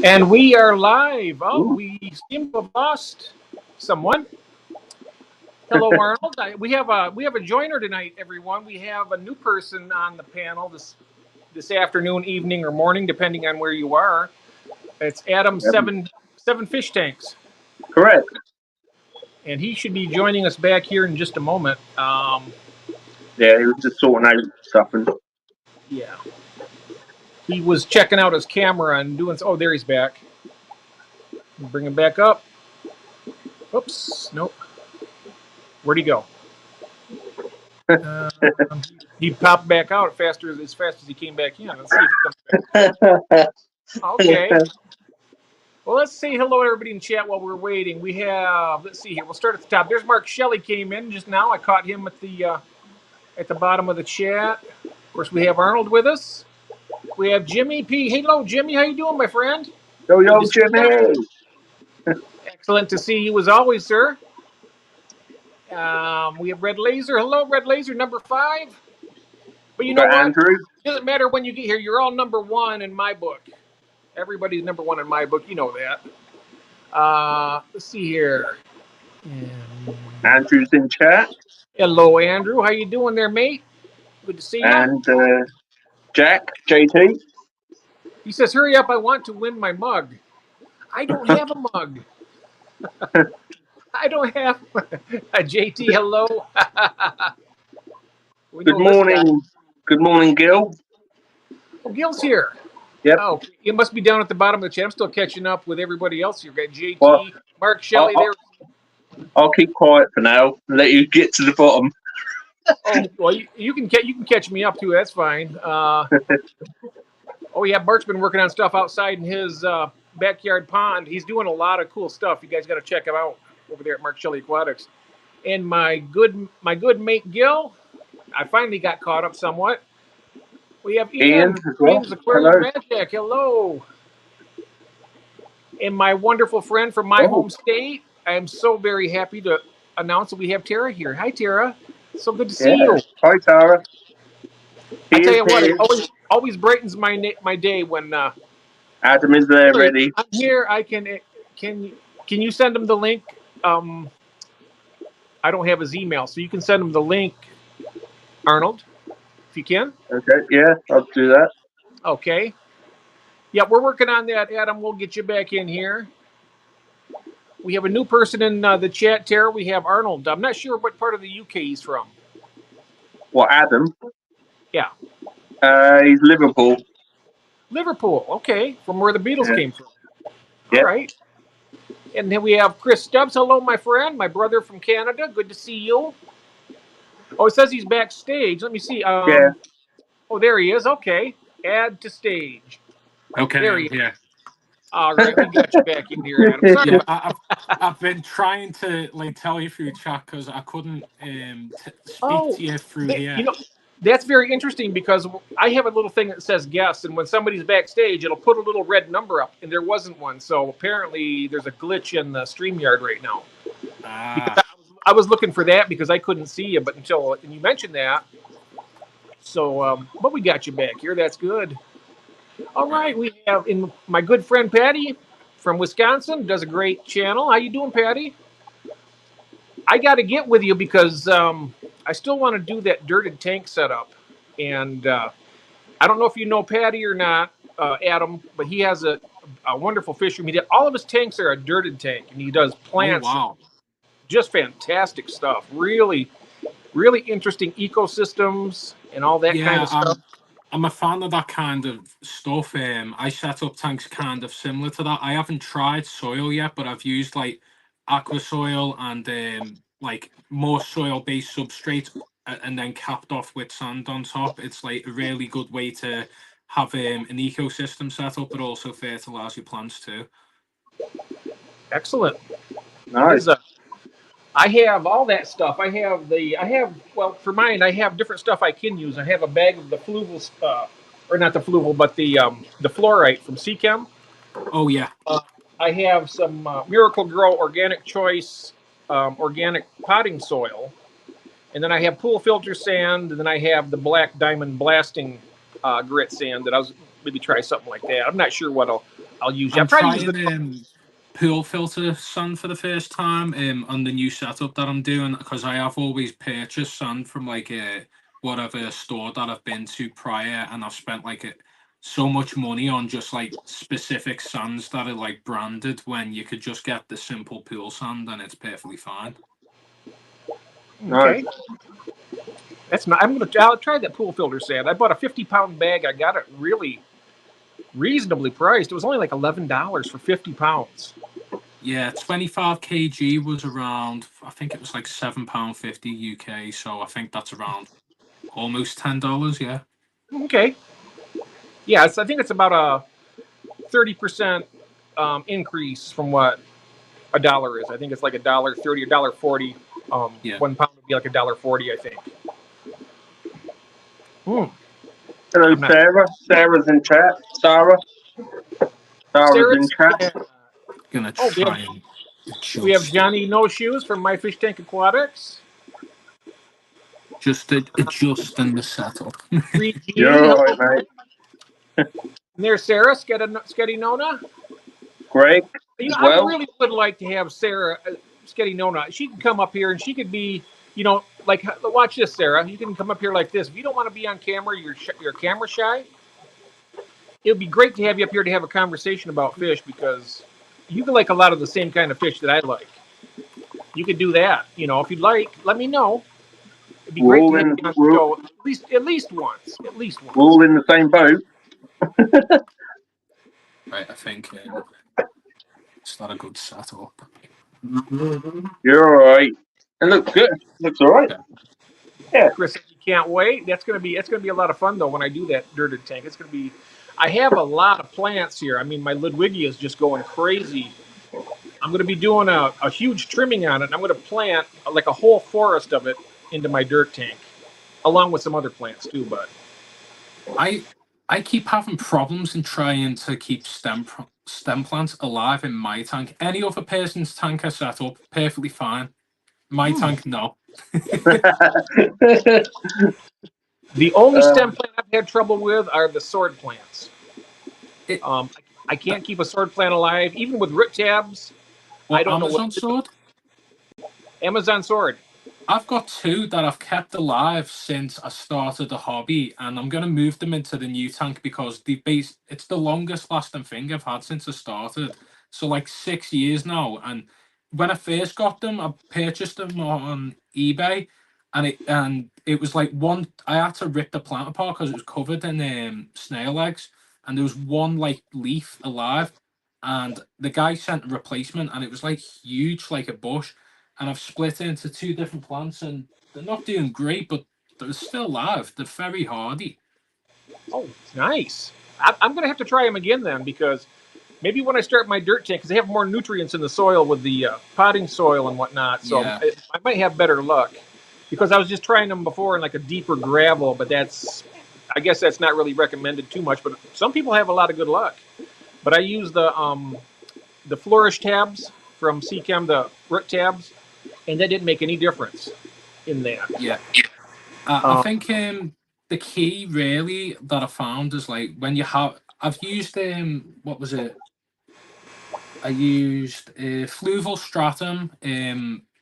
And we are live. Oh, Ooh. we seem to have lost someone. Hello, Arnold. We have a joiner tonight, everyone. We have a new person on the panel this afternoon, evening, or morning, depending on where you are. It's Adam seven Fish Tanks, Correct. and he should be joining us back here in just a moment. Yeah, he was just sorting out something. Yeah, he was checking out his camera and doing. Oh, there he's back. Bring him back up. Oops, nope. Where'd he go? He popped back out as fast as he came back in. Let's see if he comes back. Okay. Well, let's say hello to everybody in chat while we're waiting. We have, let's see here. We'll start at the top. There's Mark Shelley came in just now. I caught him at the bottom of the chat. Of course, we have Arnold with us. We have Jimmy P. Hello, Jimmy. How you doing, my friend? Yo, Jimmy. Excellent to see you as always, sir. We have Red Laser. Hello, Red Laser, number 5. But you know what? Andrew. It doesn't matter when you get here. You're all number 1 in my book. Everybody's number 1 in my book. You know that. Let's see here. Andrew's in chat. Hello, Andrew. How you doing there, mate? Good to see you. And Jack, JT. He says, hurry up. I want to win my mug. I don't have a mug. I don't have a JT. Hello. Good morning. Good morning, Gil. Oh, Gil's here. Yep. Oh, you must be down at the bottom of the chat. I'm still catching up with everybody else here. Got JT, Mark Shelley there. I'll keep quiet for now and let you get to the bottom. Oh, well, you can catch me up too. That's fine. Oh yeah, Mark's been working on stuff outside in his backyard pond. He's doing a lot of cool stuff. You guys got to check him out over there at Mark Shelley Aquatics. And my good mate Gil, I finally got caught up somewhat. We have Ian as well. Aquarium Magic. Hello. And my wonderful friend from my home state. I am so very happy to announce that we have Tara here. Hi, Tara. So good to see you. Hi, Tara. I tell you what, it always brightens my day when Adam is there ready. I'm here. I can you send him the link? I don't have his email, so you can send him the link, Arnold, if you can. Okay, yeah, I'll do that. Okay. Yeah, we're working on that, Adam. We'll get you back in here. We have a new person in the chat, Tara. We have Arnold. I'm not sure what part of the UK he's from. Well, Adam? Yeah. He's Liverpool. Liverpool, okay. From where the Beatles came from. Yep. All right. And then we have Chris Stubbs. Hello, my friend. My brother from Canada. Good to see you. Oh, it says he's backstage. Let me see. Yeah. Oh, there he is. Okay. Add to stage. Okay, there he is. Yeah. All right, we got you back in here, Adam. Sorry. Yeah, I've been trying to tell you through chat because I couldn't speak to you through here. You know, that's very interesting because I have a little thing that says guest, and when somebody's backstage, it'll put a little red number up, and there wasn't one. So apparently there's a glitch in the StreamYard right now. Because I was looking for that because I couldn't see you, but until you mentioned that. So, but we got you back here. That's good. All right, we have my good friend Patty from Wisconsin, does a great channel. How you doing, Patty? I got to get with you because I still want to do that dirted tank setup. And I don't know if you know Patty or not, Adam, but he has a wonderful fish room. All of his tanks are a dirted tank, and he does plants. Oh, wow. Just fantastic stuff. Really, really interesting ecosystems and all that kind of stuff. I'm a fan of that kind of stuff. I set up tanks kind of similar to that. I haven't tried soil yet, but I've used like aqua soil and like more soil-based substrate and then capped off with sand on top. It's like a really good way to have an ecosystem set up, but also fertilize your plants too. Excellent. Nice. I have all that stuff. Well, for mine, I have different stuff I can use. I have a bag of the fluval, or not the fluval, but the fluorite from Seachem. Oh, yeah. I have some Miracle Grow Organic Choice organic potting soil. And then I have pool filter sand, and then I have the Black Diamond Blasting grit sand that I was maybe try something like that. I'm not sure what I'll use. I'm I'll probably trying use the pool filter sand for the first time on the new setup that I'm doing, because I have always purchased sand from like whatever store that I've been to prior, and I've spent like so much money on just like specific sands that are like branded, when you could just get the simple pool sand and it's perfectly fine. Okay. That's not. I'll try that pool filter sand. I bought a 50-pound bag. I got it really reasonably priced. It was only like $11 for 50 pounds. Yeah, 25 kg was around, I think it was like £7.50 UK. So I think that's around almost $10. Yeah. Okay. Yeah, I think it's about a 30% increase from what a dollar is. I think it's like $1.30, $1.40. Yeah. 1 pound would be like $1.40, I think. Hello, Sarah. Sarah's in chat. Sarah's in chat. Gonna Oh, try and we have adjust. Johnny No Shoes from My Fish Tank Aquatics. Just adjusting the setup. 3G. You're all right, mate. And there's Sarah, Sketty Nona. Greg as well. I really would like to have Sarah, Sketty Nona. She can come up here and she could be, like, watch this, Sarah. You can come up here like this. If you don't want to be on camera, you're camera shy. It would be great to have you up here to have a conversation about fish, because you can like a lot of the same kind of fish that I like. You could do that. If you'd like, let me know. It'd be great to have you on the show at least once. We're all in the same boat. Right, I think it's not a good setup. You're all right. It looks good. Looks all right. Yeah. Chris, you can't wait. It's gonna be a lot of fun though when I do that dirted tank. It's gonna be. I have a lot of plants here. I mean, my Ludwigia is just going crazy. I'm going to be doing a huge trimming on it. And I'm going to plant like a whole forest of it into my dirt tank, along with some other plants too. But I keep having problems in trying to keep stem plants alive in my tank. Any other person's tank I set up, perfectly fine. My tank, no. The only stem plant I've had trouble with are the sword plants. I can't keep a sword plant alive, even with root tabs. I don't know what sword? Amazon sword. I've got 2 that I've kept alive since I started the hobby, and I'm going to move them into the new tank because it's the longest lasting thing I've had since I started. So like 6 years now. And when I first got them, I purchased them on eBay, and it was like I had to rip the plant apart because it was covered in snail eggs, and there was one like leaf alive, and the guy sent a replacement, and it was like huge, like a bush. And I've split it into 2 different plants, and they're not doing great, but they're still alive. They're very hardy. Oh, nice. I'm going to have to try them again then, because maybe when I start my dirt tank, because they have more nutrients in the soil with the potting soil and whatnot, so Yeah. I might have better luck. Because I was just trying them before in like a deeper gravel, but I guess that's not really recommended too much. But some people have a lot of good luck. But I use the Flourish tabs from Seachem, the root tabs, and that didn't make any difference in that. Yeah. I think the key really that I found is like when I've used what was it? I used fluval stratum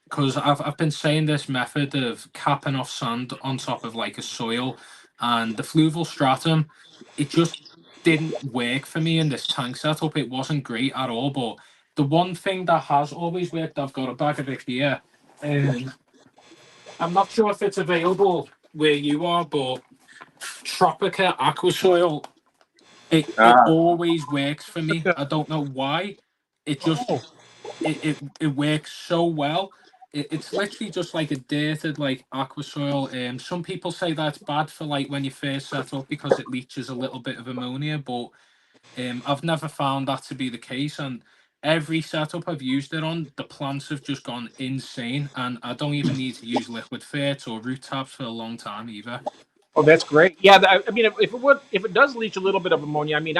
because I've been saying this method of capping off sand on top of like a soil, and the fluval stratum, it just didn't work for me in this tank setup. It wasn't great at all. But the one thing that has always worked, I've got a bag of it here. I'm not sure if it's available where you are, but Tropica Aquasoil, it always works for me. I don't know why. It just it works so well. It's literally just like a dirted like Aquasoil. Some people say that's bad for like when you first set up because it leaches a little bit of ammonia, but I've never found that to be the case. And every setup I've used it on, the plants have just gone insane, and I don't even need to use liquid ferts or root tabs for a long time either. Oh, that's great. Yeah, I mean, if it does leach a little bit of ammonia, I mean,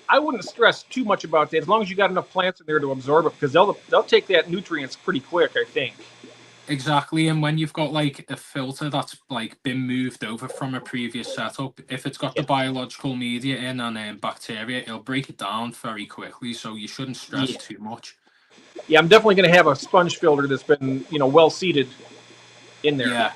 I wouldn't stress too much about that as long as you got enough plants in there to absorb it, because they'll take that nutrients pretty quick, I think. Exactly, and when you've got like a filter that's like been moved over from a previous setup, if it's got the biological media in and bacteria, it'll break it down very quickly. So you shouldn't stress too much. Yeah, I'm definitely going to have a sponge filter that's been, well seated in there. Yeah,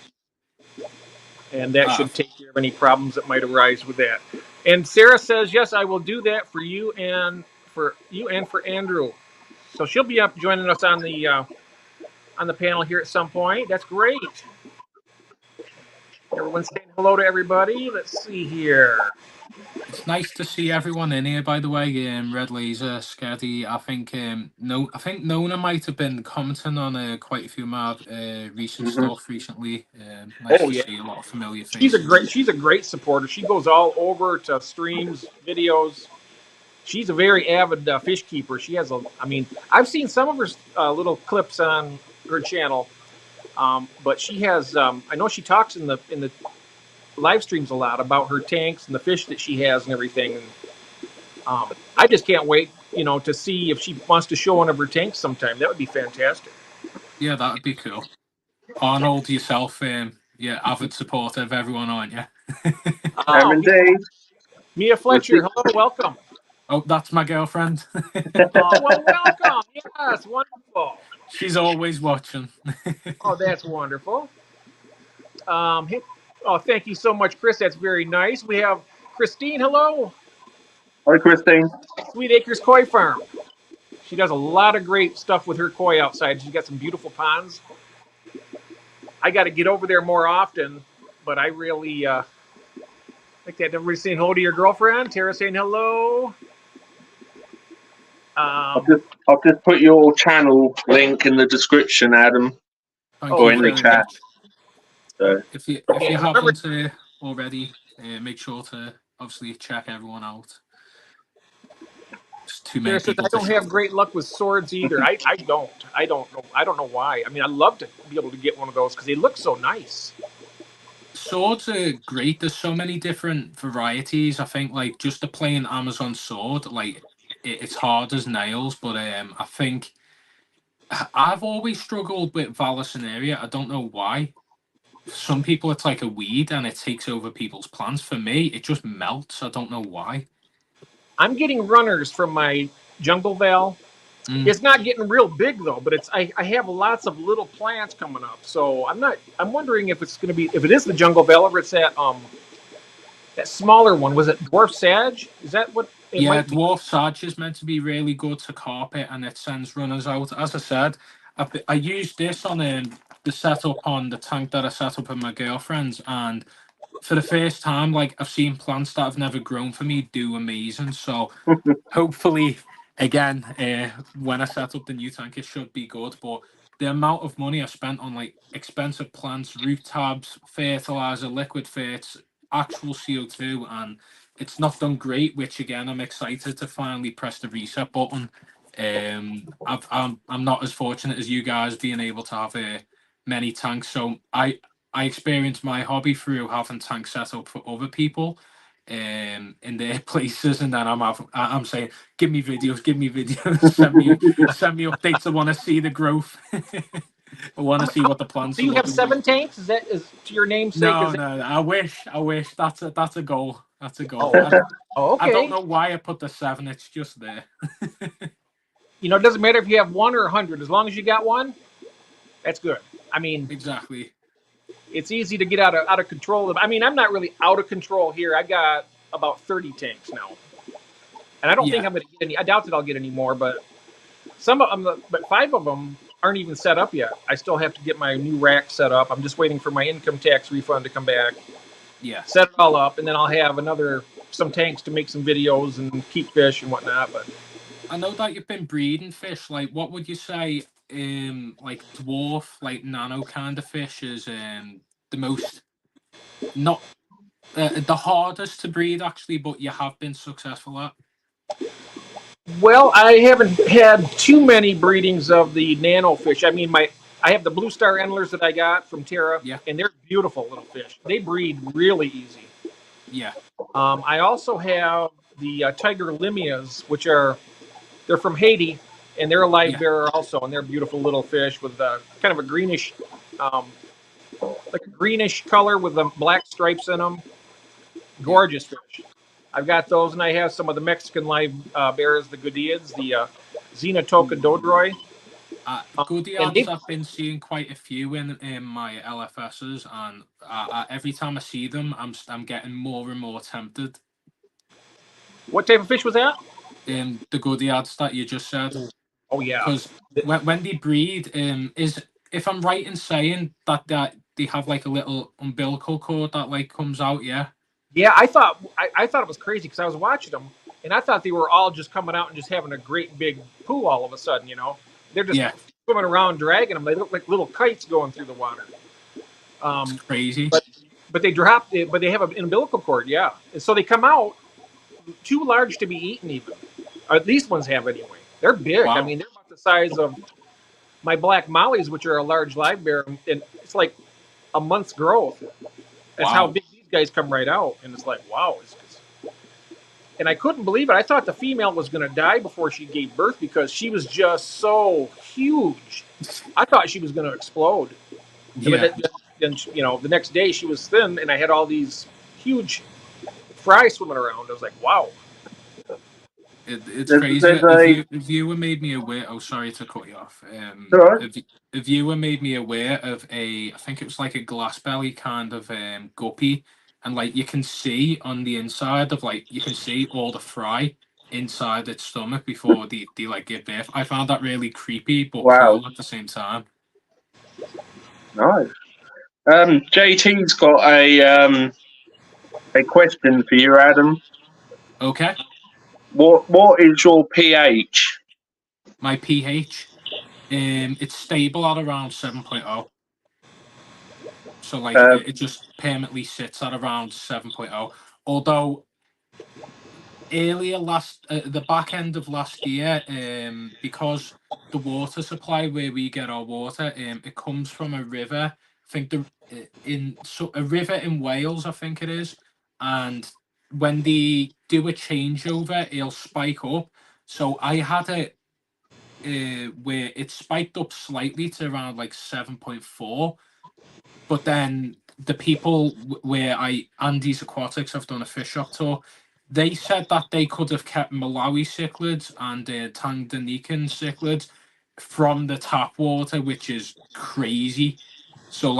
and that should take care of any problems that might arise with that. And Sarah says, "Yes, I will do that for you and for Andrew." So she'll be up joining us on the panel here at some point. That's great. Everyone's saying hello to everybody. Let's see here. it's nice to see everyone in here. By the way, Red Laser, Skaddy. I think I think Nona might have been commenting on quite a few of my recent stuff recently. Nice to see a lot of familiar faces. She's a great supporter. She goes all over to streams, videos. She's a very avid fish keeper. She has I've seen some of her little clips on her channel, but she has. I know she talks in the live streams a lot about her tanks and the fish that she has and everything. And I just can't wait, to see if she wants to show one of her tanks sometime. That would be fantastic. Yeah, that would be cool. Arnold, yourself, avid supporter of everyone, aren't you? Indeed. Mia Fletcher, hello, welcome. Oh, that's my girlfriend. Well, welcome. Yes, wonderful. She's always watching. Oh, that's wonderful. Thank you so much, Chris. That's very nice. We have Christine. Hello. Hi, Christine. Sweet Acres Koi Farm. She does a lot of great stuff with her koi outside. She's got some beautiful ponds. I got to get over there more often, but I really like that. Everybody saying hello to your girlfriend. Tara saying hello. I'll just put your channel link in the description, Adam, or in the chat. So if you haven't already, make sure to obviously check everyone out. Too many people. I don't have great luck with swords either. I don't know. I don't know why. I mean, I'd love to be able to get one of those because they look so nice. Swords are great. There's so many different varieties. I think like just a plain Amazon sword, like it's hard as nails. But I think I've always struggled with Valicineria. I don't know why. For some people, it's like a weed and it takes over people's plants. For me, it just melts. I don't know why. I'm getting runners from my jungle val. It's not getting real big though, but I have lots of little plants coming up. So I'm wondering if it's going to be, if it is the jungle val, or it's that smaller one. Was it dwarf sage? Is that what it might be? Dwarf sage is meant to be really good to carpet and it sends runners out. As I said, I used this on the setup on the tank that I set up with my girlfriend's, and for the first time, like I've seen plants that have never grown for me do amazing. So hopefully, again, when I set up the new tank, it should be good. But the amount of money I spent on like expensive plants, root tabs, fertilizer, liquid ferts, actual CO2, and it's not done great. Which again, I'm excited to finally press the reset button. I'm not as fortunate as you guys being able to have many tanks, so I experienced my hobby through having tanks set up for other people in their places, and then I'm saying, give me videos, send me updates. I want to see the growth. I want to see what the plants. Do you have 7 tanks? Is to your namesake? No, I wish. That's a goal. That's a goal. Okay. I don't know why I put the 7. It's just there. It doesn't matter if you have 1 or 100. As long as you got one, that's good. I mean, exactly. It's easy to get out of control. I'm not really out of control here. I got about 30 tanks now, and I don't think I'm going to get any. I doubt that I'll get any more, but some of them, but 5 of them aren't even set up yet. I still have to get my new rack set up. I'm just waiting for my income tax refund to come back. Yeah, set it all up, and then I'll have some tanks to make some videos and keep fish and whatnot. But I know that you've been breeding fish. Like, what would you say? Like dwarf, like nano kind of fish is the most not the hardest to breed actually, but you have been successful at. Well, I haven't had too many breedings of the nano fish. I have the blue star endlers that I got from Tara, and they're beautiful little fish. They breed really easy. Yeah. I also have the tiger limias, which they're from Haiti, and they're a live bearer also, and they're beautiful little fish with kind of a greenish like a greenish color with the black stripes in them. Gorgeous fish. I've got those, and I have some of the Mexican live bears, the Godiads, the Xenotoca dodroi. And Goodyads, I've been seeing quite a few in my LFSs, and every time I see them, I'm getting more and more tempted. What type of fish was that? The Goodyads that you just said. Oh yeah. Because when they breed, is if I'm right in saying that they have like a little umbilical cord that like comes out, yeah. Yeah, I thought it was crazy because I was watching them, and I thought they were all just coming out and just having a great big poo all of a sudden. They're just swimming around, dragging them. They look like little kites going through the water. It's crazy. But they drop it. But they have an umbilical cord, yeah, and so they come out too large to be eaten, even. Or at least ones have anyway. They're big. Wow. I mean, they're about the size of my black mollies, which are a large live bear, and it's like a month's growth. That's how big these guys come right out, and it's like, wow. And I couldn't believe it. I thought the female was going to die before she gave birth because she was just so huge. I thought she was going to explode. Yeah. But then, the next day she was thin, and I had all these huge fry swimming around. I was like, wow. It's crazy. A viewer made me aware. Oh, sorry to cut you off. A viewer made me aware of I think it was like a glass belly kind of guppy, and like you can see on the inside of you can see all the fry inside its stomach before they like give birth. I found that really creepy but cool at the same time. Nice. JT's got a question for you, Adam. Okay. What is your pH? My pH, it's stable at around 7.0. So it just permanently sits at around 7.0. Although earlier the back end of last year, because the water supply where we get our water, it comes from a river. I think a river in Wales, I think it is, and when they do a changeover, it'll spike up. So I had it where it spiked up slightly to around 7.4, but then the people where Andy's Aquatics have done a fish shop tour, they said that they could have kept Malawi cichlids and Tanganykan cichlids from the tap water, which is crazy. So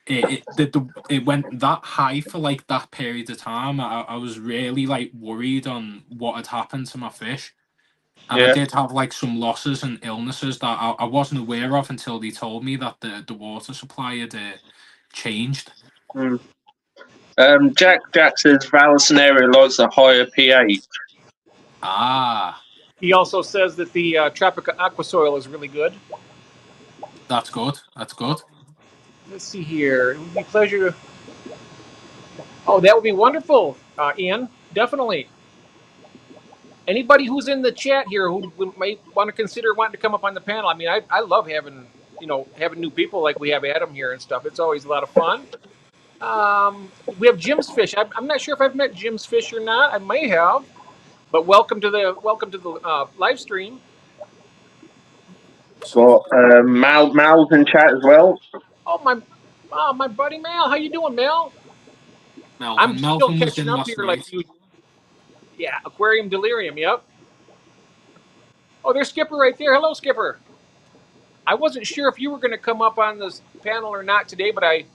it went that high for that period of time. I was really worried on what had happened to my fish. And I did have some losses and illnesses that I wasn't aware of until they told me that the water supply had changed. Jack says Vallisneria likes a higher pH. He also says that the Tropica aqua soil is really good. That's good. Let's see here. It would be a pleasure. Oh, that would be wonderful, Ian. Definitely. Anybody who's in the chat here who might want to consider wanting to come up on the panel. I mean, I love having new people like we have Adam here and stuff. It's always a lot of fun. We have Jim's Fish. I'm not sure if I've met Jim's Fish or not. I may have, but welcome to the live stream. Got Mal's in chat as well. Oh my buddy Mal, how you doing, Mal? I'm still catching up here like you. Yeah, Aquarium Delirium. Yep. Oh, there's Skipper right there. Hello, Skipper. I wasn't sure if you were going to come up on this panel or not today, but I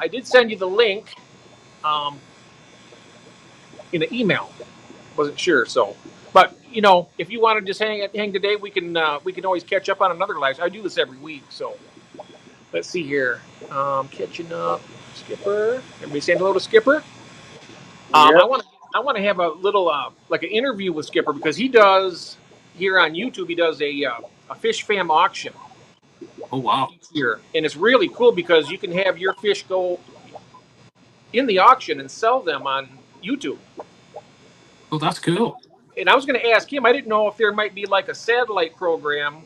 did send you the link in an email. Wasn't sure, so. But if you want to just hang today, we can always catch up on another live. I do this every week, so let's see here. Catching up, Skipper. Everybody saying hello to Skipper. I want to have a little like an interview with Skipper because he does here on YouTube. He does a fish fam auction. Oh wow! Here, and it's really cool because you can have your fish go in the auction and sell them on YouTube. Oh, that's cool. And I was going to ask him. I didn't know if there might be like a satellite program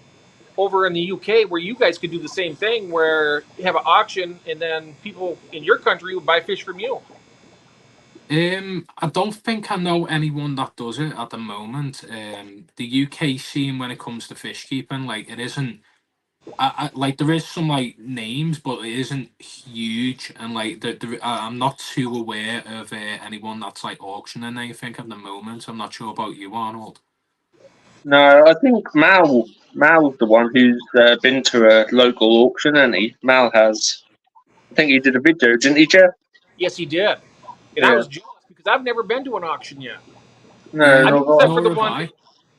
over in the UK where you guys could do the same thing, where you have an auction and then people in your country would buy fish from you. I don't think I know anyone that does it at the moment. The UK scene when it comes to fish keeping, it isn't I like there is some like names, but it isn't huge, and like I'm not too aware of anyone that's like auctioning anything at the moment. I'm not sure about you, Arnold. No, I think Mal's the one who's been to a local auction, and Mal has. I think he did a video, didn't he, Jeff? Yes, he did, and I Yeah. was jealous because I've never been to an auction yet. No, Yeah, not Except for nor the have one, I.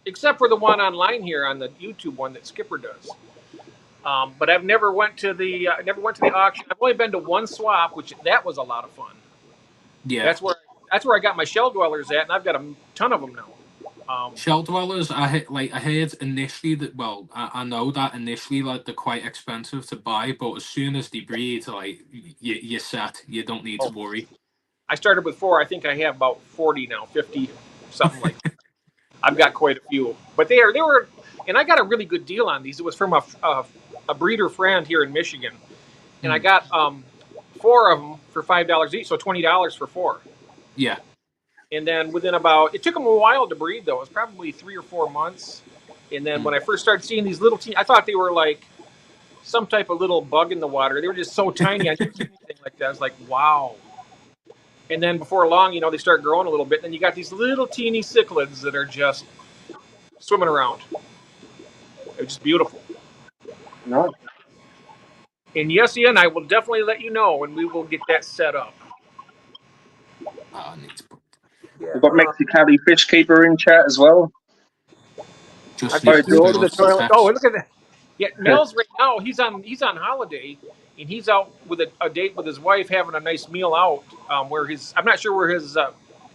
except for the one online here on the YouTube one that Skipper does. But I've never went to the auction. I've only been to one swap, which that was a lot of fun. Yeah. That's where I got my shell dwellers at, and I've got a ton of them now. Shell dwellers, I heard initially that I know that initially like they're quite expensive to buy, but as soon as they breed, like you're set. You don't need to Oh, worry. I started with 4. I think I have about 40 now, 50, something like that. I've got quite a few, but they were, and I got a really good deal on these. It was from a breeder friend here in Michigan, and I got 4 of them for $5 each, so $20 for 4. Yeah. And then it took them a while to breed though. It was probably 3 or 4 months. And then when I first started seeing these little I thought they were like some type of little bug in the water. They were just so tiny. I never seen anything like that. I was like, wow. And then before long, they start growing a little bit. And then you got these little teeny cichlids that are just swimming around. They're just beautiful. no. And yes, Ian, I will definitely let you know, and we will get that set up. I need to put We've got Mexicali Fish Keeper in chat as well. just I've need got Hi, to to go George. to fill the up some toilet. Oh, text. look at that. Yeah, Mel's right now. He's on holiday, and he's out with a date with his wife, having a nice meal out. Where I'm not sure where his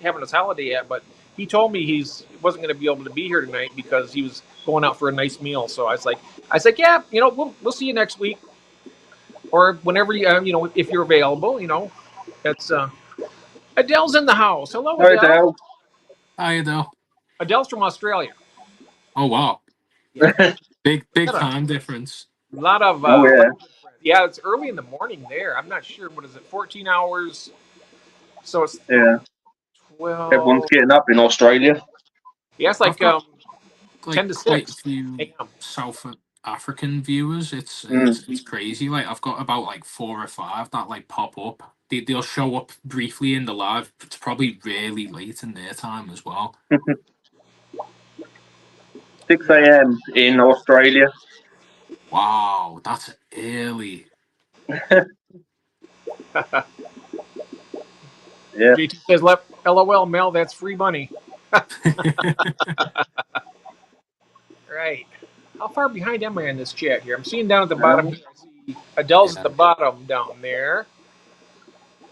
having his holiday at, but he told me he wasn't going to be able to be here tonight because he was going out for a nice meal. So I was like, yeah, we'll see you next week, or whenever if you're available. That's Adele's in the house. Hello, Hi, Adele. Dale. Hi, though. Adele's from Australia. Oh wow, Yeah, big got a time difference. lot of Oh, yeah. yeah. It's early in the morning there. I'm not sure. What is it? 14 hours. So it's Yeah. Everyone's 12. getting up in Australia. Yeah, it's I've like got like 10 to quite a 6 few a.m. South African viewers. It's Mm. it's it's crazy. Like I've got about like 4 or 5 that like pop up. They'll show up briefly in the live. It's probably really late in their time as well. 6 a.m. in Australia. Wow, that's early. Yeah. JT says, LOL, Mel, that's free money. Right. How far behind am I in this chat here? I'm seeing down at the bottom here. I see Adele's at Yeah, the bottom down there.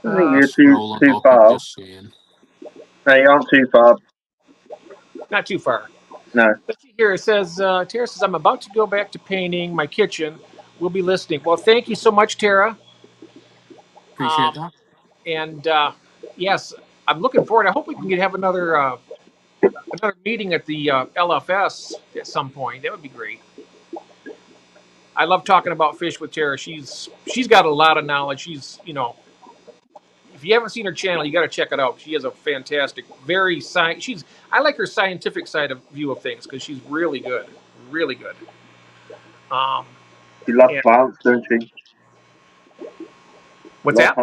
I think you're scrolling too up and far. just seeing. No, you aren't too far. Not too far. No. Let's see here. It says, Tara says, I'm about to go back to painting my kitchen. We'll be listening. Well, thank you so much, Tara. Appreciate that. And yes, I'm looking forward. I hope we can have another meeting at the LFS at some point. That would be great. I love talking about fish with Tara. She's got a lot of knowledge. If you haven't seen her channel, you got to check it out. She has a fantastic, I like her scientific side of view of things because she's really good, really good. She loves And plants, don't she? what's that?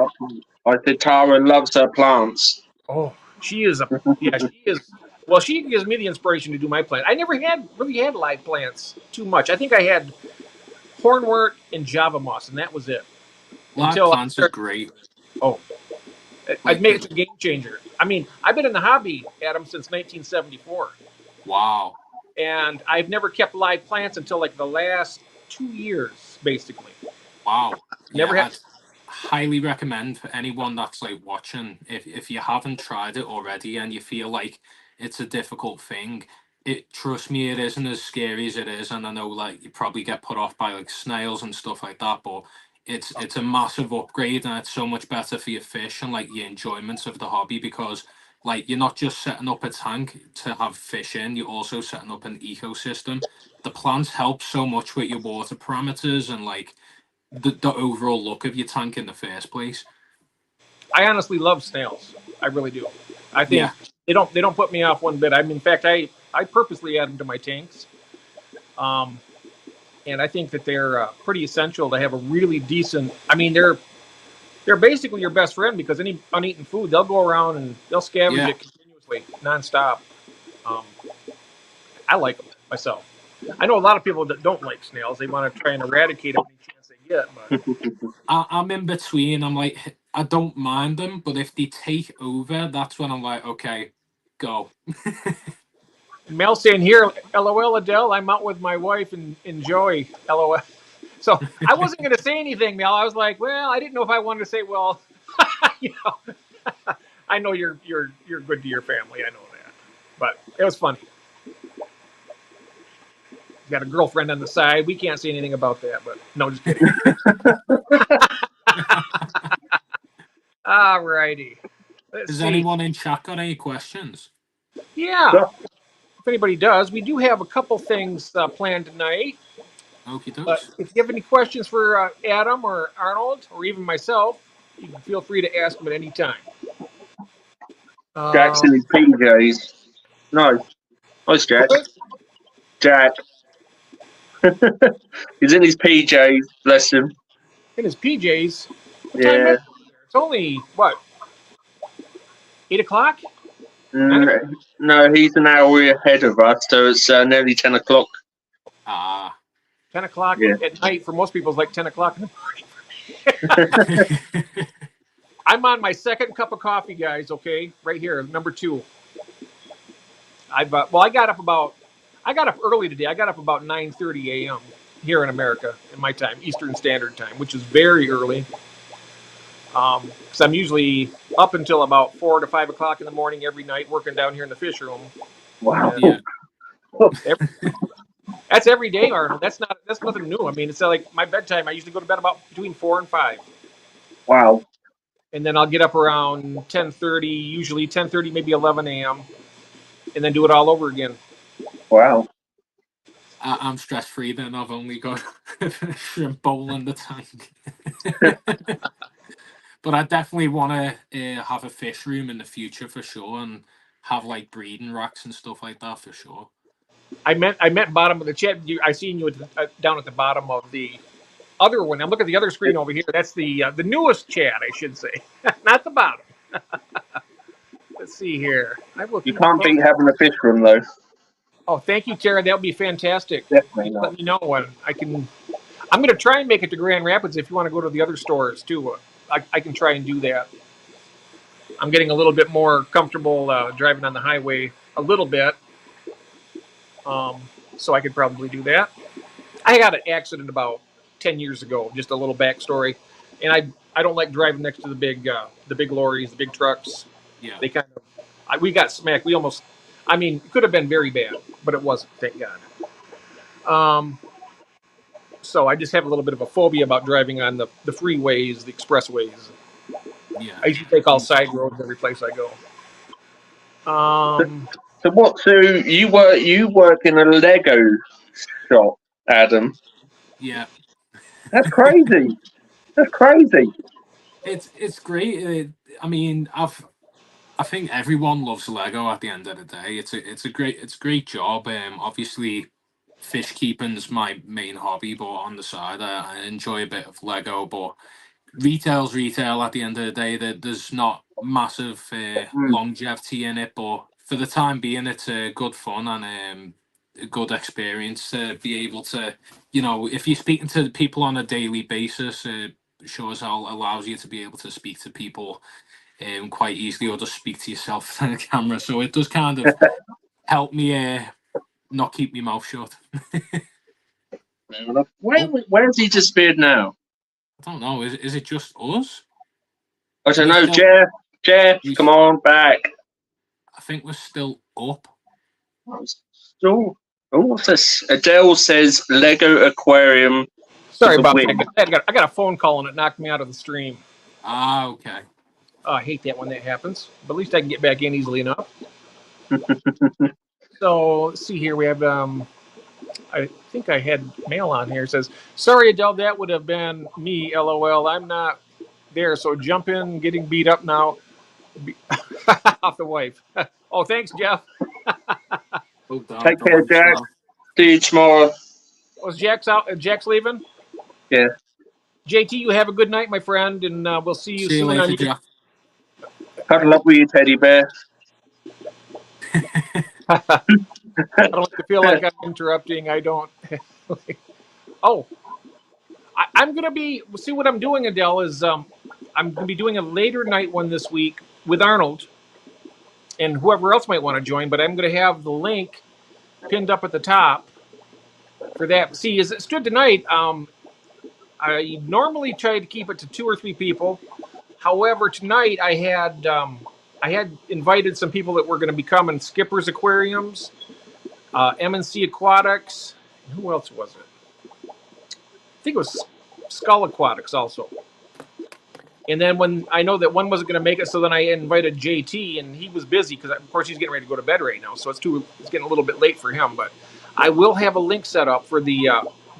I said Tara loves her plants. Oh, she is yeah, she is. Well, she gives me the inspiration to do my plant. I never really had live plants too much. I think I had hornwort and java moss, and that was it. Live Until I plants are started. great. Oh, I'd Like made it a game changer. I mean, I've been in the hobby, Adam, since 1974, wow. and I've never kept live plants until like the last 2 years, basically. Wow. Yeah, Never had. I'd highly recommend for anyone that's like watching, if you haven't tried it already and you feel like it's a difficult thing, trust me, it isn't as scary as it is. And I know like you probably get put off by like snails and stuff like that, but it's a massive upgrade and it's so much better for your fish and like your enjoyment of the hobby because like you're not just setting up a tank to have fish in, you're also setting up an ecosystem. The plants help so much with your water parameters and like the overall look of your tank in the first place. I honestly love snails. I really do. I think Yeah, they don't put me off one bit. I mean, in fact, I purposely add them to my tanks. Um, and I think that they're pretty essential to have a really decent. I mean, they're basically your best friend because any uneaten food, they'll go around and they'll scavenge it continuously, nonstop. Um, I like them myself. I know a lot of people that don't like snails. They want to try and eradicate them any chance they get. But I'm in between. I'm like, I don't mind them, but if they take over, that's when I'm like, okay, go. Mel saying here, LOL Adele, I'm out with my wife and enjoy, LOL. So I wasn't going to say anything, Mel. I was like, well, I didn't know if I wanted to say, well, you know, I know you're good to your family. I know that, but it was funny. Got a girlfriend on the side. We can't say anything about that, but no, just kidding. All righty. Has anyone in chat got any questions? Yeah. If anybody does, we do have a couple things planned tonight. Okie dokes. But if you have any questions for Adam or Arnold or even myself, you can feel free to ask them at any time. Jack's in his PJs. Nice, Jack. Jack. He's in his PJs, bless him. In his PJs? What Yeah. time is it? It's only, what, 8 o'clock? No, he's an hour ahead of us, so it's nearly 10 o'clock. 10 o'clock at night for most people is like 10 o'clock in the morning. I'm on my second cup of coffee, guys, okay? Right here, number 2. I got up early today. I got up about 9:30 a.m. here in America in my time, Eastern Standard Time, which is very early. Because I'm usually up until about 4 to 5 o'clock in the morning every night working down here in the fish room. Wow. That's every day, Arnold. That's nothing new. I mean, it's like my bedtime. I usually go to bed about between 4 and 5. Wow. And then I'll get up around 10:30, usually 10:30, maybe 11 a.m. and then do it all over again. Wow. I'm stress free then. I've only got a shrimp bowl in the tank. But I definitely want to have a fish room in the future for sure, and have like breeding racks and stuff like that for sure. I meant bottom of the chat. I seen you down at the bottom of the other one. I'm looking at the other screen over here. That's the newest chat, I should say, not the bottom. Let's see here. You can't beat having a fish room, though. Oh, thank you, Tara. That would be fantastic. Definitely not. Let me know when I can. I'm going to try and make it to Grand Rapids. If you want to go to the other stores too, I can try and do that. I'm getting a little bit more comfortable driving on the highway a little bit, so I could probably do that. I had an accident about 10 years ago. Just a little backstory, and I don't like driving next to the big lorries, the big trucks. Yeah, they kind of we got smacked. We almost. I mean, it could have been very bad, but it wasn't. Thank God. So I just have a little bit of a phobia about driving on the freeways, the expressways. Yeah. I usually take all side roads every place I go. So you work in a Lego shop, Adam? Yeah. That's crazy. That's crazy. It's great. I mean, I think everyone loves Lego at the end of the day. It's a great job. Obviously, fish keeping's my main hobby, but on the side, I enjoy a bit of Lego. But retail's retail at the end of the day. There's not massive longevity in it, but for the time being, it's good fun and a good experience to be able to, if you're speaking to people on a daily basis, sure as hell allows you to be able to speak to people quite easily, or just speak to yourself on the camera. So it does kind of help me not keep my mouth shut. Where's he disappeared now? I don't know. Is it just us? I don't know. Jeff, come on back. I think we're still up. Still. Oh, what's this? Adele says Lego aquarium. Sorry about that. I got a phone call and it knocked me out of the stream. Okay. Oh, I hate that when that happens, but at least I can get back in easily enough. So let's see here. We have I think I had mail on here. It says, "Sorry, Adele, that would have been me. LOL. I'm not there. So jump in. Getting beat up now. Off the wife. Oh, thanks, Jeff. Take care, Jack. See you tomorrow. Was Jack's out? Jack's leaving? Yeah. JT, you have a good night, my friend, and we'll see you See you soon. later, Jack. Cuddle up with your teddy bear. I don't like to feel like I'm interrupting. I don't. Oh, I'm going to be. See what I'm doing, Adele, is I'm going to be doing a later night one this week with Arnold and whoever else might want to join, but I'm going to have the link pinned up at the top for that. See, as it stood tonight, I normally try to keep it to 2 or 3 people. However, tonight I had invited some people that were going to be coming: Skipper's Aquariums, M&C Aquatics. Who else was it? I think it was Skull Aquatics also. And then when I know that one wasn't going to make it, so then I invited JT, and he was busy because, of course, he's getting ready to go to bed right now. So it's getting a little bit late for him. But I will have a link set up for the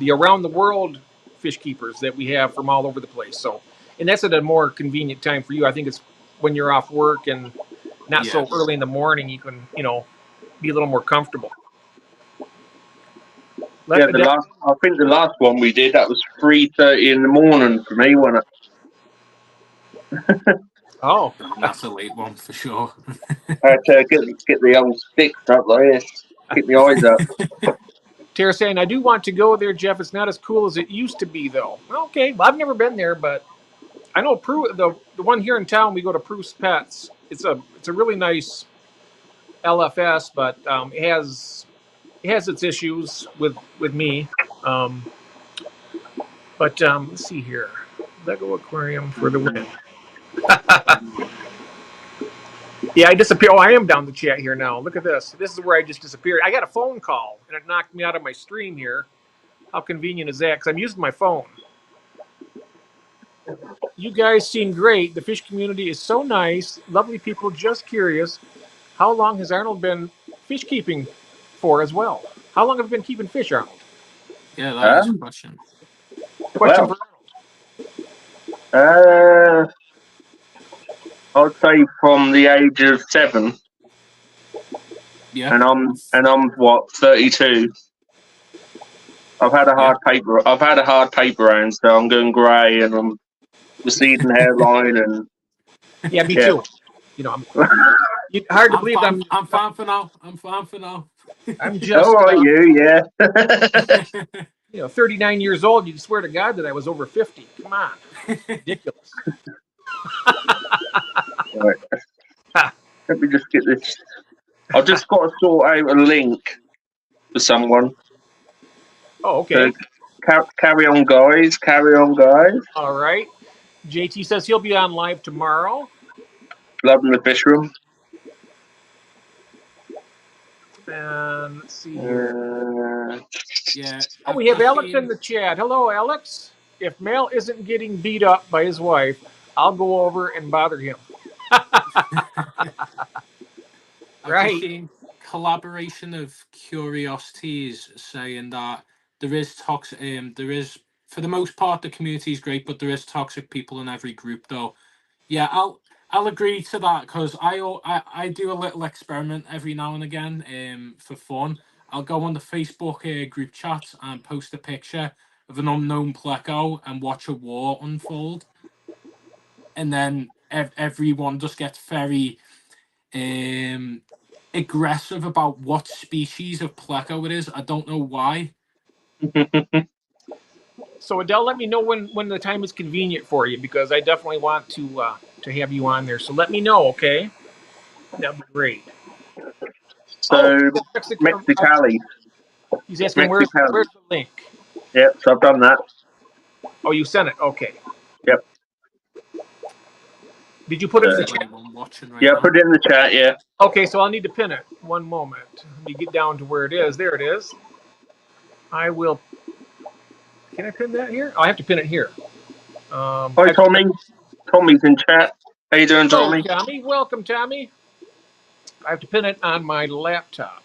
around the world fish keepers that we have from all over the place. So, and that's at a more convenient time for you. I think it's when you're off work and not so early in the morning. You can be a little more comfortable. I think the last one we did, that was 3:30 in the morning for me, wasn't it? Oh, That's a late one for sure. I had to get the old sticks up like this, keep my eyes up. Tara saying, I do want to go there, Jeff. It's not as cool as it used to be, though. Okay, well, I've never been there, but I know the one here in town. We go to Proust Pets. It's a really nice LFS, but it has its issues with me. But let's see here, Lego Aquarium for the win. Yeah, I disappeared. Oh, I am down the chat here now. Look at this. This is where I just disappeared. I got a phone call, and it knocked me out of my stream here. How convenient is that? Because I'm using my phone. You guys seem great. The fish community is so nice. Lovely people, just curious. How long has Arnold been fish keeping for as well? How long have you been keeping fish, Arnold? Yeah, that is a question. Question for Arnold. I'd say from the age of 7. Yeah. And I'm what, 32. I've had a hard paper round, so I'm going grey and I'm receding hairline and yeah, me too. I'm hard to believe I'm fine for now. I'm fine for now. I'm just all right, yeah. 39 years old. You'd swear to God that I was over 50. Come on, ridiculous. Right. Let me just get this. I've just got to sort out a link for someone. Oh, okay. So, carry on, guys. Carry on, guys. All right. JT says he'll be on live tomorrow. Loving the fish room. And let's see here. Yeah. Oh, we have Alex in the chat. Hello, Alex. If Mel isn't getting beat up by his wife, I'll go over and bother him. Right. I've seen collaboration of curiosities saying that there is toxic. There is, for the most part, the community is great, but there is toxic people in every group, though. Yeah, I'll agree to that because I do a little experiment every now and again for fun. I'll go on the Facebook group chat and post a picture of an unknown pleco and watch a war unfold, and then everyone just gets very aggressive about what species of pleco it is. I don't know why. So Adele, let me know when the time is convenient for you because I definitely want to have you on there. So let me know, okay? That'd be great. So Mexicali. He's asking where's the link? Yep, so I've done that. Oh, you sent it. Okay. Yep. Did you put it in the chat? Yeah, put it in the chat. Yeah. Okay, so I'll need to pin it. One moment. Let me get down to where it is. There it is. I will. Can I pin that here? Oh, I have to pin it here. Hi, Tommy. Tommy's in chat. How you doing, Tommy? Hello, Tommy. Welcome, Tommy. I have to pin it on my laptop.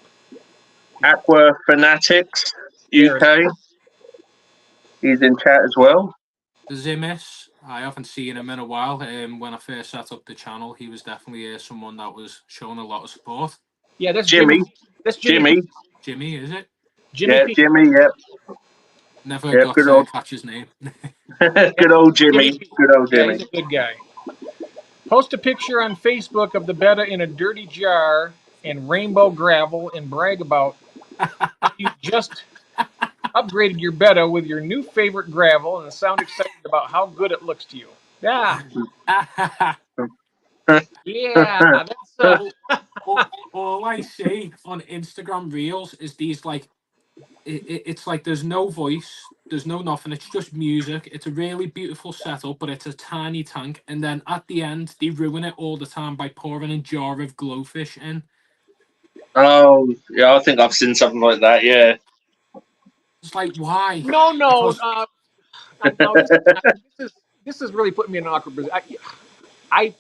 Aqua Fanatics UK. He's in chat as well. Zimis, I haven't seen him in a while. When I first set up the channel, he was definitely someone that was showing a lot of support. Yeah, that's Jimmy. That's Jimmy. Jimmy, is it? Jimmy. Yep. Never Yeah, got good to old, catch his name. good old Jimmy. Good old Yeah, Jimmy. he's a good guy. Post a picture on Facebook of the betta in a dirty jar and rainbow gravel and brag about how you just upgraded your betta with your new favorite gravel and sound excited about how good it looks to you. Yeah, yeah, that's all I see on Instagram Reels is these like it's like there's no voice, there's no nothing. It's just music. It's a really beautiful setup, but it's a tiny tank. And then at the end, they ruin it all the time by pouring a jar of glowfish in. Oh, yeah, I think I've seen something like that. Yeah. It's like why? no. Because No, this is really putting me in an awkward position. I,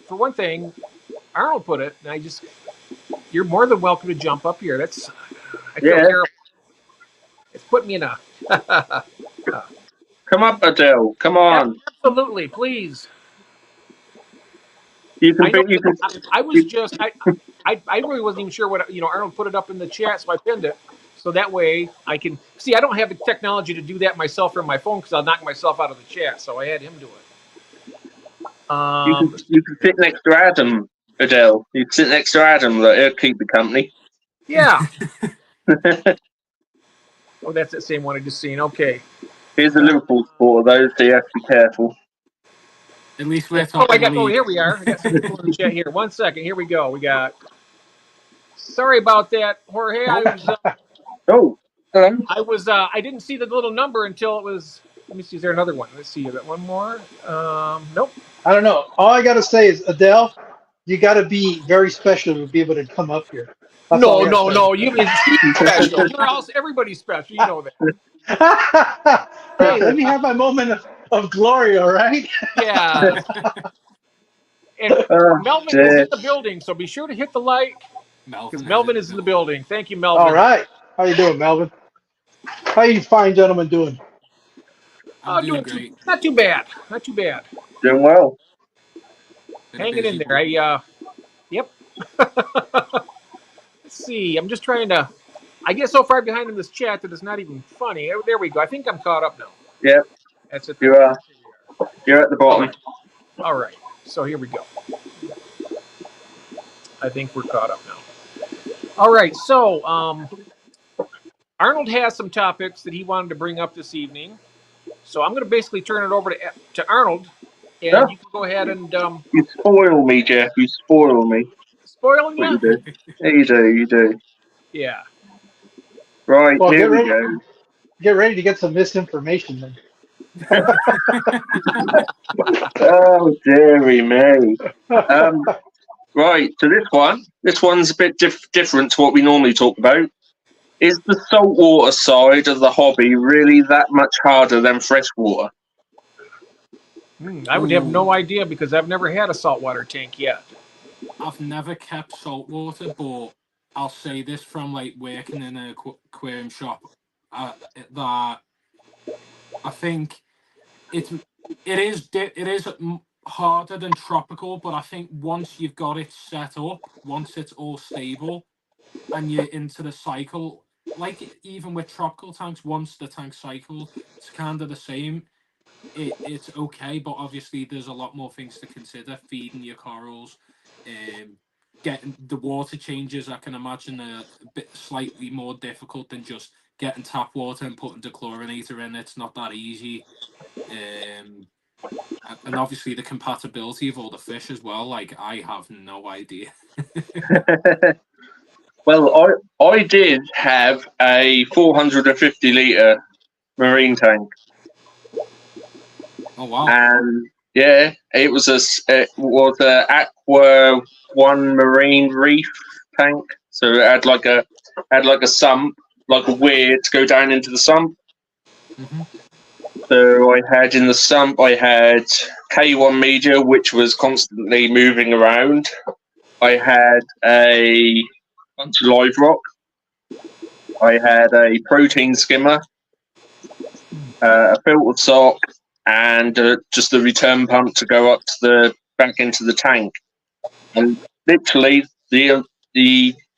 for one thing, Arnold put it, and you're more than welcome to jump up here. I feel Yeah. terrible. It's put me in a. Come up, Adele. Come on. Absolutely, please. You can I know. be. You can. I was You, just. I really wasn't even sure what Arnold put it up in the chat, so I pinned it. So that way I can see. I don't have the technology to do that myself from my phone because I'll knock myself out of the chat. So I had him do it. you can. You can sit next to Adam, Adele. You can sit next to Adam. Like, he'll keep the company. Yeah. Oh, that's the same one I just seen. Okay. Here's a Liverpool supporter, though, so you have to be careful. at least we're Oh, top of the league. here we are. I got some people in the chat here. 1 second. Here we go. We got. Sorry about that, Jorge. Oh, hello. I didn't see the little number until it was. Let me see. Is there another one? Let's see. Is that one more? Nope. I don't know. All I gotta say is, Adele, you gotta be very special to be able to come up here. That's all I gotta say. No. She's special. Everybody's special. You know that. Hey, let me have my moment of glory, all right? Yeah. And Oh, Melvin is dear. in the building, so be sure to hit the like because Melvin is in the building. Thank you, Melvin. All right. How you doing, Melvin? How you fine gentlemen doing? I'm doing great. Not too bad. Not too bad. Doing well. Been a Hanging in busy there. week. Yep. Let's see. I'm just trying to. I get so far behind in this chat that it's not even funny. There we go. I think I'm caught up now. Yep, That's it. you are. You're at the bottom. All right. So here we go. I think we're caught up now. All right. So Arnold has some topics that he wanted to bring up this evening. So I'm going to basically turn it over to Arnold, and Yeah. you can go ahead and You spoil me, Jeff. You spoil me. spoiling What you. you do? Yeah, you do. You do. Yeah. Right, Well, here we go. get ready to get some misinformation then. Oh, dearie me. Right, so this one's a bit different to what we normally talk about. Is the saltwater side of the hobby really that much harder than freshwater? I would have no idea because I've never had a saltwater tank yet. I've never kept saltwater, but I'll say this from like working in an aquarium shop that I think it is harder than tropical, but I think once you've got it set up, once it's all stable, and you're into the cycle, like even with tropical tanks, once the tank cycles, it's kind of the same. It's okay, but obviously there's a lot more things to consider. Feeding your corals, getting the water changes. I can imagine a bit slightly more difficult than just getting tap water and putting dechlorinator in. It's not that easy. And obviously the compatibility of all the fish as well. Like I have no idea. Well, I did have a 450 litre marine tank. Oh wow! And yeah, it was a Aqua One Marine Reef tank. So it had like a sump, like a weir to go down into the sump. Mm-hmm. So I had in the sump, I had K1 media, which was constantly moving around. I had a bunch of live rock. I had a protein skimmer, a filtered sock, and just the return pump to go up to back into the tank. And literally, the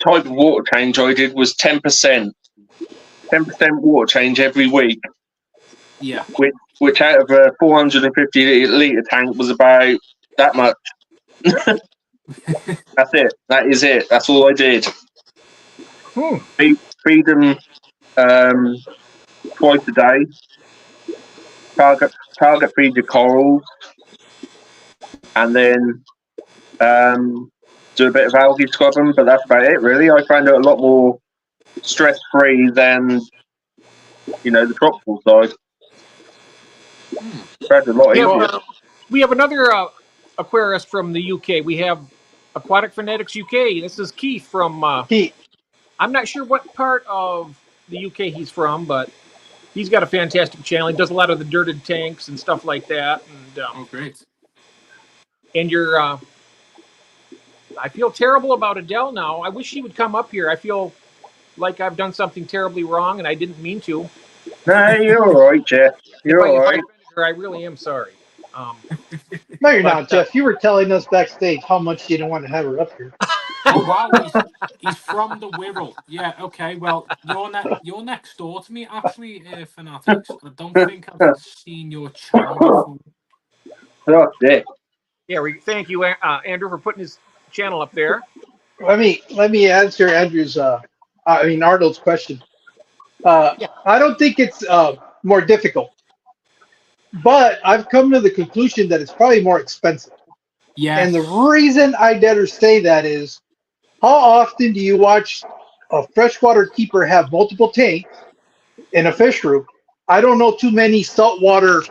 type of water change I did was 10%. 10% water change every week. Yeah. which out of a 450 litre tank was about that much. That's it. That is it. That's all I did. Feed them twice a day. Target feed your corals, and then do a bit of algae scrubbing. But that's about it, really. I found it a lot more stress-free than the tropical side. That's a lot easier. We have another aquarist from the UK. We have Aquatic Fanatics UK. This is Keith from. Keith. I'm not sure what part of the UK he's from, but he's got a fantastic channel. He does a lot of the dirted tanks and stuff like that. And, oh, great. And you're. I feel terrible about Adele now. I wish she would come up here. I feel like I've done something terribly wrong, and I didn't mean to. No, you're all right, Jeff. You're all right. If I offended her, I really am sorry. No, you're not, Jeff. You were telling us backstage how much you didn't want to have her up here. Oh wow, he's from the Wirral. Yeah, okay. Well, you're next door to me, actually, Fanatics. I don't think I've seen your channel before. Oh, Dick. Yeah, thank you, Andrew, for putting his channel up there. Let me answer Andrew's. Arnold's question. I don't think it's more difficult, but I've come to the conclusion that it's probably more expensive. Yeah. And the reason I dare say that is, how often do you watch a freshwater keeper have multiple tanks in a fish room? I don't know too many saltwater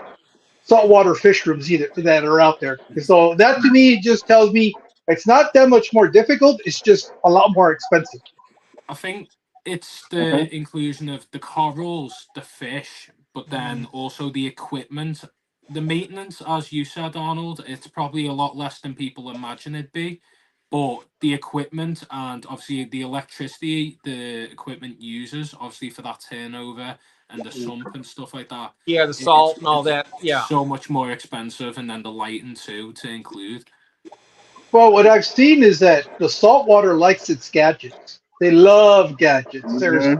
fish rooms either that are out there. So that to me just tells me it's not that much more difficult. It's just a lot more expensive. I think it's the inclusion of the corals, the fish, but then also the equipment. The maintenance, as you said, Arnold, it's probably a lot less than people imagine it'd be. But the equipment and obviously the electricity the equipment uses, obviously for that turnover and the sump and stuff like that. Yeah, the salt and all that. Yeah. So much more expensive, and then the lighting too to include. Well, what I've seen is that the saltwater likes its gadgets. They love gadgets. There's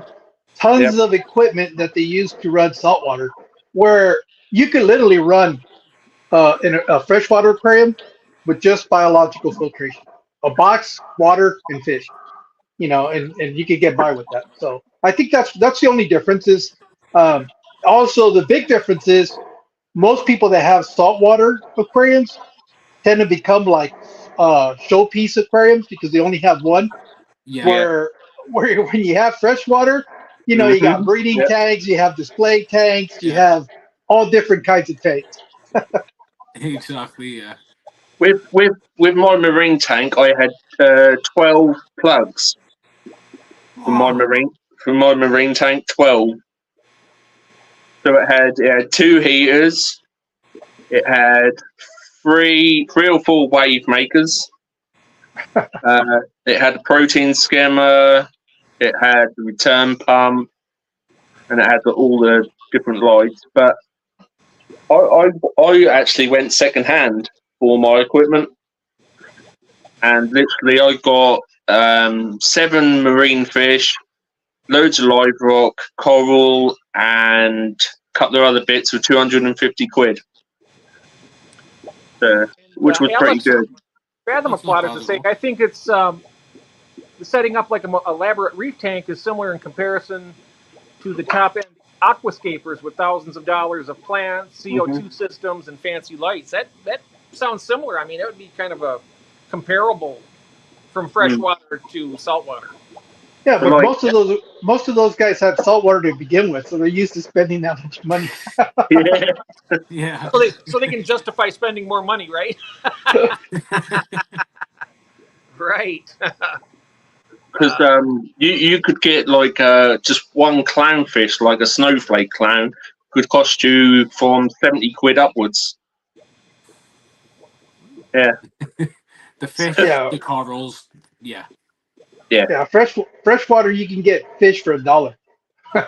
tons of equipment that they use to run saltwater, where you could literally run in a freshwater aquarium with just biological filtration, a box, water, and fish. And you could get by with that. So I think that's the only difference. Is also the big difference is most people that have saltwater aquariums tend to become like showpiece aquariums because they only have one. Yeah. Where when you have freshwater, you got breeding tanks, you have display tanks, you have all different kinds of tanks. Exactly. Yeah. With my marine tank, I had 12 plugs from my marine tank. 12. So it had 2 heaters. It had three or four wave makers. It had a protein skimmer. It had the return pump, and it had all the different lights. But I actually went second hand for my equipment, and literally I got 7 marine fish, loads of live rock, coral, and a couple of other bits for 250 quid. Which was pretty good. Fathom Aquatics is saying, I think it's setting up like an elaborate reef tank is similar in comparison to the top end aquascapers with thousands of dollars of plants, CO2 systems, and fancy lights. That sounds similar. I mean, that would be kind of a comparable from freshwater to saltwater. Yeah, but most of those guys have saltwater to begin with, so they're used to spending that much money. Yeah. So they can justify spending more money, right? Right. Because you could get like just one clownfish, like a snowflake clown, could cost you from 70 quid upwards. Yeah. The fish, the corals, yeah. Freshwater, you can get fish for $1.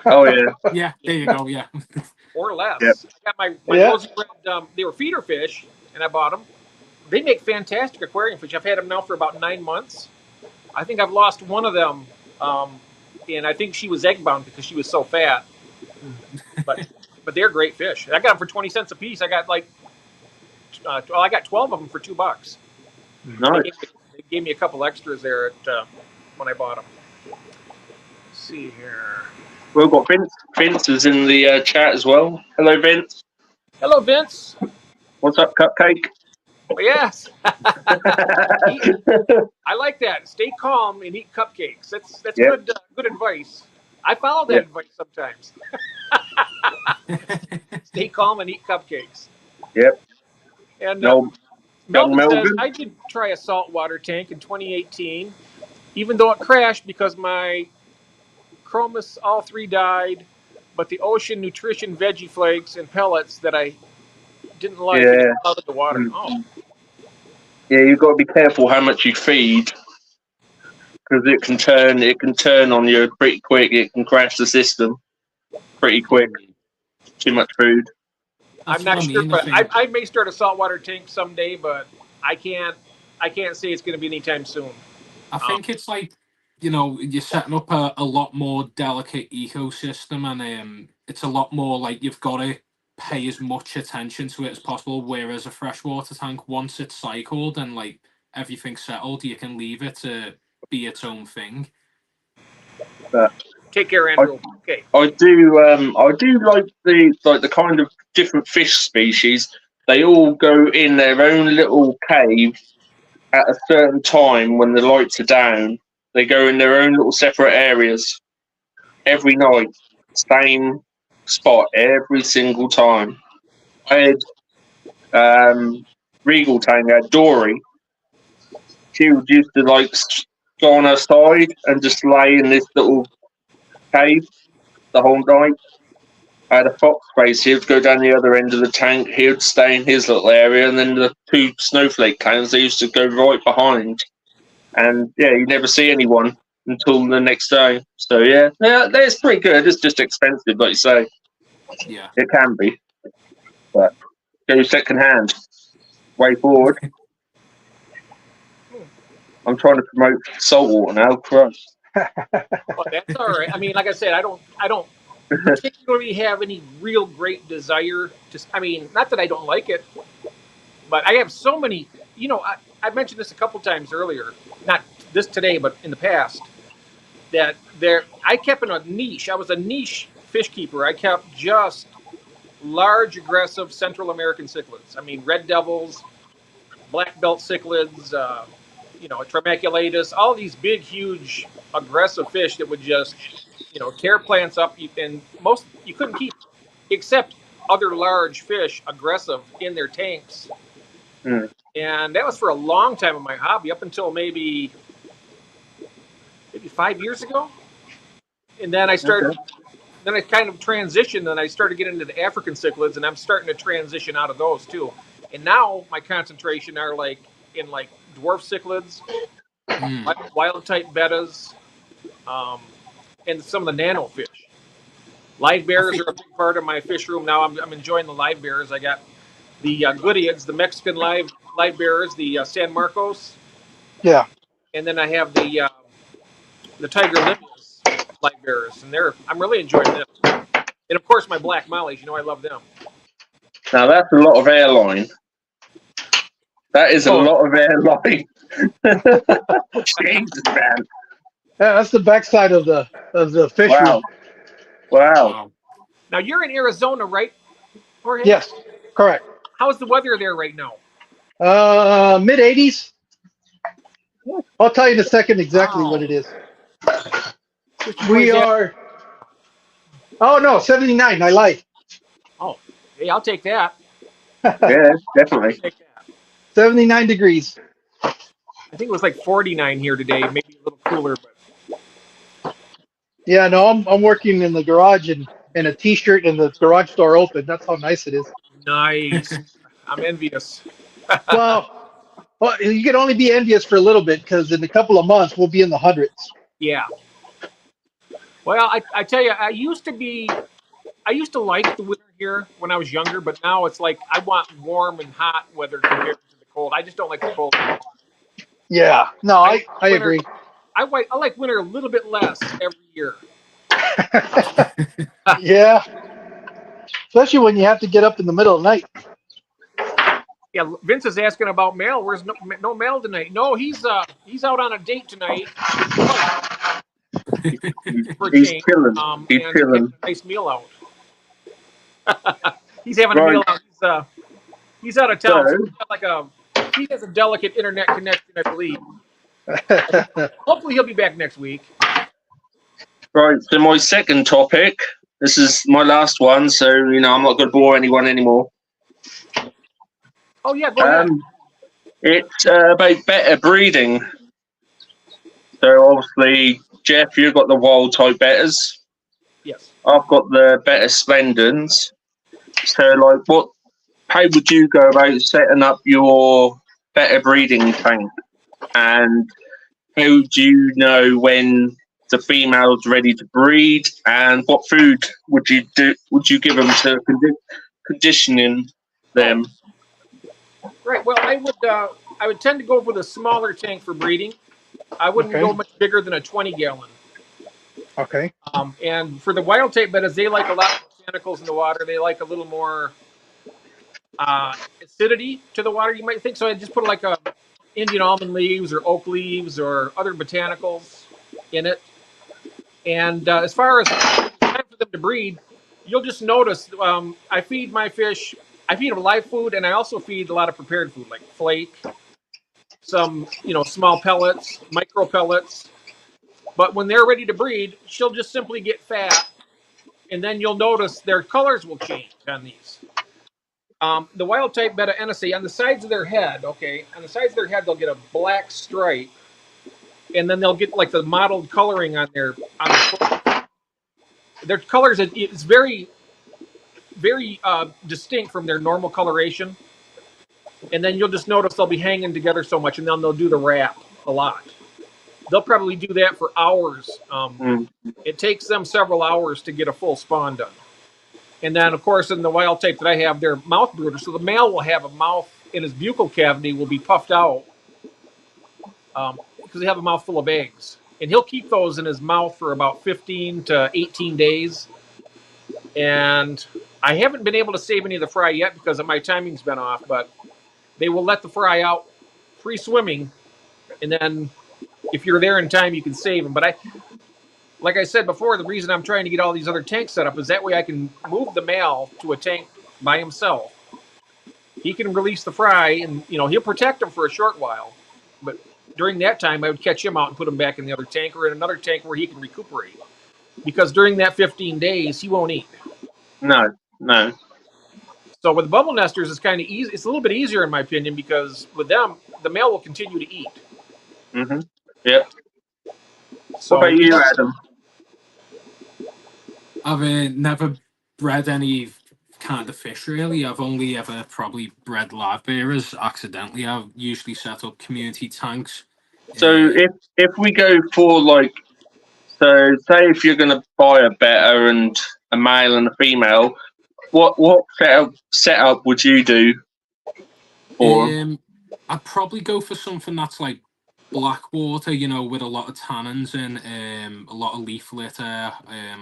Oh yeah. Yeah, there you go. Yeah. Or less. Yep. I got my rosy red, they were feeder fish, and I bought them. They make fantastic aquarium fish. I've had them now for about 9 months. I think I've lost one of them, and I think she was egg bound because she was so fat. But but they're great fish. I got them for 20 cents a piece. I got like, I got 12 of them for $2. Nice. They gave me a couple extras there at when I bought them. Let's see here. We've got Vince. Vince is in the chat as well. Hello, Vince. Hello, Vince. What's up, Cupcake? Yes. I like that. Stay calm and eat cupcakes. That's Yep. good advice. I follow that advice sometimes. Stay calm and eat cupcakes. Yep. And Young Melvin says, Melvin. I did try a saltwater tank in 2018, even though it crashed because my chromis all three died, but the ocean nutrition veggie flakes and pellets that I didn't like it out of the water. Mm. Oh. Yeah, you've got to be careful how much you feed, because it can turn on you pretty quick. It can crash the system pretty quick. Too much food. I'm not sure, but I may start a saltwater tank someday, but I can't say it's going to be anytime soon. I think it's like, you know, you're setting up a lot more delicate ecosystem, and it's a lot more like you've got to pay as much attention to it as possible. Whereas a freshwater tank, once it's cycled and like everything's settled, you can leave it to be its own thing. Take care, Andrew. Okay. I do like the kind of different fish species. They all go in their own little cave at a certain time when the lights are down. They go in their own little separate areas every night, same spot every single time. I had Regal Tank, I had Dory. She would used to like go on her side and just lay in this little cave the whole night. I had a fox face. He would go down the other end of the tank. He would stay in his little area, and then the two snowflake clowns, they used to go right behind. And yeah, you never see anyone until the next day. So yeah, it's pretty good. It's just expensive, like you say. Yeah, it can be, but go second hand. Way forward. I'm trying to promote saltwater now. Christ. Well, that's all right. I mean, like I said, I don't particularly have any real great desire to. I mean, not that I don't like it, but I have so many. You know, I mentioned this a couple times earlier, not this today, but in the past. That I kept in a niche. I was a niche fish keeper. I kept just large, aggressive Central American cichlids. I mean, red devils, black belt cichlids, Tremaculatus, all these big, huge, aggressive fish that would just, tear plants up. And most you couldn't keep, except other large fish, aggressive in their tanks. Mm. And that was for a long time in my hobby, up until maybe 5 years ago. And then I started. Okay. Then I kind of transitioned, and I started getting into the African cichlids, and I'm starting to transition out of those too. And now my concentration are in dwarf cichlids, wild type bettas, and some of the nano fish. Live bears are a big part of my fish room now. I'm enjoying the live bears. I got the Goodeids, the Mexican live bears, the San Marcos. Yeah. And then I have the Tiger Limias live bears, and I'm really enjoying them. And of course, my black mollies. I love them. Now that's a lot of airline. That is a lot of airline. Jesus, man. Yeah, that's the backside of the fish room. Wow. Now you're in Arizona, right, Jorge? Yes, correct. How's the weather there right now? Mid 80s. I'll tell you in a second exactly what it is. We are. Oh no, 79. I lied. Oh, hey, I'll take that. Yeah, definitely. 79 degrees. I think it was like 49 here today, maybe a little cooler, but. Yeah, no, I'm working in the garage in a t-shirt and the garage door open. That's how nice it is. Nice. I'm envious. well, you can only be envious for a little bit, because in a couple of months we'll be in the hundreds. Yeah. Well, I tell you, I used to like the winter here when I was younger, but now it's like I want warm and hot weather compared to the cold. I just don't like the cold anymore. Yeah, no, I agree. I like winter a little bit less every year. Yeah. especially when you have to get up in the middle of the night. Yeah, Vince is asking about Mel. Where's no Mel tonight? No, he's out on a date tonight with his wife for a He's change. chilling. He's And having chilling. a nice meal out. He's having a Right. meal out. He's out of So, town, so he has a delicate internet connection, I believe. Hopefully, he'll be back next week. right. So my second topic. This is my last one, so I'm not going to bore anyone anymore. Oh yeah, go ahead. It's about better breeding. So obviously, Jeff, you've got the wild type betters. Yes. I've got the better Splendens. So, like, how would you go about setting up your better breeding tank? And how do you know when the female's ready to breed? And what food would you do? Would you give them to conditioning them? Right. Well, I would tend to go with a smaller tank for breeding. I wouldn't go much bigger than a 20-gallon. Okay. And for the wild type bettas, they like a lot more botanicals in the water. They like a little more acidity to the water, you might think. So I just put like Indian almond leaves or oak leaves or other botanicals in it. And as far as time for them to breed, you'll just notice I feed my fish. I feed them live food, and I also feed a lot of prepared food like flake, some small pellets, micro pellets. But when they're ready to breed, she'll just simply get fat, and then you'll notice their colors will change on these. The wild type betta NSA on the sides of their head, they'll get a black stripe, and then they'll get like the mottled coloring on their foot. Their colors it's very, very distinct from their normal coloration, and then you'll just notice they'll be hanging together so much, and then they'll do the wrap a lot. They'll probably do that for hours. It takes them several hours to get a full spawn done. And then, of course, in the wild type that I have, they're mouth brooders. So the male will have a mouth in his buccal cavity will be puffed out because they have a mouth full of eggs. And he'll keep those in his mouth for about 15 to 18 days. And I haven't been able to save any of the fry yet because my timing's been off, but they will let the fry out free swimming. And then if you're there in time, you can save them. But like I said before, the reason I'm trying to get all these other tanks set up is that way I can move the male to a tank by himself. He can release the fry, and he'll protect him for a short while. But during that time, I would catch him out and put him back in the other tank or in another tank where he can recuperate. Because during that 15 days, he won't eat. No. So with bubble nesters, it's kind of easy. It's a little bit easier in my opinion because with them, the male will continue to eat. Mm-hmm. Yep. So, what about you, Adam? I've never bred any kind of fish really. I've only ever probably bred live bearers accidentally. I've usually set up community tanks. So if we go for say if you're going to buy a betta and a male and a female, what setup would you do for 'em? I'd probably go for something that's like black water, with a lot of tannins and a lot of leaf litter,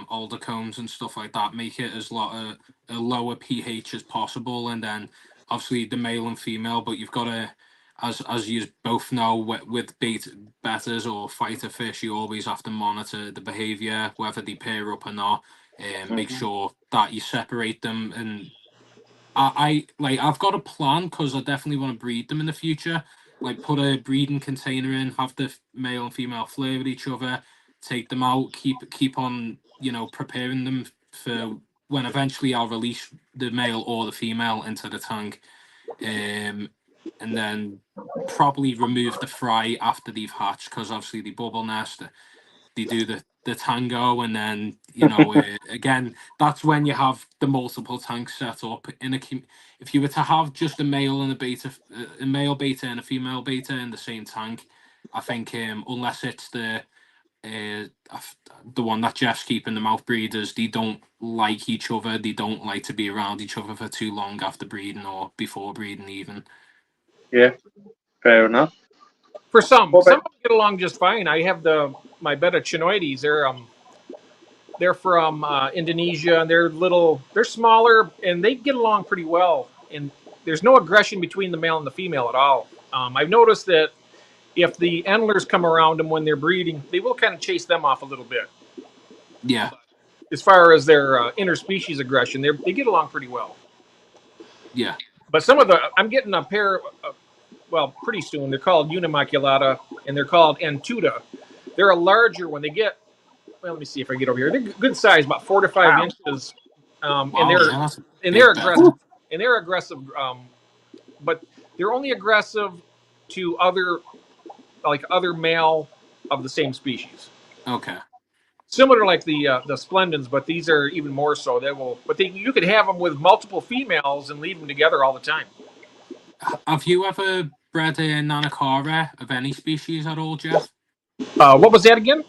alder cones and stuff like that. Make it as a lower pH as possible, and then obviously the male and female. But you've got to, as you both know, with betters or fighter fish, you always have to monitor the behavior, whether they pair up or not, and make sure that you separate them. And I've got a plan because I definitely want to breed them in the future. Like put a breeding container in, have the male and female flare with each other, take them out, keep on preparing them for when eventually I'll release the male or the female into the tank, and then probably remove the fry after they've hatched because obviously they bubble nest. They do the tango, and then again that's when you have the multiple tanks set up in a. If you were to have just a male and a male beta and a female beta in the same tank, I think unless it's the one that Jeff's keeping, the mouth breeders, they don't like each other. They don't like to be around each other for too long after breeding or before breeding even. Yeah, fair enough. For some of them get along just fine. I have my betta chinoides. They're from Indonesia, and they're smaller, and they get along pretty well. And there's no aggression between the male and the female at all. I've noticed that if the endlers come around them when they're breeding, they will kind of chase them off a little bit. Yeah. As far as their interspecies aggression, they get along pretty well. Yeah. But I'm getting a pair, well, pretty soon. They're called Unimaculata, and they're called Antuta. They're a larger one. They get, well, let me see if I get over here. They're good size, about 4 to 5 inches, Wow, and they're aggressive. And they're aggressive, but they're only aggressive to other male of the same species. Okay. Similar to like the Splendens, but these are even more so. You could have them with multiple females and leave them together all the time. Have you ever bred a Nanakara of any species at all, Jeff? What was that again?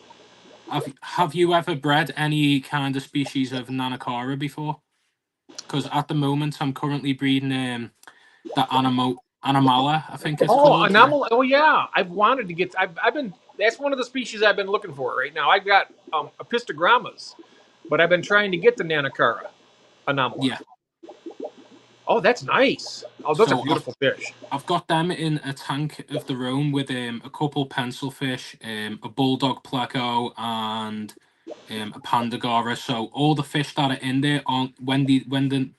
Have you ever bred any kind of species of Nanakara before? Because at the moment I'm currently breeding the Animala, I think it's called. Animala. Oh yeah, I've wanted to get. I've been. That's one of the species I've been looking for right now. I've got Apistogrammas, but I've been trying to get the Nanakara Animala. Yeah. Oh, that's nice. Oh, those are beautiful fish. I've got them in a tank of their own with a couple pencilfish, a bulldog pleco, and a pandagora. So all the fish that are in there aren't when the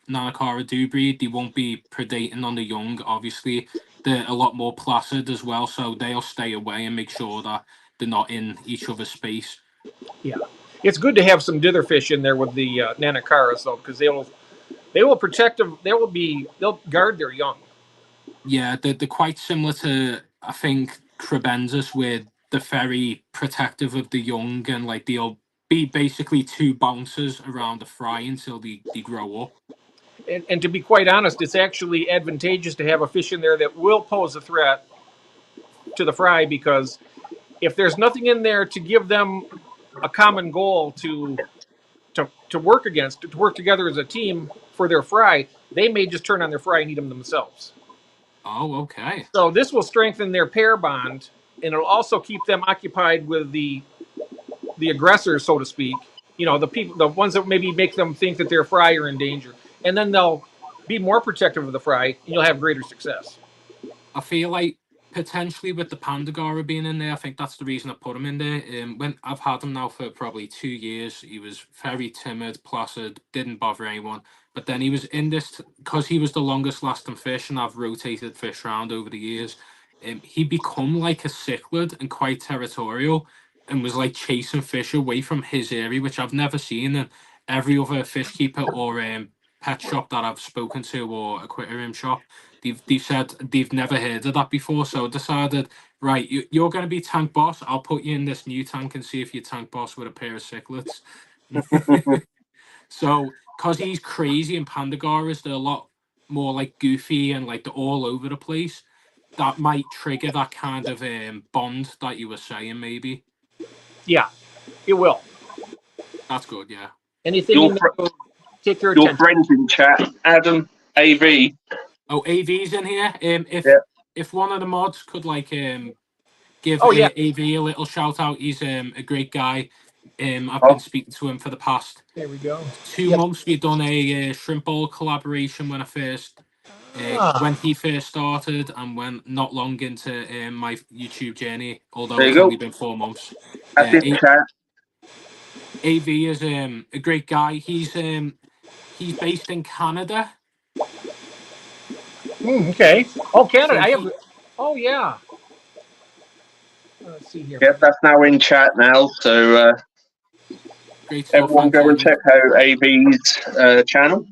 Nanakara do breed, they won't be predating on the young. Obviously, they're a lot more placid as well, so they'll stay away and make sure that they're not in each other's space. Yeah, it's good to have some dither fish in there with the Nanakaras though, because they will protect them. They'll guard their young. Yeah, they're quite similar to, I think, Crebensis, where they're very protective of the young, and like they'll be basically two bouncers around the fry until they grow up. And to be quite honest, it's actually advantageous to have a fish in there that will pose a threat to the fry, because if there's nothing in there to give them a common goal to work against, to work together as a team for their fry, they may just turn on their fry and eat them themselves. Oh, okay. So this will strengthen their pair bond, and it'll also keep them occupied with the aggressors, so to speak. You know, the ones that maybe make them think that their fry are in danger, and then they'll be more protective of the fry, and you'll have greater success. I feel like potentially with the Pandagora being in there, I think that's the reason I put him in there. When I've had him now for probably 2 years, he was very timid, placid, didn't bother anyone. But then he was in this, because he was the longest lasting fish, and I've rotated fish around over the years. He become like a cichlid and quite territorial, and was like chasing fish away from his area, which I've never seen in every other fish keeper or pet shop that I've spoken to, or aquarium shop. They've said they've never heard of that before, so I decided, right, you're going to be tank boss. I'll put you in this new tank and see if you're tank boss with a pair of cichlids. So, because he's crazy and Pandagoras, they're a lot more like goofy and like they're all over the place. That might trigger that kind of bond that you were saying, maybe. Yeah, it will. That's good, yeah. Anything you know, take your Your attention. friends in chat, Adam, AV. Oh, AV's in here. If one of the mods could like give AV a little shout out, he's a great guy. I've been speaking to him for the past 2 months. We've done a shrimp bowl collaboration when he first started, and when not long into my YouTube journey, although it's only been 4 months. AV is a great guy. He's based in Canada. Okay. Oh, Canada. Oh, yeah. Let's see here. Yep, that's now in chat now. So everyone go and check out AV's channel.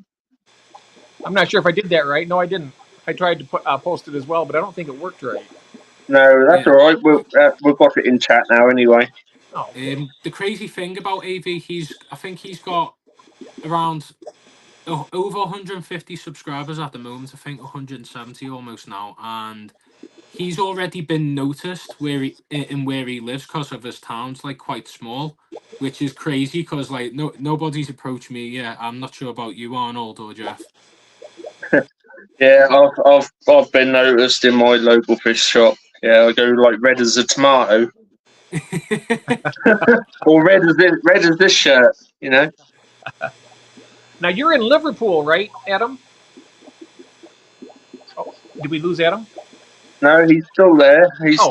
I'm not sure if I did that right. No, I didn't. I tried to post it as well, but I don't think it worked right. No, that's all right. We've got it in chat now anyway. Oh. The crazy thing about AV, I think he's got around over 150 subscribers at the moment. I think 170 almost now, and he's already been noticed where he lives, because of his town's like quite small, which is crazy because like nobody's approached me yet. I'm not sure about you, Arnold or Jeff. Yeah, I've been noticed in my local fish shop. Yeah, I go like red as a tomato, or red as this shirt. you know. Now you're in Liverpool, right, Adam? Oh, did we lose Adam? No, he's still there.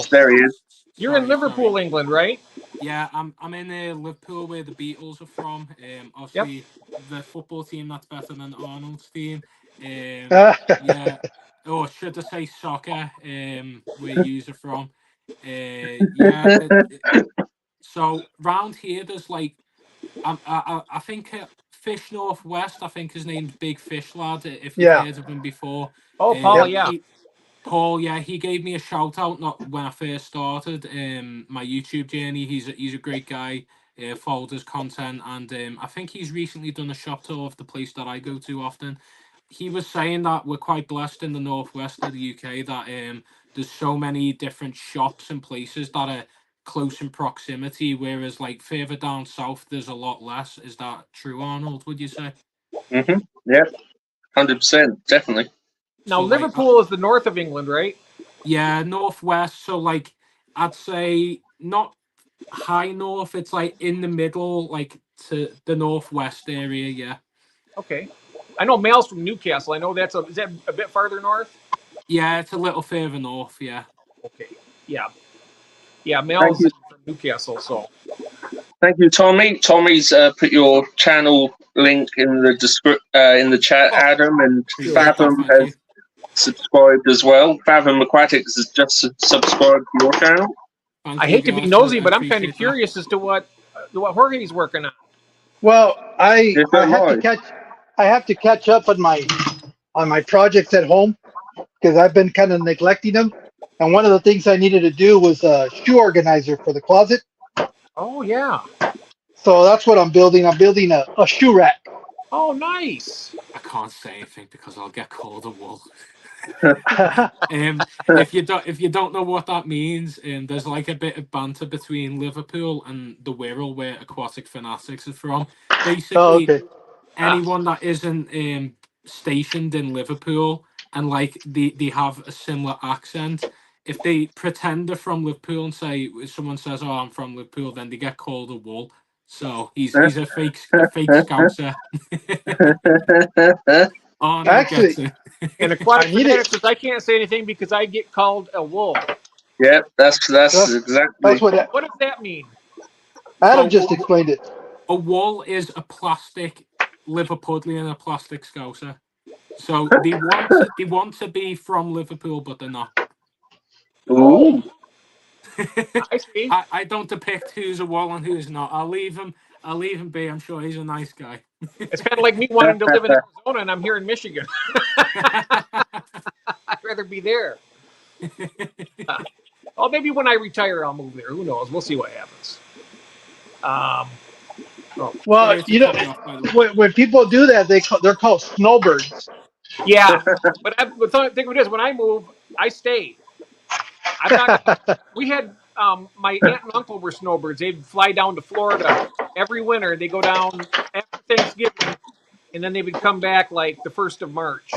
There he is. You're in Liverpool, England, right? Yeah, I'm in Liverpool where the Beatles are from. Obviously the football team that's better than Arnold's team. Yeah. Or should I say soccer? Where you are from? So round here, there's like I think Fish Northwest. I think his name's Big Fish Lad. If you've heard of him before. Oh, Paul, yeah. Paul, yeah, he gave me a shout out not when I first started my YouTube journey. He's a great guy. Followed his content, and I think he's recently done a shop tour of the place that I go to often. He was saying that we're quite blessed in the northwest of the UK that there's so many different shops and places that are close in proximity, whereas like further down south there's a lot less. Is that true, Arnold? Would you say? Yeah, 100%, definitely. Now So, Liverpool is the north of England, right? Yeah, northwest. So like I'd say not high north. It's like in the middle, like to the northwest area. Yeah. Okay. I know Mal's from Newcastle. I know is that a bit farther north? Yeah, it's a little further north. Yeah. Okay. Yeah. Yeah, Mal's from Newcastle, so. Thank you, Tommy. Tommy's put your channel link in the chat, Adam, and Fathom has subscribed as well. Fathom Aquatics has just subscribed to your channel. I hate to be nosy, but I'm kind of curious as to what Jorge's working on. Well, I have to catch up on my projects at home because I've been kind of neglecting them. And one of the things I needed to do was a shoe organizer for the closet. Oh yeah. So that's what I'm building. I'm building a shoe rack. Oh, nice. I can't say anything because I'll get called a wool. If you don't know what that means, there's like a bit of banter between Liverpool and the Wirral where Aquatic Fanatics is from. Basically, anyone that isn't stationed in Liverpool and like they have a similar accent, if they pretend they're from Liverpool and someone says, "Oh, I'm from Liverpool," then they get called a wool. So he's a fake scouser. Actually, in Aquatic Addicts, I can't say anything because I get called a wool. Yep, that's exactly. What does that mean? Adam just explained it. A wool is a plastic Liverpudlian, a plastic scouser. So they want to be from Liverpool, but they're not. Ooh. I see. I don't depict who's a wool and who's not. I'll leave him be. I'm sure he's a nice guy. It's kind of like me wanting to live in Arizona and I'm here in Michigan. I'd rather be there. Oh, maybe when I retire, I'll move there. Who knows? We'll see what happens. Well, you know, when people do that, they're called snowbirds. Yeah, but the thing is, when I move, I stay. We had my aunt and uncle were snowbirds. They'd fly down to Florida every winter. They go down after Thanksgiving, and then they would come back like the 1st of March.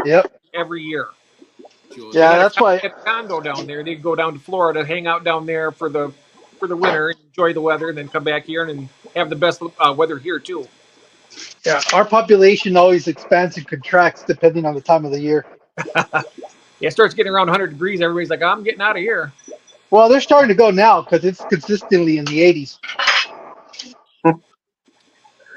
Yep. Every year. Yeah, that's why. At a condo down there, they'd go down to Florida, hang out down there for the winter, enjoy the weather, and then come back here and have the best weather here too. Yeah, our population always expands and contracts depending on the time of the year. Yeah, it starts getting around 100 degrees. Everybody's like, I'm getting out of here. Well, they're starting to go now because it's consistently in the 80s.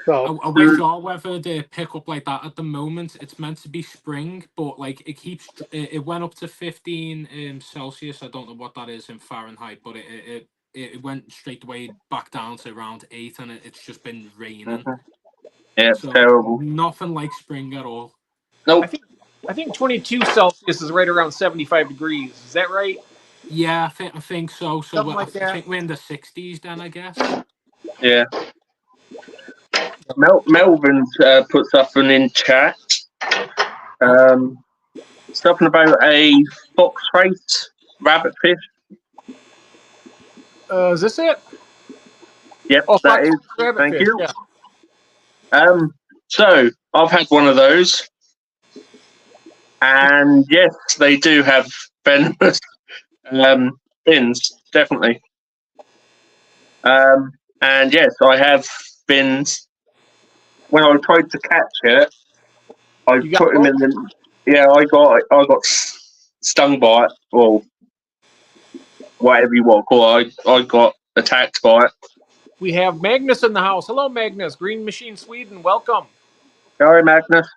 So I wish our weather to pick up like that. At the moment, it's meant to be spring, but like it went up to 15 Celsius. I don't know what that is in Fahrenheit, but it went straight away back down to around 8, and it's just been raining. Yeah, it's terrible. Nothing like spring at all. Nope. I think 22 Celsius is right around 75 degrees. Is that right? Yeah, I think so. So Something like I think we're in the 60s then, I guess. Yeah. Melvin put something in chat. Something about a fox face rabbit fish. Is this it? Yep, that is. Thank you. Yeah. So I've had one of those, and yes, they do have venomous fins, definitely. And yes, I have fins when I tried to catch it, I You got put him in the. Yeah, I got stung by it, or whatever you want to call it. I got attacked by it. We have Magnus in the house. Hello, Magnus. Green Machine Sweden. Welcome. Sorry, Magnus.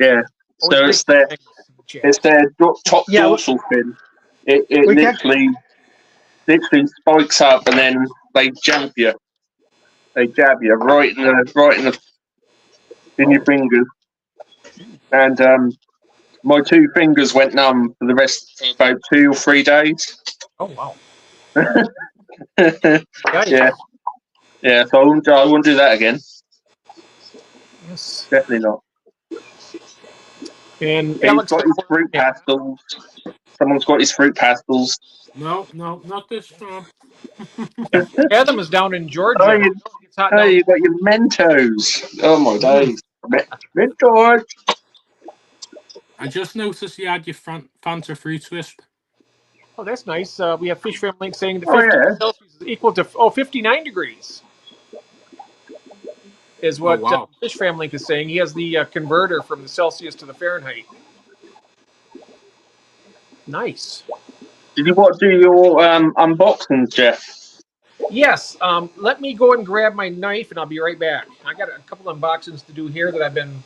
Yeah. Always So great it's their Magnus in the chat. it's their top Yeah, dorsal fin. It we kept- literally spikes up and then they jab you. They jab you right in your fingers. And my 2 fingers went numb for the rest of about 2 or 3 days. Oh, wow. Yeah. Yeah, so I wouldn't do that again. Yes. Definitely not. And He's Alex, got his fruit pastels. Someone's got his fruit pastels. No, not this time. Adam is down in Georgia. Oh, It's hot oh, down you got your Mentos. Oh my days. Mentos. I just noticed you had your Fanta Fruit Wisp. Oh, that's nice. We have Fish Fam Link saying the Oh, 50 yeah. Celsius is equal to 59 degrees. Is what wow. Fish Fam Link is saying. He has the converter from the Celsius to the Fahrenheit. Nice. Did you want to do your unboxings, Jeff? Yes. Let me go and grab my knife, and I'll be right back. I got a couple unboxings to do here that I've been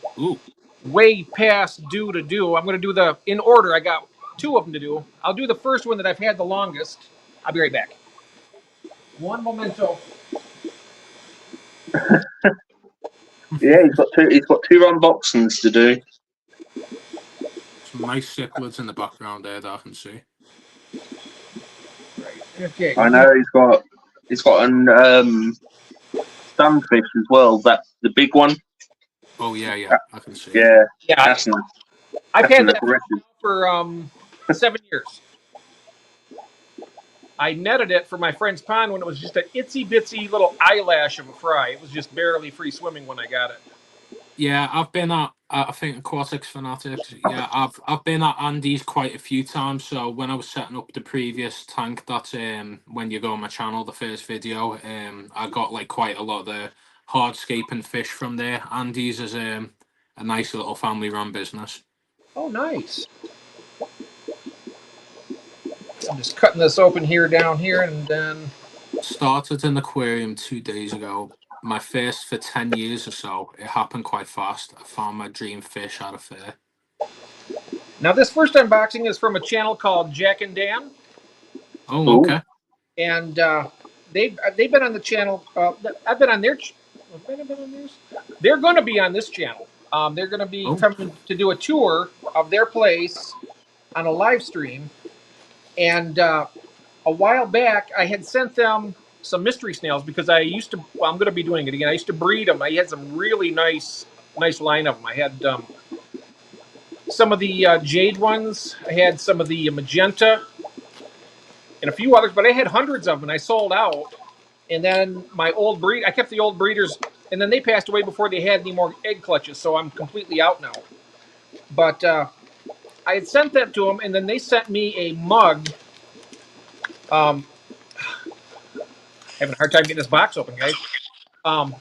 way past due to do. I'm going to do in order. I got 2 of them to do. I'll do the first one that I've had the longest. I'll be right back. One momento. Yeah, he's got 2 unboxings to do. Some nice cichlids in the background there that I can see. Okay. I know he's got an sunfish as well. That's the big one. Oh yeah, I can see. Yeah, Yeah. I've had that aggressive. for 7 years. I netted it for my friend's pond when it was just an itsy bitsy little eyelash of a fry. It was just barely free swimming when I got it. Yeah, I've been at I think Aquatic Fanatics. Yeah, I've been at Andy's quite a few times. So when I was setting up the previous tank, that's when you go on my channel, the first video, I got like quite a lot of the hardscaping fish from there. Andy's is a nice little family run business. Oh, nice. I'm just cutting this open here, down here, and then started an aquarium 2 days ago. My first for 10 years or so. It happened quite fast. I found my dream fish at a fair. Now this first unboxing is from a channel called Jack and Dan. Oh, okay. And they've been on the channel. I've been on their. They're going to be on this channel. They're going to be coming to do a tour of their place on a live stream. And a while back, I had sent them some mystery snails because I used to. Well, I'm going to be doing it again. I used to breed them. I had some really nice line of them. I had some of the jade ones. I had some of the magenta and a few others, but I had hundreds of them, and I sold out. And then my old breed, I kept the old breeders, and then they passed away before they had any more egg clutches, so I'm completely out now. But I had sent that to them, and then they sent me a mug. Having a hard time getting this box open, guys. And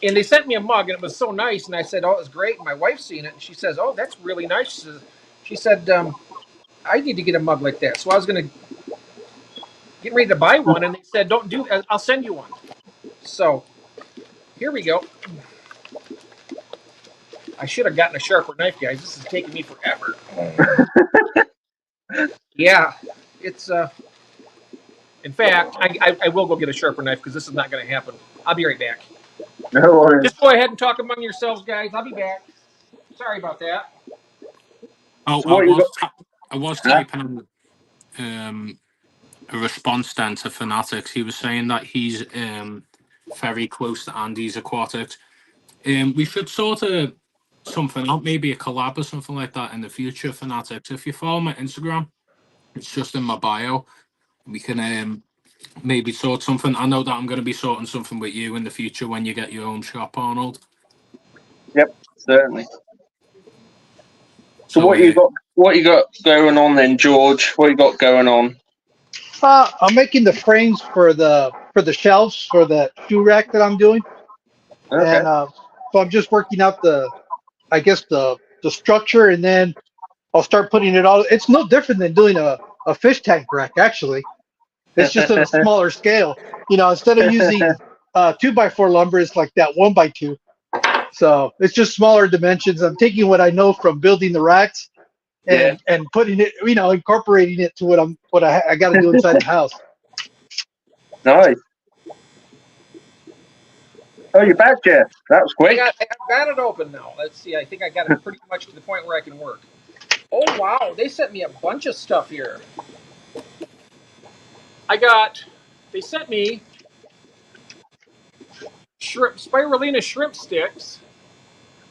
they sent me a mug, and it was so nice, and I said, oh, it was great. And my wife's seen it, and she says, oh, that's really nice. She said, I need to get a mug like that. So I was going to get ready to buy one, and they said, don't do that. I'll send you one. So here we go. I should have gotten a sharper knife, guys. This is taking me forever. Yeah, it's in fact, I will go get a sharper knife because this is not going to happen. I'll be right back. No worries. Just go ahead and talk among yourselves, guys. I'll be back. Sorry about that. Oh, So I was typing a response then to Fanatics. He was saying that he's very close to Andy's Aquatics. We should sort of something out, maybe a collab or something like that in the future, Fanatics. If you follow my Instagram, it's just in my bio. We can maybe sort something. I know that I'm going to be sorting something with you in the future when you get your own shop, Arnold. Yep, certainly. So what you got going on then, George? What you got going on? I'm making the frames for the shelves for the shoe rack that I'm doing. Okay. And so I'm just working out the structure, and then I'll start putting it all. It's no different than doing a fish tank rack, actually. It's just at a smaller scale. Instead of using 2x4 lumber, it's like that 1x2. So it's just smaller dimensions. I'm taking what I know from building the racks and putting it, incorporating it to what I got to do inside the house. Nice. Oh, you're back, Jeff. That was quick. I've got it open now. Let's see. I think I got it pretty much to the point where I can work. Oh, wow. They sent me a bunch of stuff here. They sent me spirulina shrimp sticks.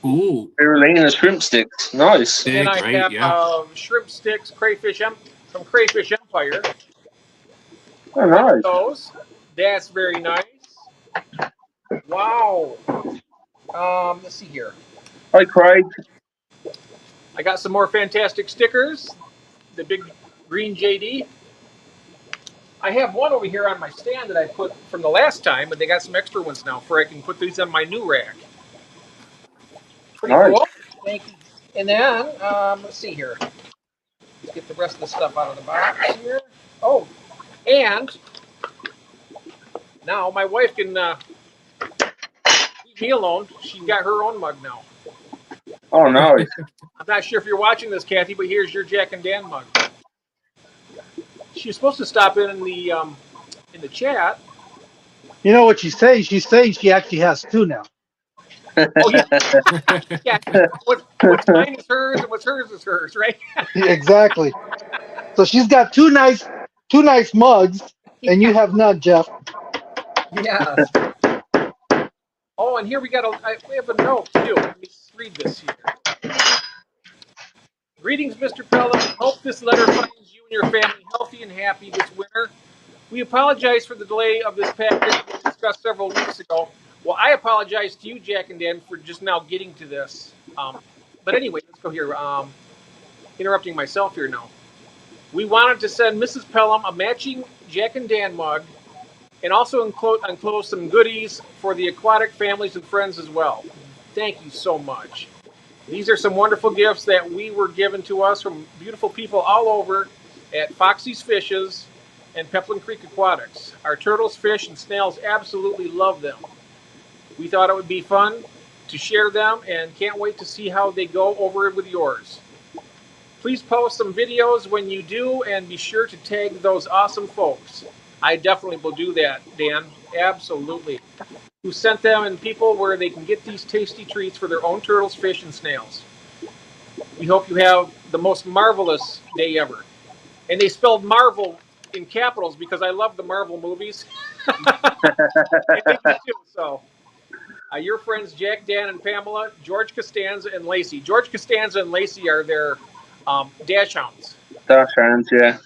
Ooh. Spirulina shrimp sticks. Nice. They're And I great, have yeah. shrimp sticks, from Crayfish Empire. Oh, nice. Those. That's very nice. Wow. Let's see here. Hi, Craig. I got some more fantastic stickers. The big green JD. I have one over here on my stand that I put from the last time, but they got some extra ones now for I can put these on my new rack. Pretty Nice. cool. Thank you. And then, let's see here. Let's get the rest of the stuff out of the box here. Oh, and now my wife can leave me alone. She's got her own mug now. Oh, nice. I'm not sure if you're watching this, Kathy, but here's your Jack and Dan mug. She was supposed to stop in the chat. You know what she's saying? She's saying she actually has two now. Oh yeah, yeah. What's mine is hers, and what's hers is hers, right? Exactly. So she's got two nice mugs, and you have none, Jeff. Yes. Oh, and here we have a note too. Let me read this here. Greetings, Mr. Pelham. Hope this letter finds you and your family healthy and happy this winter. We apologize for the delay of this package we discussed several weeks ago. Well, I apologize to you, Jack and Dan, for just now getting to this. But anyway, let's go here. Interrupting myself here now. We wanted to send Mrs. Pelham a matching Jack and Dan mug and also enclose some goodies for the aquatic families and friends as well. Thank you so much. These are some wonderful gifts that we were given to us from beautiful people all over at Foxy's Fishes and Peplin Creek Aquatics. Our turtles, fish, and snails absolutely love them. We thought it would be fun to share them and can't wait to see how they go over with yours. Please post some videos when you do and be sure to tag those awesome folks. I definitely will do that, Dan. Absolutely. Who sent them and people where they can get these tasty treats for their own turtles, fish, and snails. We hope you have the most marvelous day ever. And they spelled Marvel in capitals because I love the Marvel movies. I think you too. So, your friends Jack, Dan, and Pamela, George Costanza, and Lacey. George Costanza and Lacey are their dash hounds. Dash hands, yeah.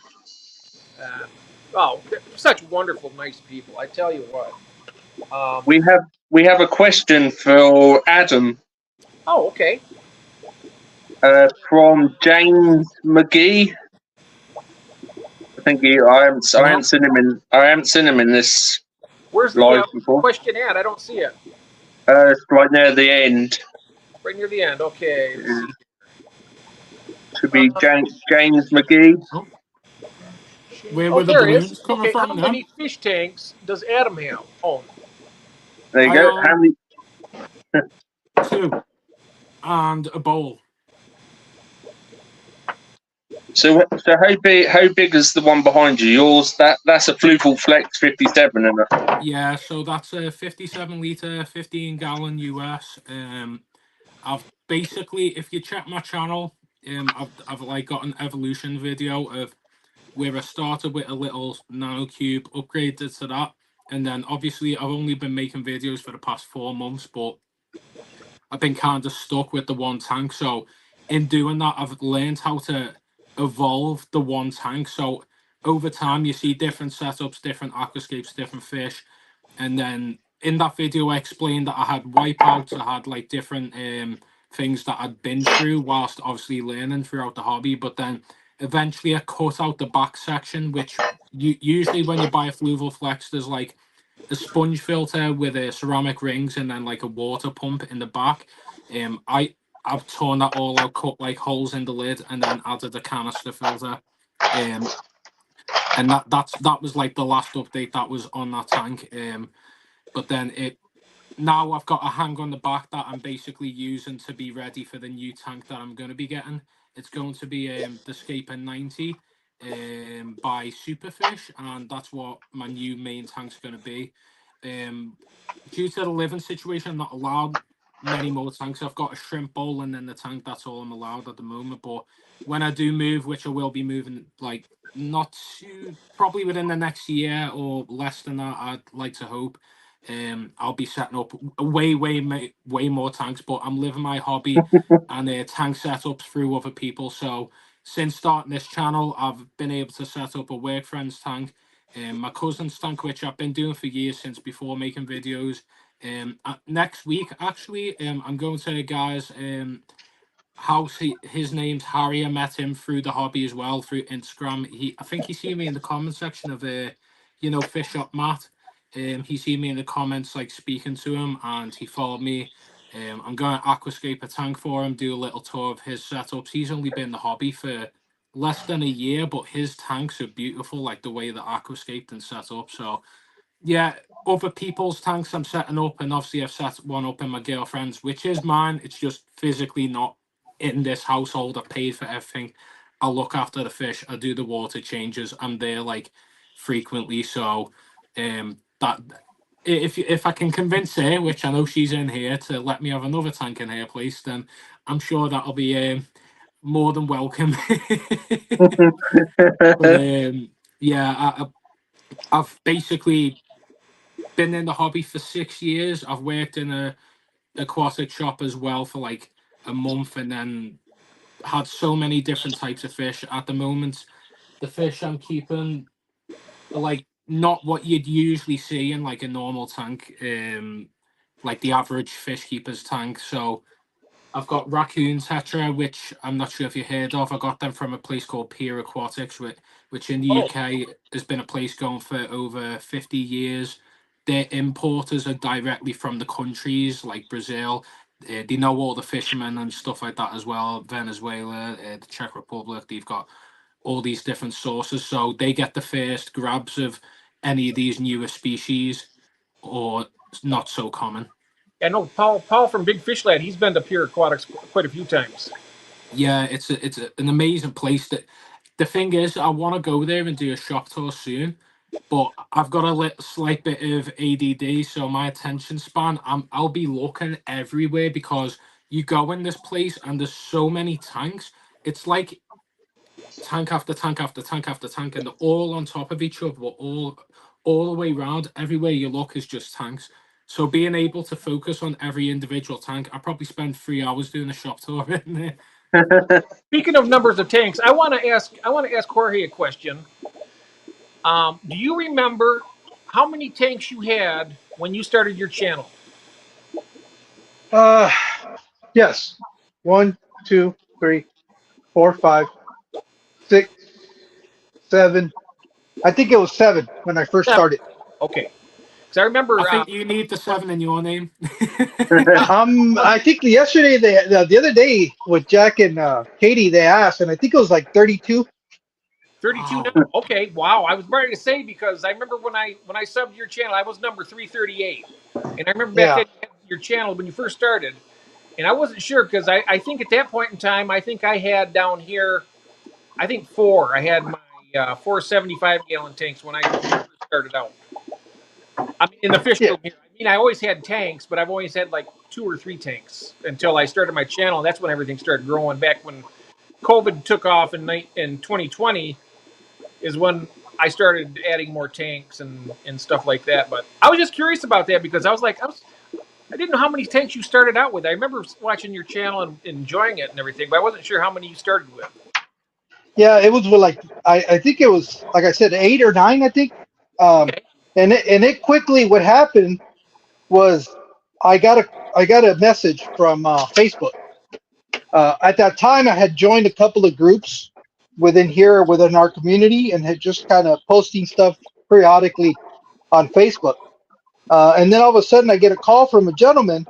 They're such wonderful, nice people. I tell you what. We have a question for Adam. Oh, okay. From James McGee. I think I haven't seen him in this. Where's live the before. question at? I don't see it. It's right near the end. Right near the end. Okay. Should be James McGee. Where were the balloons coming from? How many fish tanks does Adam own? There you go. How many? 2. And a bowl. So how big is the one behind you? Yours? That's a Flufel Flex 57, isn't it? Yeah, so that's a 57 litre, 15 gallon US. I've basically, if you check my channel, I've like got an evolution video of where I started with a little nano cube, upgraded to that, and then obviously I've only been making videos for the past 4 months, but I've been kind of stuck with the one tank. So in doing that, I've learned how to evolve the one tank. So over time, you see different setups, different aquascapes, different fish, and then in that video, I explained that I had wipeouts, I had like different things that I'd been through whilst obviously learning throughout the hobby. But then eventually I cut out the back section, which usually when you buy a Fluval Flex, there's like a sponge filter with a ceramic rings and then like a water pump in the back. I've torn that all out, cut like holes in the lid, and then added a canister filter. And that was like the last update that was on that tank. But then now I've got a hang on the back that I'm basically using to be ready for the new tank that I'm going to be getting. It's going to be the Scaper 90 by Superfish, and that's what my new main tank's going to be. Due to the living situation, I'm not allowed many more tanks. I've got a shrimp bowl and then the tank. That's all I'm allowed at the moment. But when I do move, which I will be moving, like not too, probably within the next year or less than that, I'd like to hope. I'll be setting up way more tanks, but I'm living my hobby and tank setups through other people. So since starting this channel, I've been able to set up a work friend's tank, my cousin's tank, which I've been doing for years since before making videos. Next week, actually, I'm going to a guy's house. His name's Harry. I met him through the hobby as well, through Instagram. I think he seen me in the comment section of Fish Shop Matt. He seen me in the comments like speaking to him, and he followed me. I'm going to aquascape a tank for him, do a little tour of his setups. He's only been in the hobby for less than a year, but his tanks are beautiful, like the way that aquascaped and set up. So yeah, other people's tanks I'm setting up, and obviously I've set one up in my girlfriend's, which is mine. It's just physically not in this household. I paid for everything. I look after the fish. I do the water changes. I'm there like frequently. So that if I can convince her, which I know she's in here, to let me have another tank in her place, then I'm sure that'll be more than welcome. But yeah, I've basically been in the hobby for 6 years. I've worked in a aquatic shop as well for like a month, and then had so many different types of fish. At the moment, the fish I'm keeping are like not what you'd usually see in like a normal tank, like the average fish keeper's tank. So I've got raccoon tetra, which I'm not sure if you heard of. I got them from a place called Pier Aquatics, which in the UK has been a place going for over 50 years. Their importers are directly from the countries like Brazil. They know all the fishermen and stuff like that as well. Venezuela, the Czech Republic, they've got all these different sources. So they get the first grabs of any of these newer species, or not so common. I know Paul from Big Fish Lad. He's been to Pure Aquatics quite a few times. Yeah, it's an amazing place. That the thing is, I want to go there and do a shop tour soon, but I've got a slight bit of ADD, so my attention span, I'll be looking everywhere, because you go in this place and there's so many tanks. It's like tank after tank after tank after tank, and they're all on top of each other, but all the way around. Everywhere you look is just tanks. So being able to focus on every individual tank, I probably spend 3 hours doing a shop tour in there. Speaking of numbers of tanks, I want to ask Jorge a question. Do you remember how many tanks you had when you started your channel? Yes. 1, 2, 3, 4, 5, 6, 7. I think it was 7 when I first started. Okay. Because I remember. I think you need the 7 in your name. I think yesterday, the other day with Jack and Katie, they asked, and I think it was like 32. 32 now? Okay, wow. I was ready to say, because I remember when I subbed your channel, I was number 338. And I remember back then you had your channel when you first started. And I wasn't sure, because I think at that point in time, I think I had down here, I think 4. I had my 4 75-gallon tanks when I first started out. I mean, in the fish room here. I mean, I always had tanks, but I've always had like 2 or 3 tanks until I started my channel. And that's when everything started growing. Back when COVID took off in 2020 is when I started adding more tanks and stuff like that. But I was just curious about that, because I was like, I didn't know how many tanks you started out with. I remember watching your channel and enjoying it and everything, but I wasn't sure how many you started with. Yeah, it was with like I think it was, like I said, 8 or 9. I think. Okay. And it quickly, what happened was I got a message from Facebook. At that time, I had joined a couple of groups within our community, and had just kind of posting stuff periodically on Facebook. And then all of a sudden, I get a call from a gentleman,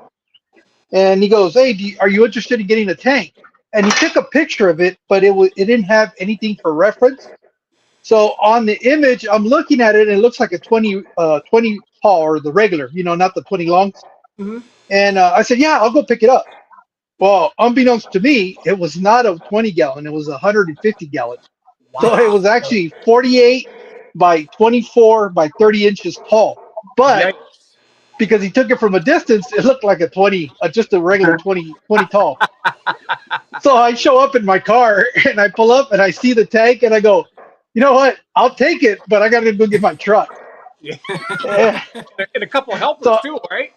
and he goes, "Hey, are you interested in getting a tank?" And he took a picture of it, but it didn't have anything for reference. So on the image, I'm looking at it, and it looks like a 20 tall, or the regular, not the 20 longs. Mm-hmm. And I said, "Yeah, I'll go pick it up." Well, unbeknownst to me, it was not a 20-gallon; it was a 150-gallon. Wow. So it was actually 48 by 24 by 30 inches tall. But Yikes. because he took it from a distance, it looked like a 20, just a regular 20 tall. So I show up in my car and I pull up and I see the tank and I go, "You know what? I'll take it, but I got to go get my truck." Yeah. Yeah. And a couple of helpers So, too, right?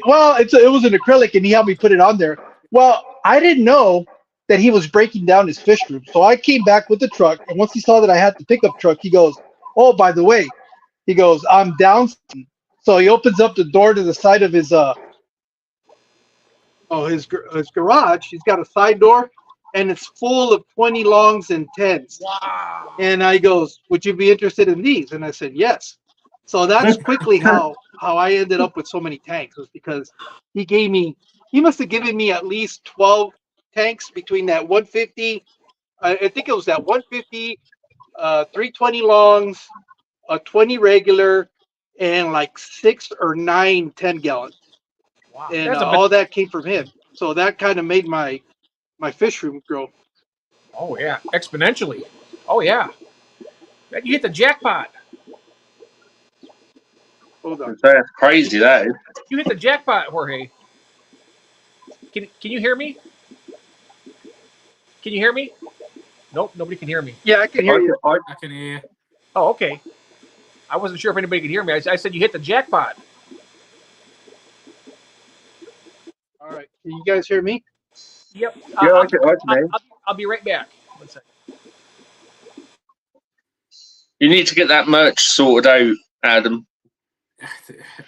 well, it was an acrylic and he helped me put it on there. Well, I didn't know that he was breaking down his fish room. So I came back with the truck, and once he saw that I had the pickup truck, he goes, "Oh, by the way," he goes, "I'm down." So he opens up the door to the side of his his garage. He's got a side door, and it's full of 20 longs and 10s. Wow. And I goes, "Would you be interested in these?" And I said, "Yes." So that's quickly how I ended up with so many tanks, was because he must have given me at least 12 tanks between that 150. I think it was that 150, 320 longs, a 20 regular, and like 6 or 9 10-gallons. Wow. And That's a bit. all that came from him. So that kind of made my fish room grow. Oh yeah, exponentially. Oh yeah. You hit the jackpot. Hold on. That's crazy, that is. You hit the jackpot, Jorge. Can you hear me? Can you hear me? Nope, nobody can hear me. Yeah, I can hear you. I can hear you. Oh, okay. I wasn't sure if anybody could hear me. I said you hit the jackpot. All right. Can you guys hear me? Yep. Yeah, I can. I'll be right back. 1 second. You need to get that merch sorted out, Adam.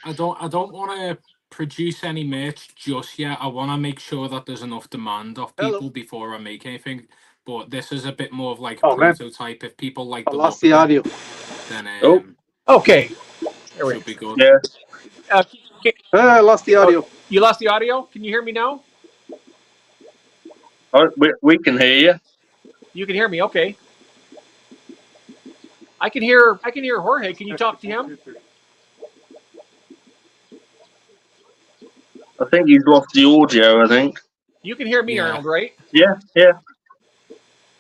I don't want to produce any merch just yet. I want to make sure that there's enough demand of people before I make anything. But this is a bit more of like a prototype. If people like I the lost look the of audio. it, then Okay. There we should be good. Yeah. I lost the audio. You lost the audio? Can you hear me now? We can hear you. You can hear me. Okay. I can hear Jorge. Can you talk to him? I think you've lost the audio, I think. You can hear me, Yeah. Arnold, right? Yeah.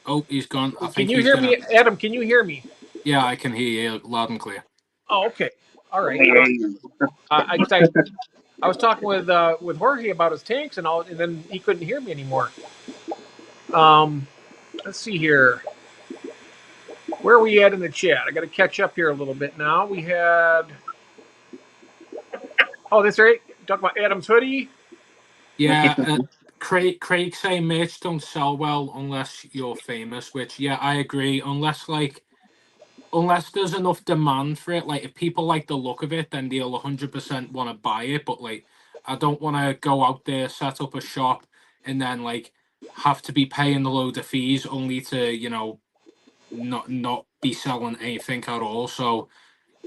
Oh, he's gone. I Can think you he's hear gonna... me, Adam? Can you hear me? Yeah, I can hear you loud and clear. Oh, okay. All right. Yeah. I was talking with Jorge about his tanks and all, and then he couldn't hear me anymore. Let's see here. Where are we at in the chat? I got to catch up here a little bit now. We had. Oh, that's right. Talk about Adam's hoodie. Yeah, Craig saying merch don't sell well unless you're famous, which yeah, I agree. Unless there's enough demand for it, like if people like the look of it, then they'll 100% want to buy it. But like, I don't want to go out there, set up a shop, and then like have to be paying a load of fees only to not be selling anything at all. So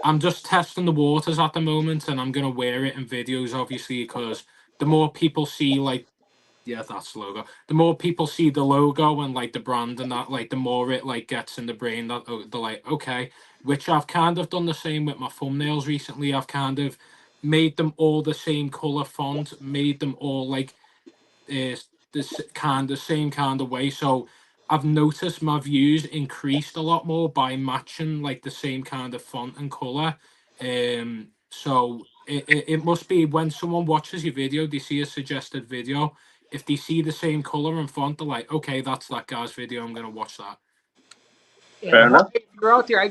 I'm just testing the waters at the moment, and I'm gonna wear it in videos, obviously, because the more people see, like, yeah, that's the logo. The more people see the logo and like the brand and that, like, the more it like gets in the brain that they're like, okay. Which I've kind of done the same with my thumbnails recently. I've kind of made them all the same color font, made them all like this same kind of way. So I've noticed my views increased a lot more by matching like the same kind of font and color. So it must be when someone watches your video, they see a suggested video. If they see the same color and font, they're like, okay, that's that guy's video. I'm gonna watch that. Fair enough. If you're out there,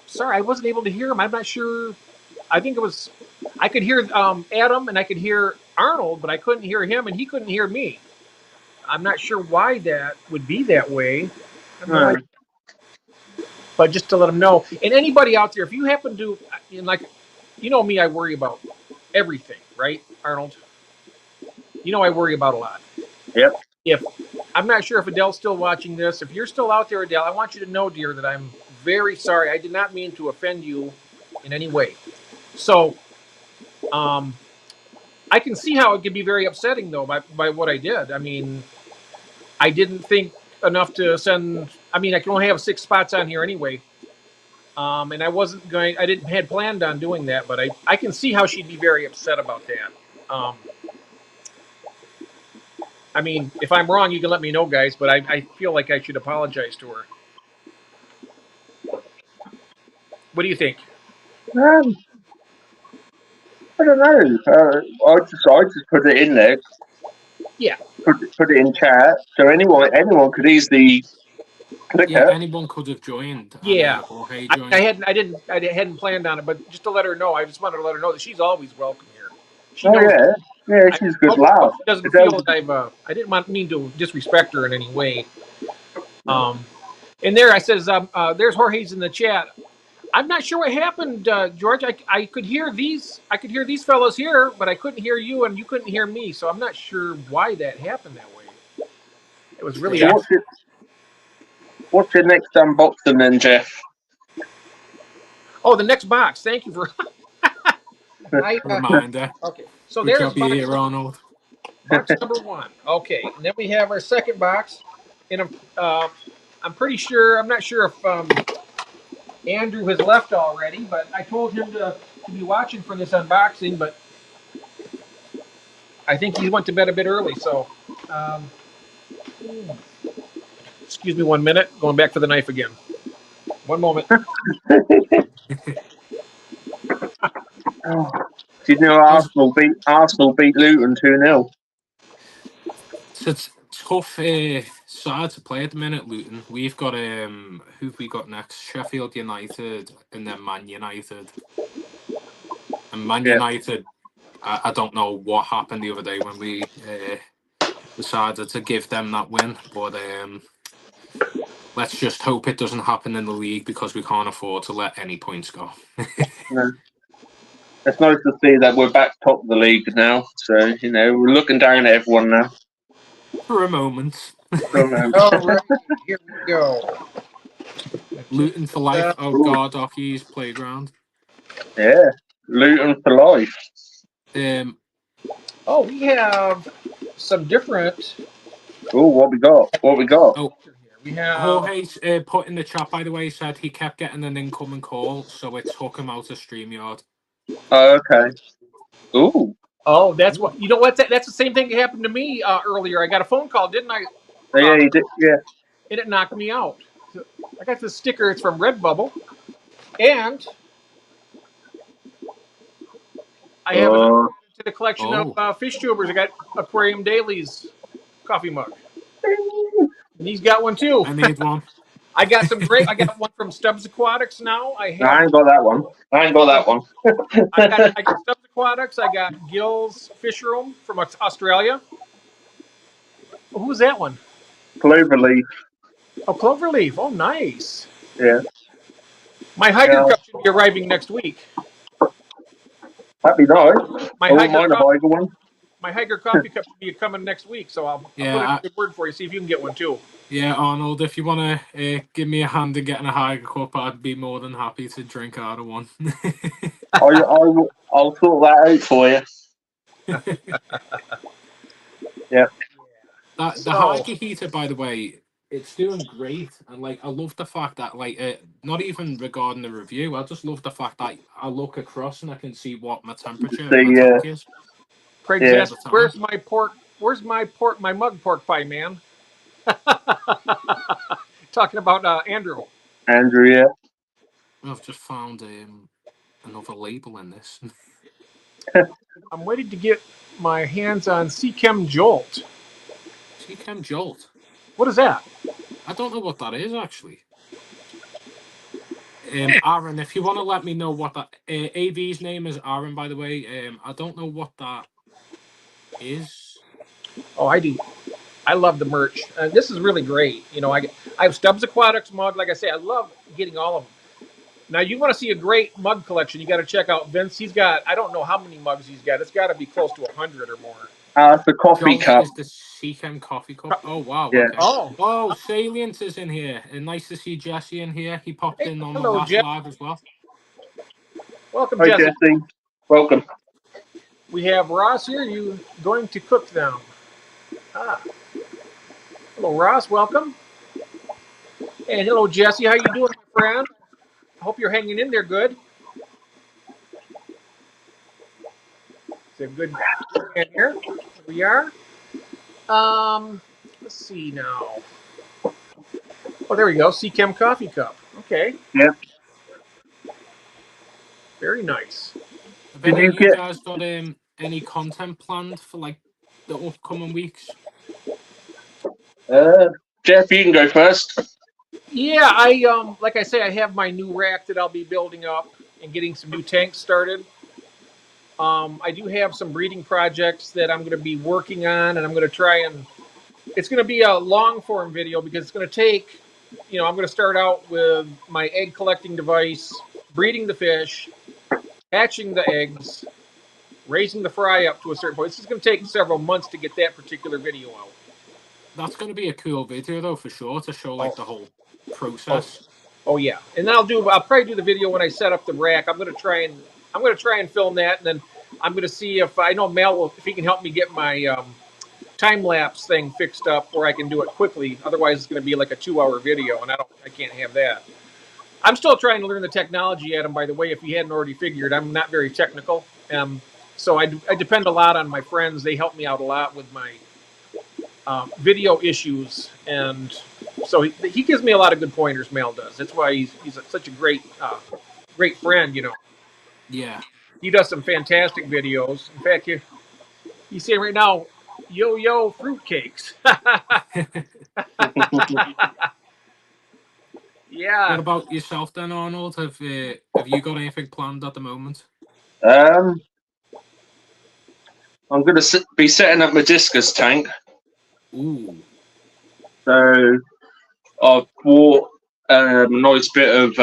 sorry, I wasn't able to hear him. I'm not sure. I think it was. I could hear Adam and I could hear Arnold, but I couldn't hear him and he couldn't hear me. I'm not sure why that would be that way. But just to let them know, and anybody out there, if you happen to, like, you know me, I worry about everything, right, Arnold? You know I worry about a lot. Yep. If I'm not sure if Adele's still watching this, if you're still out there, Adele, I want you to know, dear, that I'm very sorry. I did not mean to offend you in any way. So I can see how it could be very upsetting, though, by what I did. I mean, I didn't think enough to send. I mean, I can only have 6 spots on here anyway. And I wasn't going. I didn't had planned on doing that, but I can see how she'd be very upset about that. I mean, if I'm wrong, you can let me know, guys. But I feel like I should apologize to her. What do you think? I don't know. I just put it in there. Yeah. Put it in chat, so anyone could easily click Yeah, it. anyone could have joined. Yeah. And, Jorge joined. I hadn't planned on it, but just to let her know, I just wanted to let her know that she's always welcome here. She knows. Yeah, she's a good hope laugh. she doesn't feel that I didn't mean to disrespect her in any way. And there I says, there's Jorge's in the chat. I'm not sure what happened, George. I could hear these fellows here, but I couldn't hear you, and you couldn't hear me. So I'm not sure why that happened that way. It was really. So what's your next unboxing then, Jeff? Oh, the next box. Thank you for. Reminder. Okay, so Good there's job here, Arnold. box number 1. Okay, and then we have our second box, and I'm pretty sure. I'm not sure if Andrew has left already, but I told him to be watching for this unboxing, but I think he went to bed a bit early. So, excuse me 1 minute. Going back for the knife again. 1 moment. Did you know Arsenal beat Luton 2-0? It's tough side to play at the minute, Luton. We've got who've we got next? Sheffield United and then Man United. And Man United, I don't know what happened the other day when we decided to give them that win, but let's just hope it doesn't happen in the league because we can't afford to let any points go. No. It's nice to see that we're back top of the league now. So, we're looking down at everyone now. For a moment. All right, here we go. Luton for life. Oh, God, Hockey's playground. Yeah, Luton for life. We have some different. Oh, what we got? Oh, we have. Jorge's put in the chat, by the way, said he kept getting an incoming call, so it took him out of StreamYard. Oh, okay. Ooh. Oh, that's what you know. What that's the same thing that happened to me earlier. I got a phone call, didn't I? Yeah, you did. Yeah. And it knocked me out. I got this sticker. It's from Redbubble, and I have it to the collection of fish tubers. I got Aquarium Daily's coffee mug. And he's got one too. I need one. I got some great. I got one from Stubbs Aquatics now. I ain't got that one. I got Stubbs Aquatics. I got Gill's Fish Room from Australia. Who's that one? Cloverleaf. Oh, Cloverleaf. Oh, nice. Yeah. My Higer Cup should be arriving next week. That'd be nice. My Higer Coffee Cup should be coming next week, so I'll put in a good word for you. See if you can get one too. Yeah, Arnold, if you want to give me a hand in getting a Higer Cup, I'd be more than happy to drink out of one. I'll sort that out for you. Yeah. The Higer heater, by the way, it's doing great, and I love the fact that not even regarding the review, I just love the fact that I look across and I can see what my temperature is. Craig says, "Where's my pork? Where's my mug pork pie, man?" Talking about Andrew. Andrew, yeah. I've just found another label in this. I'm waiting to get my hands on Seachem Jolt. Seachem Jolt. What is that? I don't know what that is actually. Aaron, if you want to let me know what that AV's name is, Aaron, by the way. I don't know what that is. Oh, I do. I love the merch. This is really great. I have Stubbs Aquatics mug. Like I say, I love getting all of them. Now, you want to see a great mug collection, you got to check out Vince. He's got, I don't know how many mugs he's got. It's got to be close to 100 or more. It's the coffee cup. Is the Seachem coffee cup. Oh, wow. Yeah. Okay. Oh, Salient is in here. And nice to see Jesse in here. He popped in on the last live as well. Welcome, Hi, Jesse. Welcome. We have Ross here. You going to cook them? Ah, hello, Ross. Welcome. And hello, Jesse. How you doing, my friend? I hope you're hanging in there good. It's a good man here. Here we are. Let's see now. Oh, there we go. Chem coffee cup. Okay. Yeah. Very nice. Have Did you you get? guys got any content planned for like the upcoming weeks? Jeff, you can go first. Yeah, I like I say, I have my new rack that I'll be building up and getting some new tanks started. I do have some breeding projects that I'm going to be working on, and I'm going to try and it's going to be a long form video because it's going to take, I'm going to start out with my egg collecting device, breeding the fish, hatching the eggs, raising the fry up to a certain point. This is going to take several months to get that particular video out. That's going to be a cool video though, for sure, to show like the whole process. Oh yeah, and then I'll probably do the video when I set up the rack. I'm going to try and film that, and then I'm going to see if I know Mel if he can help me get my time lapse thing fixed up where I can do it quickly. Otherwise, it's going to be like a 2-hour video, and I can't have that. I'm still trying to learn the technology, Adam. By the way, if you hadn't already figured, I'm not very technical, so I depend a lot on my friends. They help me out a lot with my video issues, and so he gives me a lot of good pointers. Mel does. That's why he's such a great friend. Yeah. He does some fantastic videos. In fact, you see right now, yo fruitcakes. Yeah. What about yourself then, Arnold? Have you got anything planned at the moment? I'm going to be setting up my discus tank. Ooh. So I've bought a nice bit of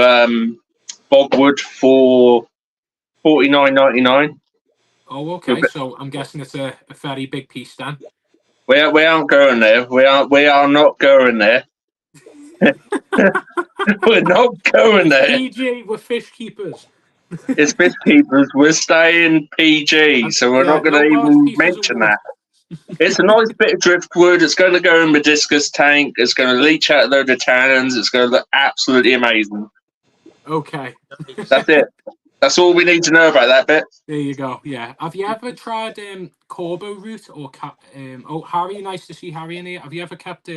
bogwood for $49.99. Oh, okay. So I'm guessing it's a very big piece then. We aren't going there. We are not going there. We're not going there. PG, we're fish keepers. It's fish keepers. We're staying PG, so we're not going to even mention that. It's a nice bit of driftwood. It's going to go in my discus tank. It's going to leach out a load of tannins. It's going to look absolutely amazing. Okay. That's it. That's all we need to know about that bit. There you go. Yeah. Have you ever tried Corbo root or Harry? Nice to see Harry in here. Have you ever kept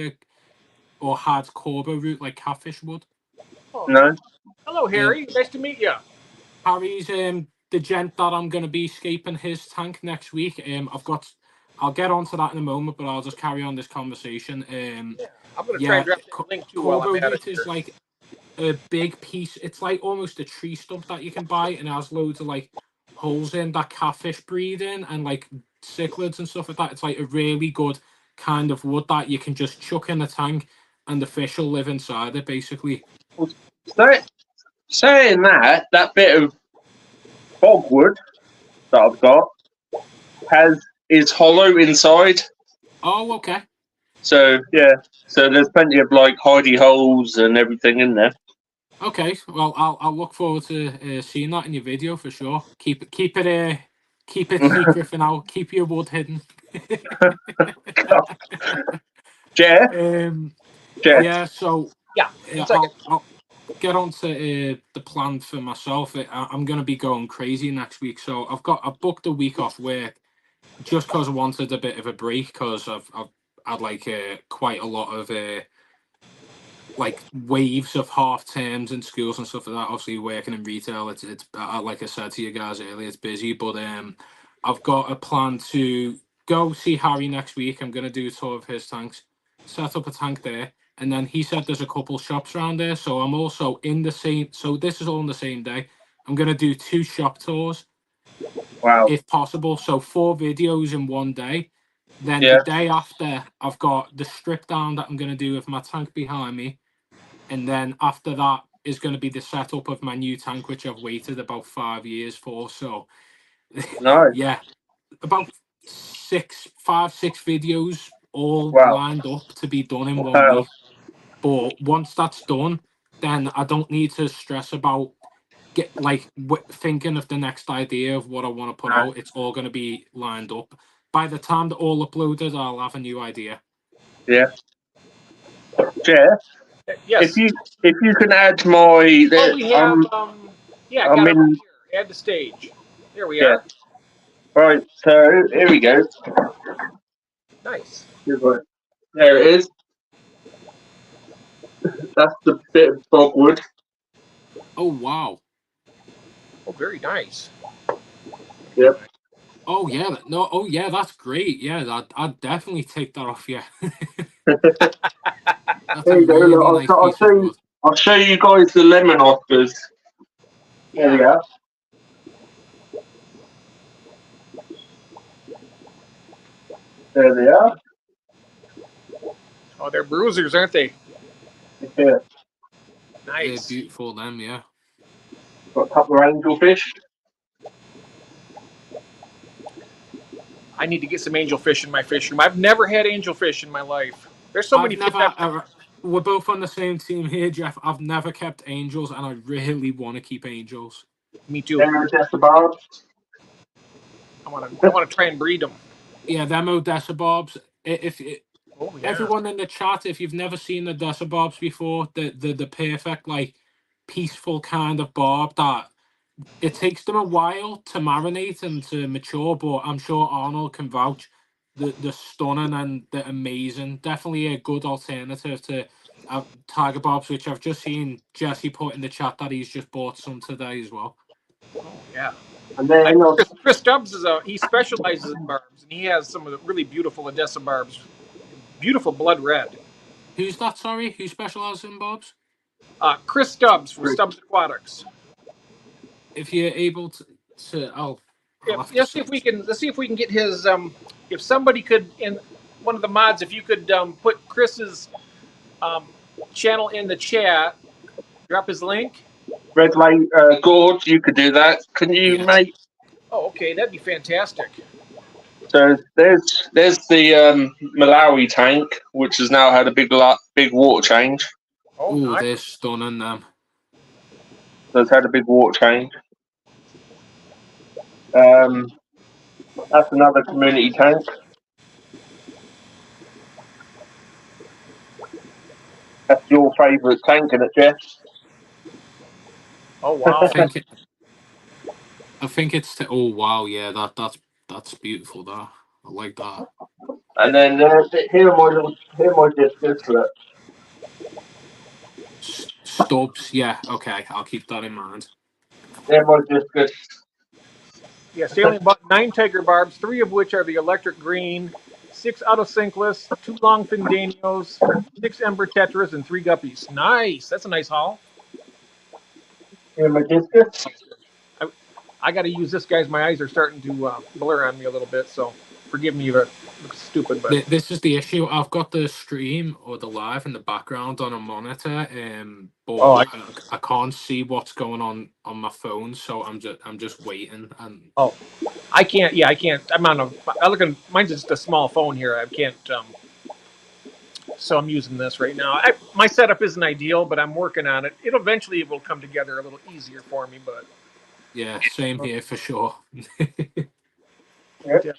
or had Corbo root like catfish would? Oh. No. Hello, Harry. Nice to meet you. Harry's the gent that I'm going to be scaping his tank next week. I'll get onto that in a moment, but I'll just carry on this conversation. I'm going to try and drop a link to Corbo root is like a big piece. It's like almost a tree stump that you can buy, and it has loads of like holes in that catfish breed in, and like cichlids and stuff like that. It's like a really good kind of wood that you can just chuck in the tank, and the fish will live inside it, basically. Saying that bit of bogwood that I've got is hollow inside. Oh, okay. So yeah, so there's plenty of like hidey holes and everything in there. Okay, well, I'll look forward to seeing that in your video for sure. Keep it secret for now. Keep your wood hidden. Jeff. Yeah. So yeah, I'll get on to the plan for myself. I'm going to be going crazy next week, so I've booked a week off work just because I wanted a bit of a break because I've had like quite a lot of like waves of half terms in schools and stuff like that. Obviously, working in retail, it's like I said to you guys earlier, it's busy. But I've got a plan to go see Harry next week. I'm going to do a tour of his tanks, set up a tank there. And then he said there's a couple shops around there. So I'm also in the same. So this is all on the same day. I'm going to do 2 shop tours. Wow. If possible. So 4 videos in one day. Then the day after, I've got the strip down that I'm going to do with my tank behind me. And then after that is going to be the setup of my new tank, which I've waited about 5 years for. So, nice. Yeah, about 6 videos all lined up to be done in 1 week. But once that's done, then I don't need to stress about thinking of the next idea of what I want to put out. It's all going to be lined up. By the time they're all uploaded, I'll have a new idea. Yeah. Jeff, Yes. if you can add my, Oh, we have. Yeah, I'm got it in. right here. Add to stage. There we Yeah. are. Right. So here we go. Nice. There it is. That's the bit of dogwood. Oh wow. Oh, very nice. Yep. Oh yeah. No. Oh yeah. That's great. Yeah. I'd definitely take that off. Yeah. That's There a you go. really Look, nice piece of wood. I'll show you guys the lemon offers. There we are. There they are. Oh, they're bruisers, aren't they? Yeah. Nice. They're beautiful, them. Yeah. Got a couple of angelfish. I need to get some angelfish in my fish room. I've never had angelfish in my life. There's so many fish. We're both on the same team here, Jeff. I've never kept angels, and I really want to keep angels. Me too. There are Decibarbs. I want to try and breed them. Yeah, them Odessa-barbs. Oh, yeah. Everyone in the chat, if you've never seen the Decibarbs before, the perfect, like, peaceful kind of barb that it takes them a while to marinate and to mature, but I'm sure Arnold can vouch. The stunning and the amazing, definitely a good alternative to tiger barbs, which I've just seen Jesse put in the chat that he's just bought some today as well. Oh, yeah. And then Chris Stubbs he specializes in barbs, and he has some of the really beautiful Odessa barbs. Beautiful blood red. Who's that? Sorry, who specializes in barbs? Chris Stubbs from Stubbs Aquatics. If you're able to let's see if we can get his. If somebody could, in one of the mods, if you could put Chris's channel in the chat, drop his link. Red Light Gorge, you could do that. Can you, mate? Oh, okay, that'd be fantastic. So there's the Malawi tank, which has now had a big water change. Oh, nice. They're stunning, them. So it's had a big water change. That's another community tank. That's your favourite tank, isn't it, Jeff? Oh wow! I think it's. Oh wow! Yeah, that's beautiful. That I like that. And then here are my discs for it. Stubbs. Yeah. Okay, I'll keep that in mind. Here are my discs. Yeah, sailing about 9 tiger barbs, 3 of which are the electric green, 6 autocinkless, 2 longfin danios, 6 ember tetras, and 3 guppies. Nice. That's a nice haul. Here are my discs. I got to use this, guys. My eyes are starting to blur on me a little bit, so forgive me if it looks stupid. But this is the issue. I've got the stream or the live in the background on a monitor, but I can't see what's going on my phone, so I'm just waiting. And I can't. Yeah, I can't. Mine's just a small phone here. I can't. So I'm using this right now. My setup isn't ideal, but I'm working on it. It will come together a little easier for me, but. Yeah, same here for sure. Yep.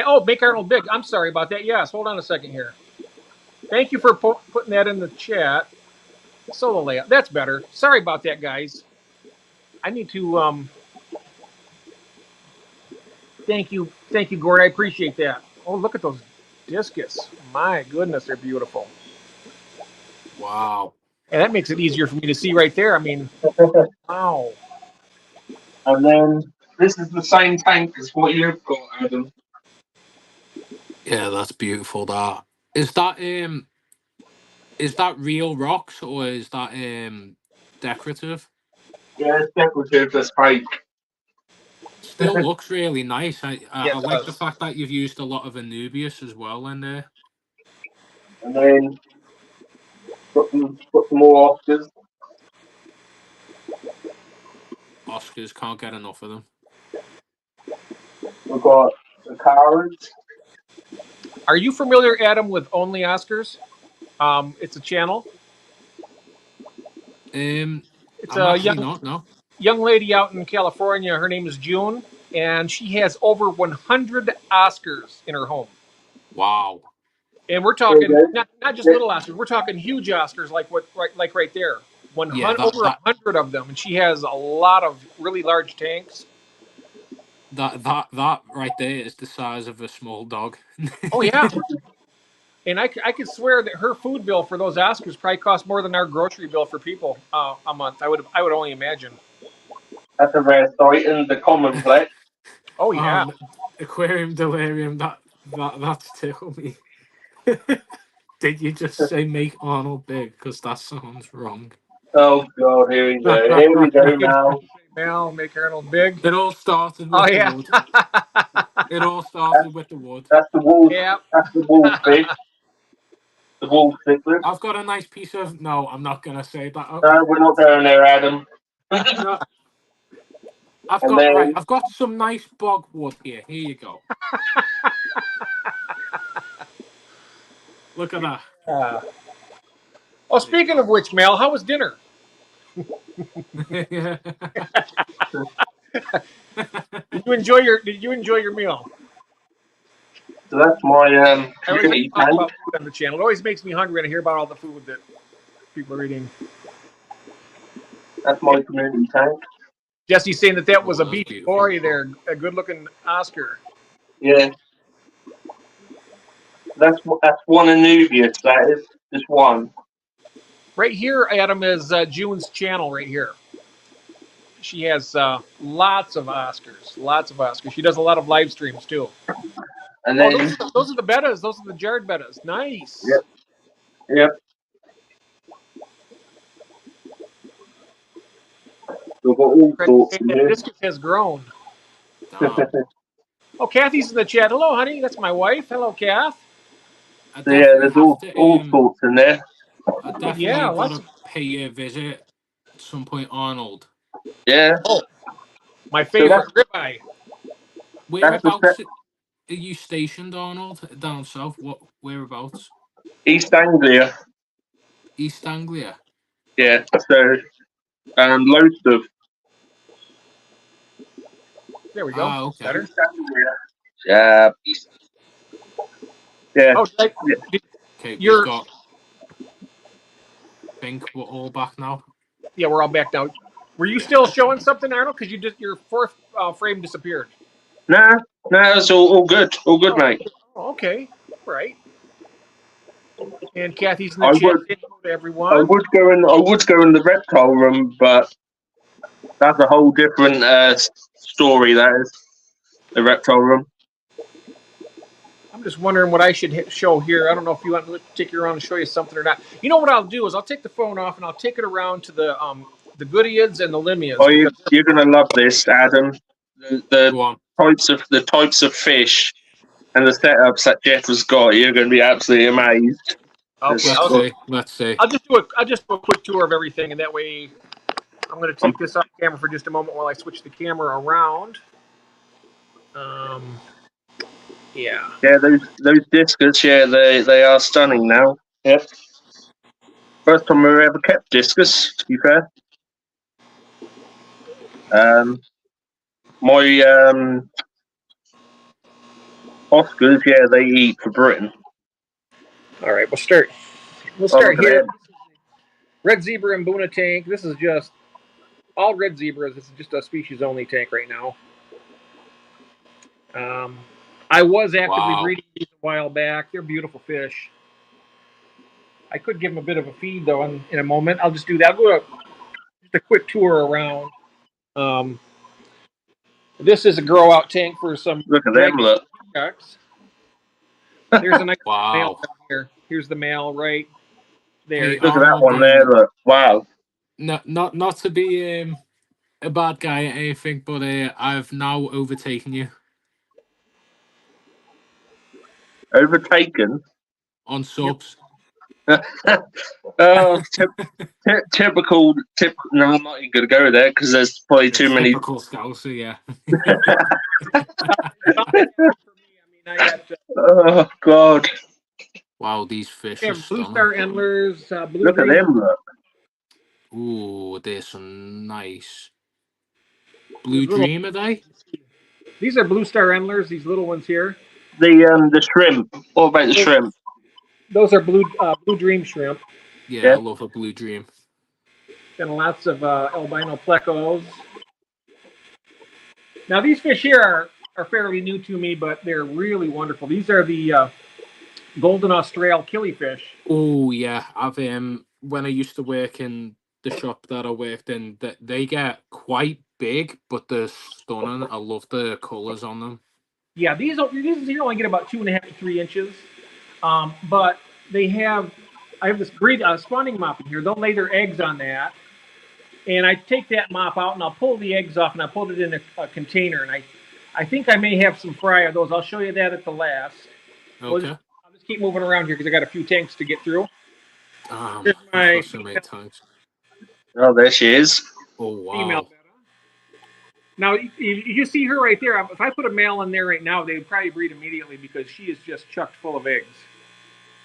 Oh, make Arnold big. I'm sorry about that. Yes, hold on a second here. Thank you for putting that in the chat. Solo layout. That's better. Sorry about that, guys. I need to. Thank you, Gord. I appreciate that. Oh, look at those discus. My goodness, they're beautiful. Wow. And that makes it easier for me to see right there. I mean, wow. And then this is the same tank as what you've got, Adam. Yeah, that's beautiful. That is that real rocks or is that decorative? Yeah, it's decorative. That's fake. Still looks really nice. I like the does. fact that you've used a lot of Anubias as well in there. And then got some more Oscars. Oscars, can't get enough of them. We've got the Cards. Are you familiar, Adam, with Only Oscars? It's a channel. It's I'm a actually not. No. young lady out in California. Her name is June, and she has over 100 Oscars in her home. Wow. And we're talking not just little Oscars. We're talking huge Oscars, like right there. Yeah, Over 100 of them, and she has a lot of really large tanks. That right there is the size of a small dog. Oh yeah. And I could swear that her food bill for those Oscars probably costs more than our grocery bill for people a month. I would only imagine. That's a rare sight in the commonplace. Oh yeah. Aquarium delirium. That's tickled me. Did you just say make Arnold big? Because that sounds wrong. Oh God, here we go. Here we go now. Mal, make Arnold big. It all started with the wood. It all started with the wood. That's the wolf. Yeah. That's the wolf fish. The wolf cichlid. I've got a nice piece of. No, I'm not gonna say that. No, we're not going there, Adam. No. I've got some nice bog wood here. Here you go. Look at that. Oh, speaking of which, Mel, how was dinner? Did Did you enjoy your meal? So that's my I always community talk tank. about food on the channel. It always makes me hungry when I hear about all the food that people are eating. That's my community tank. Jesse's saying that was a that's beefy beautiful. boy there, a good-looking Oscar. Yeah. That's one Anubius. That is just one. Right here, Adam, is June's channel right here. She has lots of Oscars. She does a lot of live streams too. And then those are the bettas. Those are the jarred bettas. Nice. Yep. Yep. We've got all sorts in here. This has grown. Oh, Kathy's in the chat. Hello, honey. That's my wife. Hello, Kath. So yeah, there's all sorts in there. I definitely got to pay you a visit at some point, Arnold. Yeah. Oh, my favorite ribeye. Whereabouts are you stationed, Arnold? Down south? Whereabouts? East Anglia. East Anglia. Yeah. So, Lowestoft. There we go. Okay. Better. Yeah. Yeah. Oh, okay. We've got. I think we're all back now. Yeah, we're all back now. Were you still showing something, Arnold? Because your fourth frame disappeared. Nah, it's all good. All good, mate. Oh, okay. Right. And Kathy's in the chat. To everyone. I would go in the reptile room, but that's a whole different story. That is the reptile room. I'm just wondering what I should show here. I don't know if you want me to take you around and show you something or not. You know what I'll do is I'll take the phone off and I'll take it around to the Goodeids and the Limias. Oh, you're gonna love this, Adam. The types of fish and the setups that Jeff has got. You're gonna be absolutely amazed. Okay, let's see. I'll just do a quick tour of everything, and that way I'm going to take this off camera for just a moment while I switch the camera around. Yeah. Yeah, those discus, yeah, they are stunning now. Yep. First time I ever kept discus, to be fair. My Oscars, yeah, they eat for Britain. All right, we'll start here. Red zebra and Buna tank. This is just all red zebras. This is just a species only tank right now. I was actively breeding these a while back. They're beautiful fish. I could give them a bit of a feed though in a moment. I'll just do that. I'll go just a quick tour around. This is a grow out tank for some. Look at them! Look. Ducks. There's a nice male down here. Here's the male right there. Hey, look at that one there. Look. Wow. Not to be a bad guy or anything, but I've now overtaken you. Overtaken? On subs. Oh, typical. No, I'm not even going to go there because there's probably too many. Typical Scouser, yeah. Oh, God. Wow, these fish are blue star endlers. Look at them, look. Ooh, there's some nice blue These little- dream, are they? These are blue star endlers. These little ones here. The shrimp. What about the shrimp? Those are blue dream shrimp. Yeah, I love a blue dream. And lots of albino plecos. Now these fish here are fairly new to me, but they're really wonderful. These are the golden Austral killifish. Oh yeah, I've when I used to work in the shop that I worked in, that they get quite big, but they're stunning. I love the colors on them. Yeah, these you only get about 2.5 to 3 inches, but they have. I have this spawning mop in here. They'll lay their eggs on that, and I take that mop out and I'll pull the eggs off and I put it in a container. And I think I may have some fry of those. I'll show you that at the last. Okay. I'll just keep moving around here because I got a few tanks to get through. Here's my so many times. Oh, there she is. Oh wow. Female betta. Now you see her right there. If I put a male in there right now, they would probably breed immediately because she is just chucked full of eggs.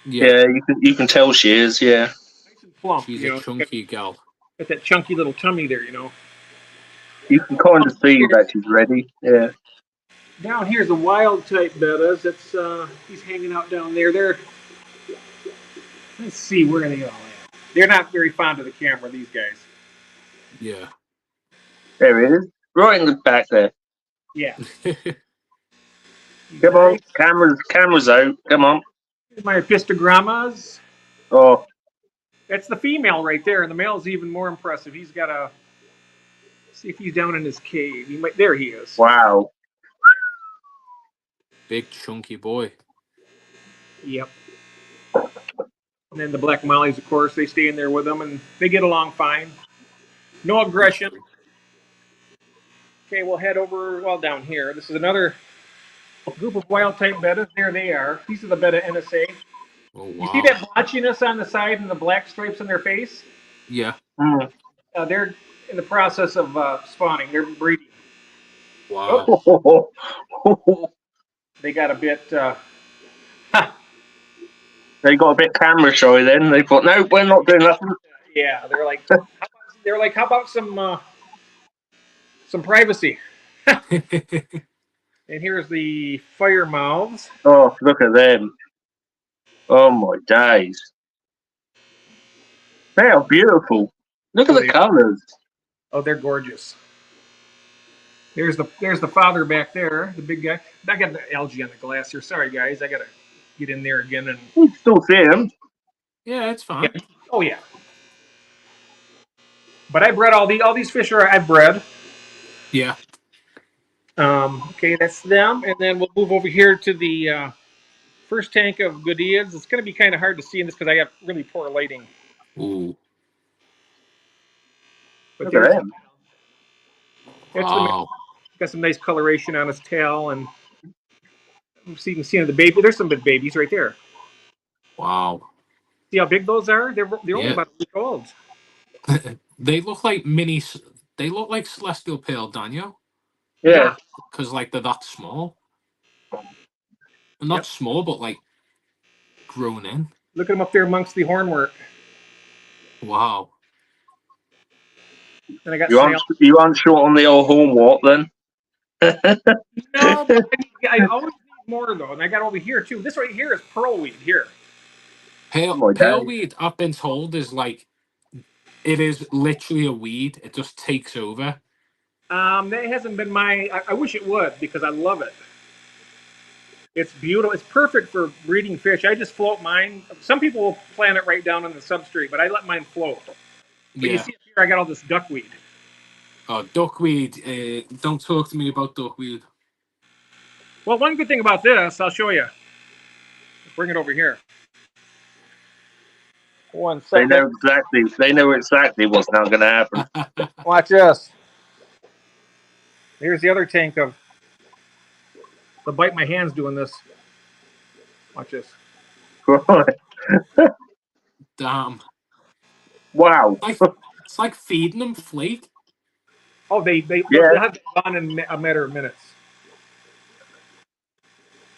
Yeah, you can tell she is. Yeah. Nice and plump. She's a chunky gal. Got that chunky little tummy there, you know. You can kind of see that she's ready. Yeah. Down here's the wild type bettas. That's he's hanging out down there. Let's see where they all at. They're not very fond of the camera, these guys. Yeah. There it is. Right in the back there. Yeah. Come on, cameras out. Come on. Here's my epistogrammas. Oh. That's the female right there, and the male's even more impressive. He's got a. See if he's down in his cave. There he is. Wow. Big chunky boy. Yep. And then the black mollies, of course, they stay in there with them, and they get along fine. No aggression. Okay, we'll head over, down here. This is another group of wild type bettas. There they are. These are the betta NSA. Oh, wow. You see that blotchiness on the side and the black stripes on their face? Yeah. They're in the process of spawning. They're breeding. Wow. Oh. They got a bit. They got a bit camera shy. Then they thought, no, we're not doing nothing. Yeah, they're like, how about some privacy? And here's the fire mouths. Oh, look at them. Oh my days. They are beautiful. Look at the colors. Oh, they're gorgeous. There's the father back there, the big guy. I got the algae on the glass here. Sorry, guys. I gotta get in there again and. You can still see them. Yeah, it's fine. Yeah. Oh yeah. But I bred all these fish I've bred. Yeah. Okay, that's them, and then we'll move over here to the first tank of Goodias. It's going to be kind of hard to see in this because I have really poor lighting. Ooh. But Look at them. Wow. Got some nice coloration on his tail, and you can see the baby. There's some big babies right there. Wow. See how big those are? They're only about a week old. They look like mini. They look like celestial pale, Daniel. Yeah. Because they're that small. And not small, but grown in. Look at them up there amongst the hornwork. Wow. And I got you aren't short on the old hornwort then? No, but I always need more though, and I got over here too. This right here is pearlweed here. Paleweed, I've been told, is it is literally a weed. It just takes over. That hasn't been I wish it would because I love it. It's beautiful. It's perfect for breeding fish. I just float mine. Some people will plant it right down on the substrate, but I let mine float. But you see up here, I got all this duckweed. Oh, duckweed. Don't talk to me about duckweed. Well, one good thing about this, I'll show you. Bring it over here. 1 second. They know exactly what's now going to happen. Watch this. Here's the other tank of. I'll bite my hands doing this. Watch this. Damn. Wow. It's like feeding them flake. Oh, they have gone in a matter of minutes.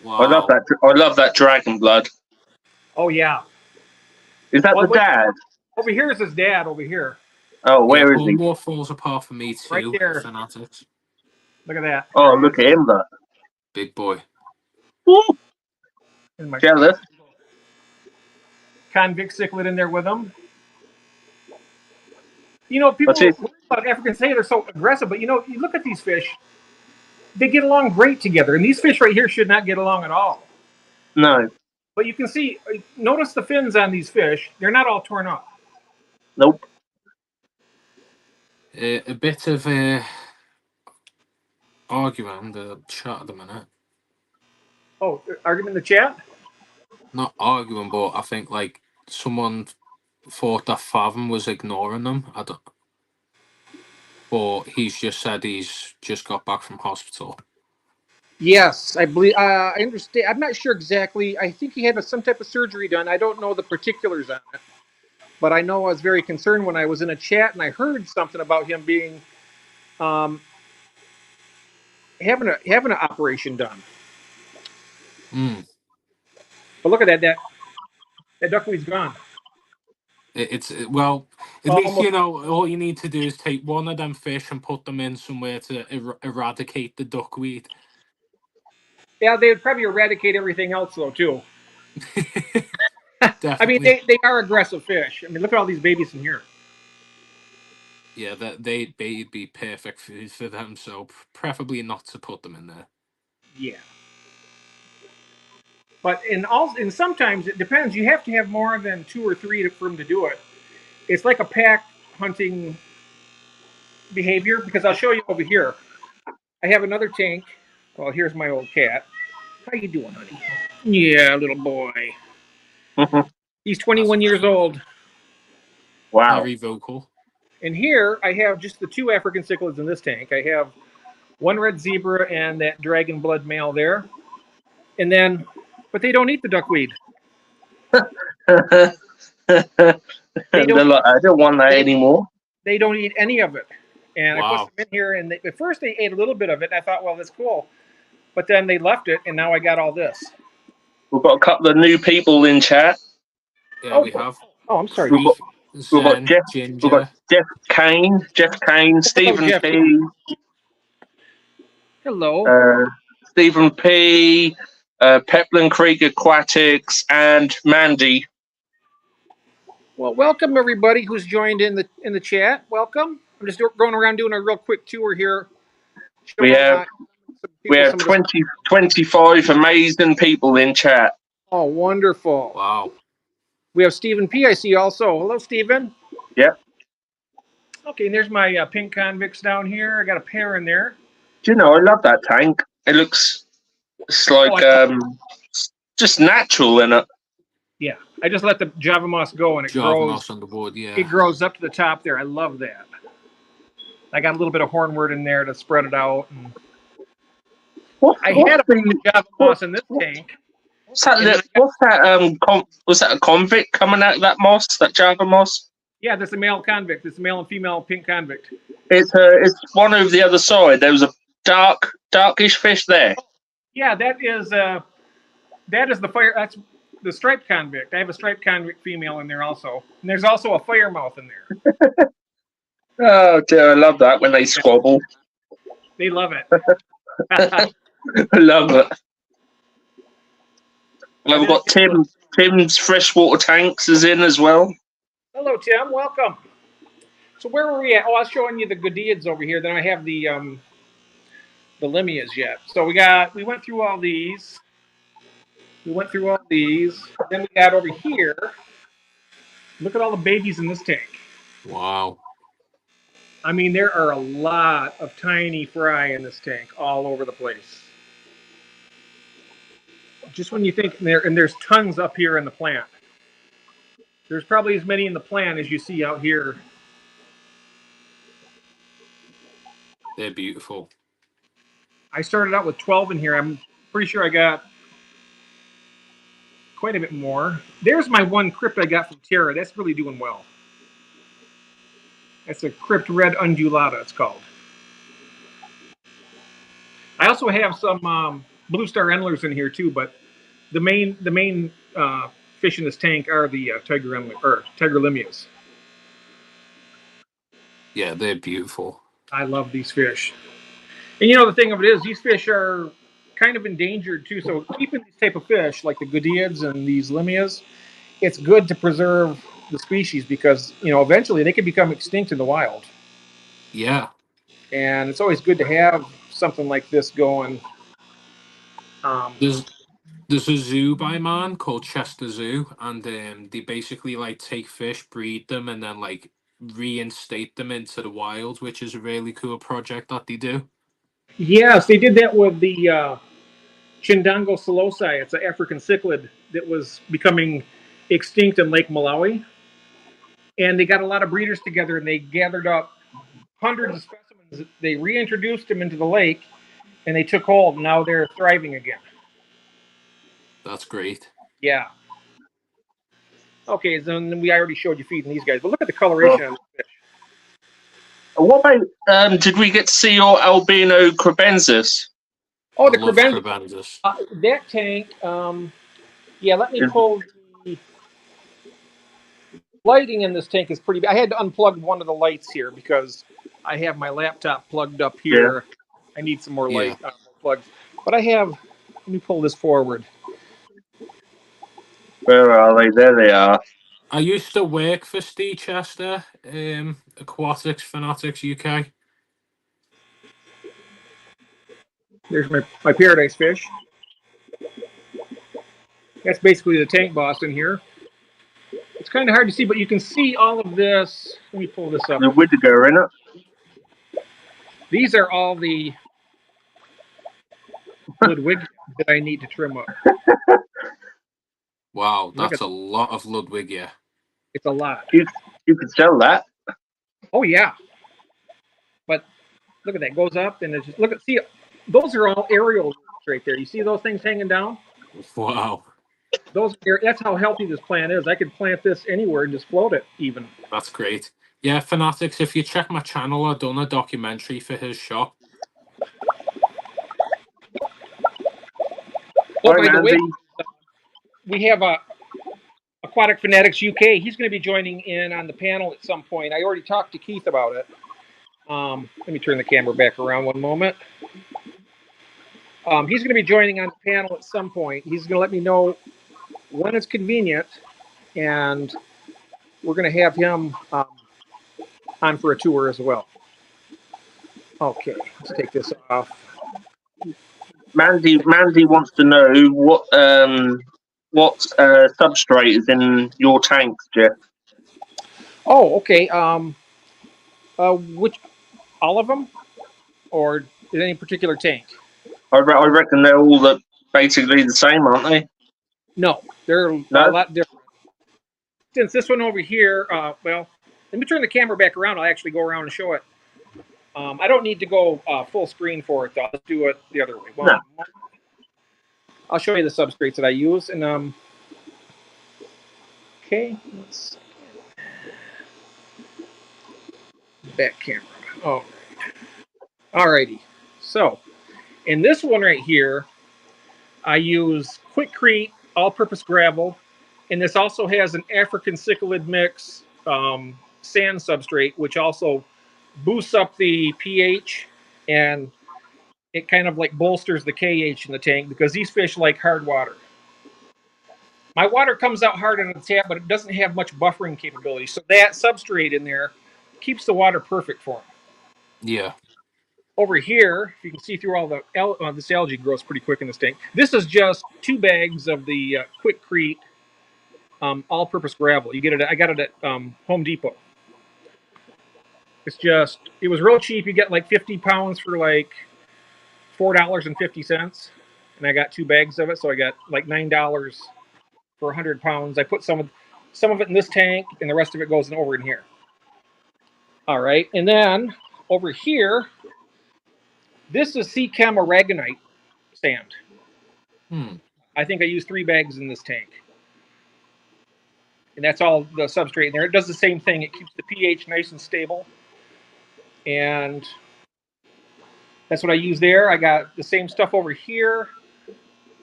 Wow. I love that dragon blood. Oh yeah. Is that the dad? Over here is his dad. Over here. Oh, where is he? More falls apart for me too. Right there. Fanatics. Look at that. Oh, look at him, though. Big boy. Woo! And my Jealous. convict cichlid in there with them. You know, people What's it? worry about African say they're so aggressive, but you know, you look at these fish, they get along great together. And these fish right here should not get along at all. No. But you can see, notice the fins on these fish. They're not all torn up. Nope. A bit of argument in the chat at the minute. Oh, argument in the chat? Not arguing, but I think like someone thought that Fathom was ignoring them. I don't. But he's just said he's just got back from hospital. Yes, I believe. I understand. I'm not sure exactly. I think he had some type of surgery done. I don't know the particulars on it, but I know I was very concerned when I was in a chat and I heard something about him being having an operation done. But look at that duckweed's gone. Well, at least you know all you need to do is take one of them fish and put them in somewhere to eradicate the duckweed. Yeah, they would probably eradicate everything else though too. Definitely. I mean, they are aggressive fish. I mean, look at all these babies in here. Yeah, they'd be perfect food for them. So preferably not to put them in there. Yeah. But and sometimes it depends. You have to have more than 2 or 3 for them to do it. It's like a pack hunting behavior because I'll show you over here. I have another tank. Well, here's my old cat. How you doing, honey? Yeah, little boy. He's 21 years old. Wow. Very vocal. And here I have just the 2 African cichlids in this tank. I have one red zebra and that dragon blood male there. And then, but they don't eat the duckweed. They're like, I don't want that anymore. They don't eat any of it. And Wow. I put them in here, and at first they ate a little bit of it, and I thought, well, that's cool. But then they left it, and now I got all this. We've got a couple of new people in chat. Yeah, we have. Oh, I'm sorry. We've got Jeff. Ginger. We've got Jeff Kane, Stephen Jeff. P. Hello. Stephen P. Pepland Creek Aquatics, and Mandy. Well, welcome everybody who's joined in the chat. Welcome. I'm just going around doing a real quick tour here. We have 25 amazing people in chat. Oh, wonderful. Wow. We have Stephen P. I see also. Hello, Stephen. Yep. Okay, and there's my pink convicts down here. I got a pair in there. Do you know, I love that tank. It looks, it's like just natural in it. Yeah, I just let the Java moss go and it Java grows. moss on the board, yeah. It grows up to the top there. I love that. I got a little bit of hornwort in there to spread it out. And I had a Java moss in this tank. Was that a convict coming out of that moss, that Java moss? Yeah, that's a male convict. It's a male and female pink convict. It's one over the other side. There was a darkish fish there. Yeah, that is the fire. That's the striped convict. I have a striped convict female in there also, and there's also a fire mouth in there. Oh dear, I love that when they squabble. They love it. I love it. Well, we've got Tim's freshwater tanks is in as well. Hello, Tim. Welcome. So where were we at? Oh, I was showing you the Godiads over here. Then I have the Limias yet. So we went through all these. Then we got over here. Look at all the babies in this tank. Wow. I mean, there are a lot of tiny fry in this tank all over the place. Just when you think there's tons up here in the plant. There's probably as many in the plant as you see out here. They're beautiful. I started out with 12 in here. I'm pretty sure I got quite a bit more. There's my one crypt I got from Terra. That's really doing well. That's a crypt red undulata, it's called. I also have some blue star endlers in here too, but the main fish in this tank are the tiger limias. Yeah, they're beautiful. I love these fish. And you know, the thing of it is, these fish are kind of endangered too. So keeping these type of fish, like the godiads and these limias, it's good to preserve the species because, you know, eventually they can become extinct in the wild. Yeah. And it's always good to have something like this going. There's a zoo by man called Chester Zoo, and they basically like take fish, breed them, and then like reinstate them into the wild, which is a really cool project that they do. Yes, they did that with the Chindango solosi. It's an African cichlid that was becoming extinct in Lake Malawi. And they got a lot of breeders together and they gathered up hundreds of specimens. They reintroduced them into the lake and they took hold. And now they're thriving again. That's great. Yeah. Okay, so then we already showed you feeding these guys, but look at the coloration on the fish. What about, did we get to see your albino crebensis? Oh, the I love crebensis. crebensis. That tank, yeah, let me pull the lighting in this tank is pretty bad. I had to unplug one of the lights here because I have my laptop plugged up here. Yeah. I need some more light more plugs. But I have, let me pull this forward. Where are they? There they are. I used to work for Steve Chester, Aquatics Fanatics UK. There's my paradise fish. That's basically the tank boss in here. It's kind of hard to see, but you can see all of this. Let me pull this up. The Whittaker in it. These are all the Ludwig that I need to trim up. Wow, that's a lot of Ludwigia. It's a lot. You could sell that. Oh yeah. But look at that. Goes up and it's just, see, those are all aerial right there. You see those things hanging down? Wow. That's how healthy this plant is. I could plant this anywhere and just float it even. That's great. Yeah, Fanatics, if you check my channel, I've done a documentary for his shop. Oh, by the way, we have Aquatic Fanatics UK. He's going to be joining in on the panel at some point. I already talked to Keith about it. Let me turn the camera back around one moment. He's going to be joining on the panel at some point. He's going to let me know when it's convenient, and we're going to have him on for a tour as well. Okay, let's take this off. Mandy wants to know what substrate is in your tanks, Jeff. Oh, okay. Which, all of them, or in any particular tank? I reckon they're all basically the same, aren't they? No, they're a lot different. Since this one over here, well, let me turn the camera back around. I'll actually go around and show it. I don't need to go full screen for it, though. Let's do it the other way. Well, no. I'll show you the substrates that I use. And okay, let's back camera. Oh, alrighty. So, in this one right here, I use Quickcrete all-purpose gravel, and this also has an African cichlid mix sand substrate, which also boosts up the pH and it kind of like bolsters the KH in the tank because these fish like hard water. My water comes out hard on the tap, but it doesn't have much buffering capability. So that substrate in there keeps the water perfect for them. Yeah. Over here, you can see through all the this algae grows pretty quick in this tank. This is just 2 bags of the Quickcrete all-purpose gravel. You get it. I got it at Home Depot. It was real cheap. You get like 50 pounds for like $4.50, and I got 2 bags of it, so I got like $9 for 100 pounds. I put some of it in this tank, and the rest of it goes over in here. All right, and then over here, this is Seachem aragonite sand. I think I used 3 bags in this tank. And that's all the substrate in there. It does the same thing. It keeps the pH nice and stable. And that's what I use there. I got the same stuff over here,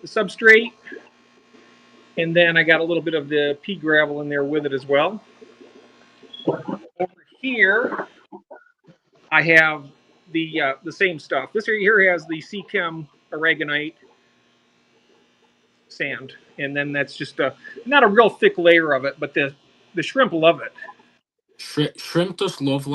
the substrate. And then I got a little bit of the pea gravel in there with it as well. Over here, I have the same stuff. This here has the Sea Chem aragonite sand, and then that's just not a real thick layer of it, but the shrimp love it. Shrimp just love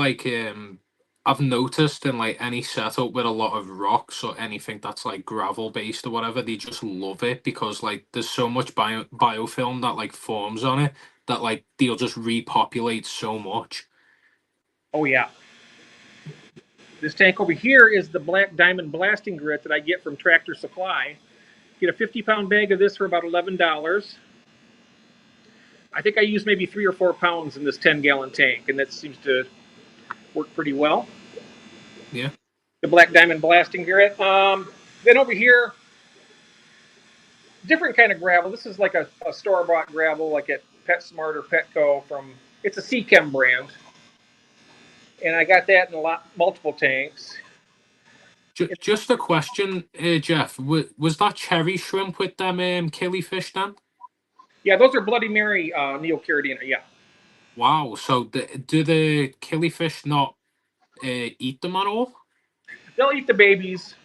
I've noticed in like any setup with a lot of rocks or anything that's like gravel based or whatever, they just love it because like there's so much biofilm that like forms on it that like they'll just repopulate so much. Oh yeah. This tank over here is the black diamond blasting grit that I get from Tractor Supply. Get a 50-pound bag of this for about $11. I think I use maybe 3 or 4 pounds in this 10-gallon tank, and that seems to work pretty well. Yeah. The black diamond blasting grit. Then over here, different kind of gravel. This is like a store-bought gravel, like at PetSmart or Petco it's a Sea Chem brand. And I got that in multiple tanks. Just a question, Jeff. Was that cherry shrimp with them killifish then? Yeah, those are Bloody Mary Neocaridina, yeah. Wow. So do the killifish not eat them at all? They'll eat the babies,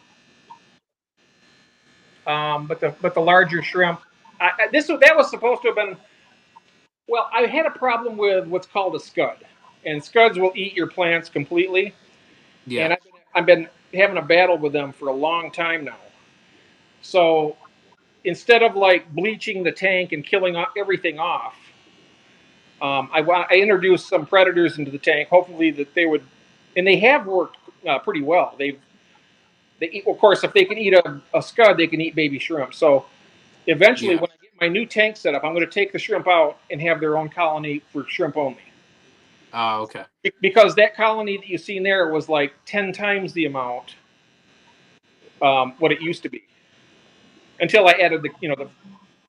but the larger shrimp. That was supposed to have been. Well, I had a problem with what's called a scud, and scuds will eat your plants completely. Yeah. And I've been having a battle with them for a long time now. So instead of like bleaching the tank and killing everything off, I introduced some predators into the tank. Hopefully that they would, and they have worked pretty well. They eat, of course, if they can eat a scud, they can eat baby shrimp. So eventually, when I get my new tank set up, I'm going to take the shrimp out and have their own colony for shrimp only. Oh, okay. Because that colony that you see in there was like 10 times the amount what it used to be. Until I added of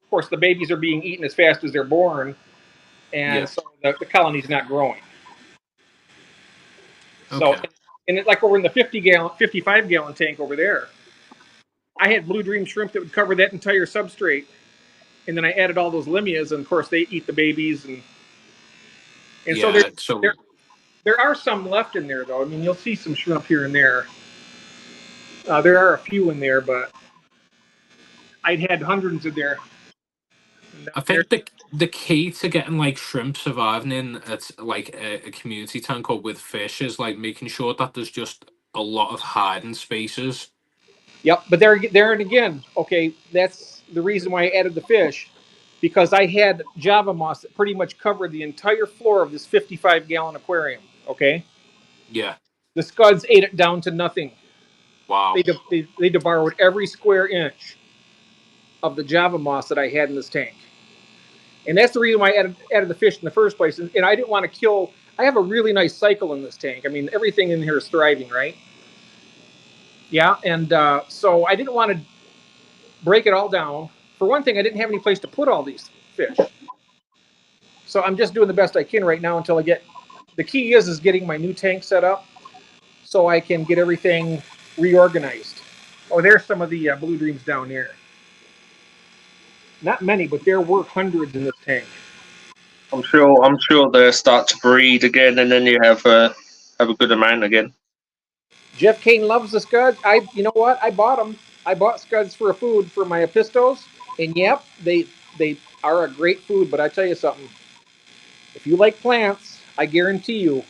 course, the babies are being eaten as fast as they're born, and so the colony's not growing. So, and like over in the 55-gallon tank over there, I had Blue Dream shrimp that would cover that entire substrate, and then I added all those limias, and of course they eat the babies, and so there are some left in there though. I mean, you'll see some shrimp here and there. There are a few in there, but I'd had hundreds in there. I think the key to getting like shrimp surviving in like a community tank or with fish is like making sure that there's just a lot of hiding spaces. Yep, but there and again, okay, that's the reason why I added the fish, because I had Java moss that pretty much covered the entire floor of this 55-gallon aquarium. Okay. Yeah. The scuds ate it down to nothing. Wow. They devoured every square inch of the Java moss that I had in this tank. And that's the reason why I added the fish in the first place. And I didn't want to kill. I have a really nice cycle in this tank. I mean, everything in here is thriving, right? Yeah, and so I didn't want to break it all down. For one thing, I didn't have any place to put all these fish. So I'm just doing the best I can right now until I get. The key is getting my new tank set up so I can get everything reorganized. Oh, there's some of the Blue Dreams down here. Not many, but there were hundreds in this tank. I'm sure they'll start to breed again, and then you have a good amount again. Jeff Kane loves the scuds. You know what? I bought them. I bought scuds for a food for my apistos, and yep, they are a great food. But I tell you something, if you like plants, I guarantee you,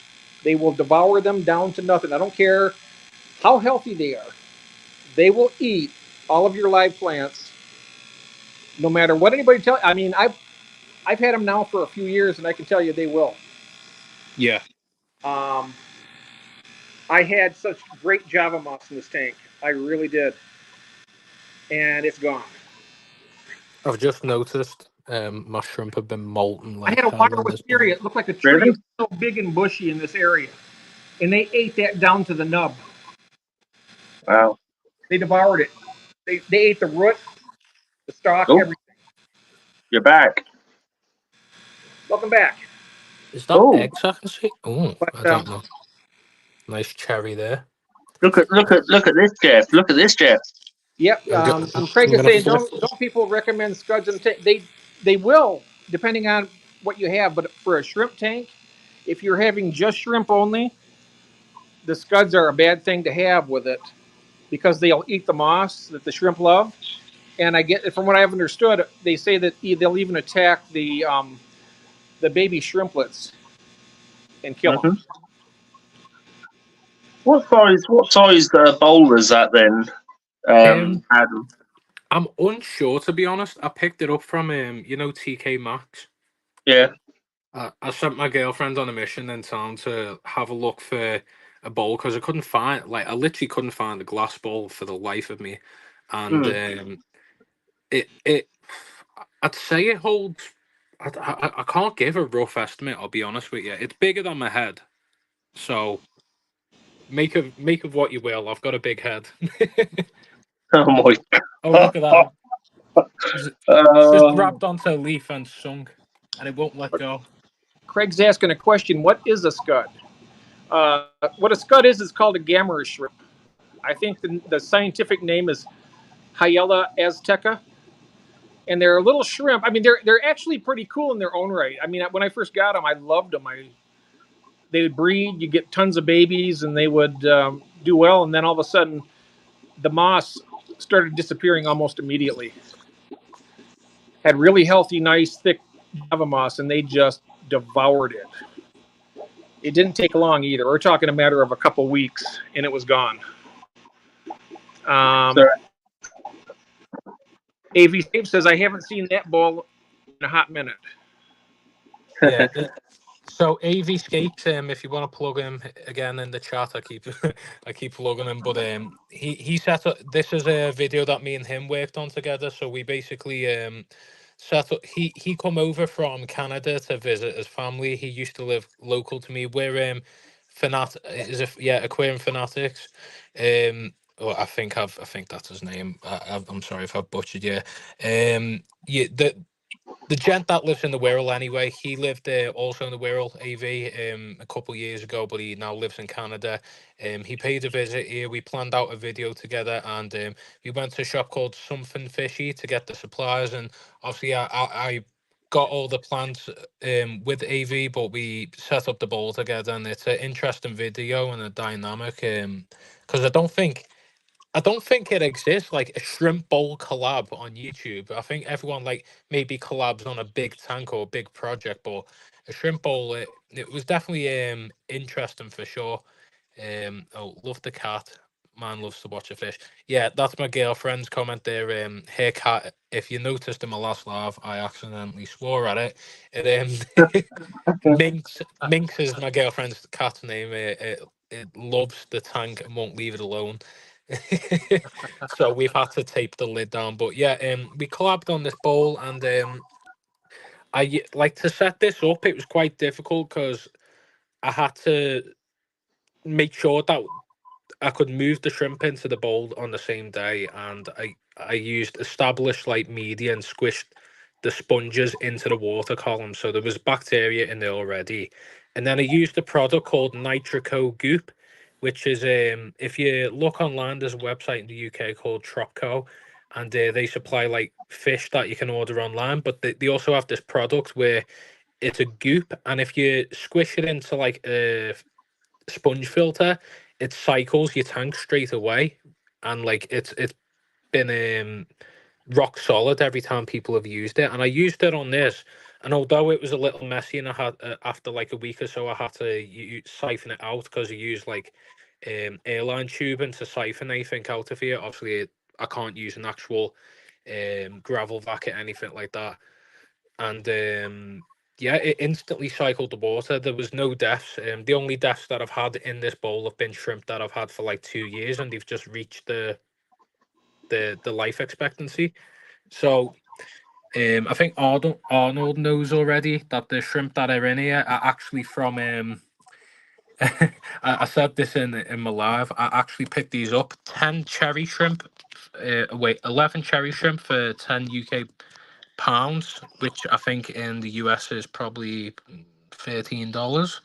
they will devour them down to nothing. I don't care how healthy they are; they will eat all of your live plants, no matter what anybody tells. I mean, I've had them now for a few years, and I can tell you they will. Yeah. I had such great Java moss in this tank. I really did. And it's gone. I've just noticed my shrimp have been molten. I had a water wisteria. It looked like a tree. Really? It was so big and bushy in this area. And they ate that down to the nub. Wow. They devoured it. They ate the root, the stalk, everything. You're back. Welcome back. Is that eggs I can see? Oh, I don't know. Nice cherry there. Look at this, Jeff. Look at this, Jeff. Yep. And Craig is saying, don't people recommend scuds and they will, depending on what you have. But for a shrimp tank, if you're having just shrimp only, the scuds are a bad thing to have with it because they'll eat the moss that the shrimp love. And I get from what I've understood, they say that they'll even attack the baby shrimplets and kill them. What size bowl is that then, Adam? I'm unsure, to be honest. I picked it up from TK Maxx. Yeah. I sent my girlfriend on a mission in town to have a look for a bowl because I literally couldn't find a glass bowl for the life of me, and I'd say it holds. I can't give a rough estimate. I'll be honest with you. It's bigger than my head, so make of what you will. I've got a big head. Oh my! Oh, look at that! It's just grabbed onto a leaf and sunk, and it won't let go. Craig's asking a question. What is a scud? What a scud is called a gamma shrimp. I think the scientific name is Hyela azteca. And they're a little shrimp. I mean, they're actually pretty cool in their own right. I mean, when I first got them, I loved them. They would breed, you get tons of babies, and they would do well. And then all of a sudden, the moss started disappearing almost immediately. Had really healthy, nice, thick java moss, and they just devoured it. It didn't take long either. We're talking a matter of a couple weeks, and it was gone. AV Save says, I haven't seen that bowl in a hot minute. Yeah. So AV Scapes, if you want to plug him again in the chat, I keep plugging him. But he set up. This is a video that me and him worked on together. So we basically set up. He come over from Canada to visit his family. He used to live local to me. We're Aquarium Fanatics. Well, I think that's his name. I'm sorry if I butchered you. The gent that lives in the Wirral anyway, he lived also in the Wirral AV a couple of years ago, but he now lives in Canada. He paid a visit here. We planned out a video together, and we went to a shop called Something Fishy to get the supplies. And obviously, I got all the plans with AV, but we set up the bowl together, and it's an interesting video and a dynamic. Because I don't think it exists like a shrimp bowl collab on YouTube. I think everyone like maybe collabs on a big tank or a big project, but a shrimp bowl it was definitely interesting for sure. Love the cat. Man loves to watch a fish. Yeah, that's my girlfriend's comment there. Her cat. If you noticed in my last live, I accidentally swore at it. It Minx is my girlfriend's cat's name. It loves the tank and won't leave it alone. So we've had to tape the lid down. But yeah, we collabed on this bowl, and I like to set this up. It was quite difficult because I had to make sure that I could move the shrimp into the bowl on the same day, and I used established like media and squished the sponges into the water column, so there was bacteria in there already. And then I used a product called Nitrico Goop, which is if you look online, there's a website in the UK called Tropco, and they supply like fish that you can order online, but they also have this product where it's a goop, and if you squish it into like a sponge filter, it cycles your tank straight away, and like it's been rock solid every time people have used it. And I used it on this, and although it was a little messy, and I had after like a week or so, I had to siphon it out because I used like airline tubing to siphon anything out of here. Obviously, I can't use an actual gravel vac or anything like that. And yeah, it instantly cycled the water. There was no deaths. The only deaths that I've had in this bowl have been shrimp that I've had for like 2 years, and they've just reached the life expectancy. So I think Arnold knows already that the shrimp that are in here are actually from I said this in my live. I actually picked these up. 10 cherry shrimp. 11 cherry shrimp for 10 UK pounds, which I think in the US is probably $13.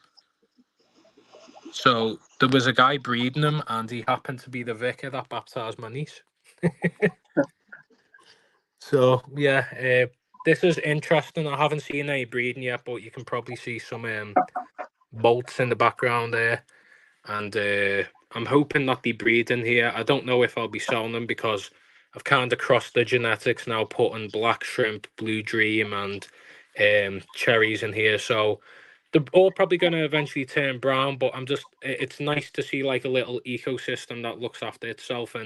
So there was a guy breeding them, and he happened to be the vicar that baptized my niece. So yeah, this is interesting. I haven't seen any breeding yet, but you can probably see some bolts in the background there. and I'm hoping that they breed in here. I don't know if I'll be selling them because I've kind of crossed the genetics now, putting black shrimp, blue dream, and cherries in here. So they're all probably going to eventually turn brown, but it's nice to see like a little ecosystem that looks after itself.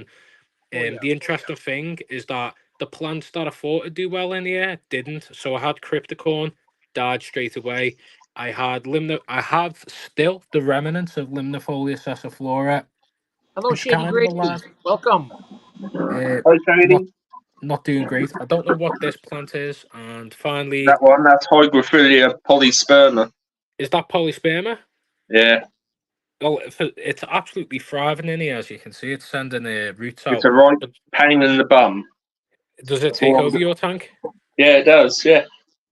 And the interesting thing is that the plants that I thought would do well in here didn't. So I had cryptocorn, died straight away. I have still the remnants of Limnifolia sessiflora. Hello, It's Shady kind of Grady. alive. Welcome. Hi, Not Shady. not doing great. I don't know what this plant is. And finally, That one, that's Hygrophilia polysperma. is that polysperma? Yeah, Well, it's absolutely thriving in here, as you can see. It's sending roots it's out. a right But pain in the bum. does it That's take all over your tank? Yeah, it does. Yeah.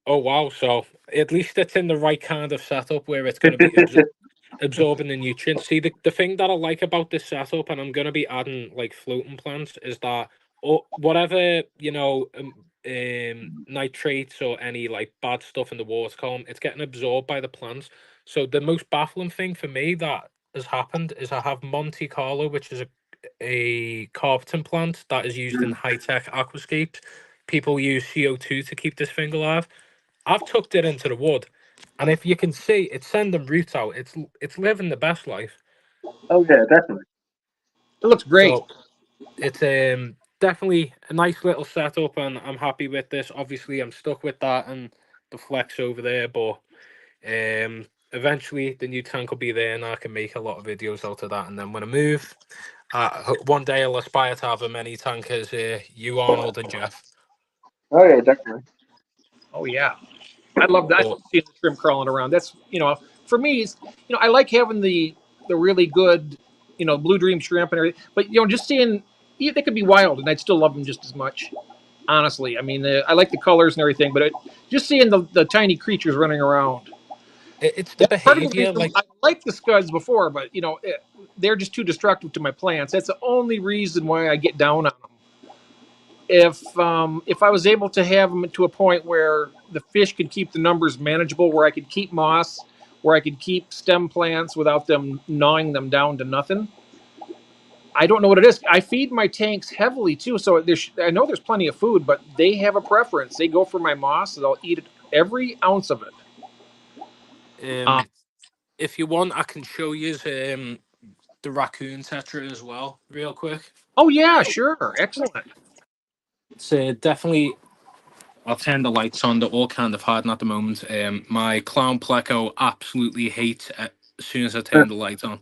Oh wow! So at least it's in the right kind of setup where it's going to be absorbing the nutrients. See, the thing that I like about this setup, and I'm going to be adding like floating plants, is that whatever nitrates or any like bad stuff in the water column, it's getting absorbed by the plants. So the most baffling thing for me that has happened is I have Monte Carlo, which is a carpeting plant that is used in high tech aquascapes. People use CO2 to keep this thing alive. I've tucked it into the wood, and if you can see, it's sending roots out. It's living the best life. Oh yeah, definitely. It looks great. So it's definitely a nice little setup, and I'm happy with this. Obviously, I'm stuck with that and the flex over there, but eventually the new tank will be there, and I can make a lot of videos out of that. And then when I move, one day I'll aspire to have as many tankers you, Arnold, and Jeff. Oh yeah, definitely. Oh yeah, I love that. I But love seeing the shrimp crawling around. That's for me, I like having the really good, blue dream shrimp and everything. But just seeing, they could be wild, and I'd still love them just as much. Honestly, I mean, I like the colors and everything, but just seeing the tiny creatures running around. it's the That's part of the behavior, reason like. I liked the scuds before, but they're just too destructive to my plants. That's the only reason why I get down on them. If I was able to have them to a point where the fish could keep the numbers manageable, where I could keep moss, where I could keep stem plants without them gnawing them down to nothing. I don't know what it is. I feed my tanks heavily too, so I know there's plenty of food, but they have a preference. They go for my moss, and they'll eat it, every ounce of it. Um, If you want, I can show you the raccoon tetra as well, real quick. oh yeah, sure, excellent. It's definitely. I'll turn the lights on. They're all kind of hiding at the moment. My clown pleco absolutely hates it as soon as I turn the lights on.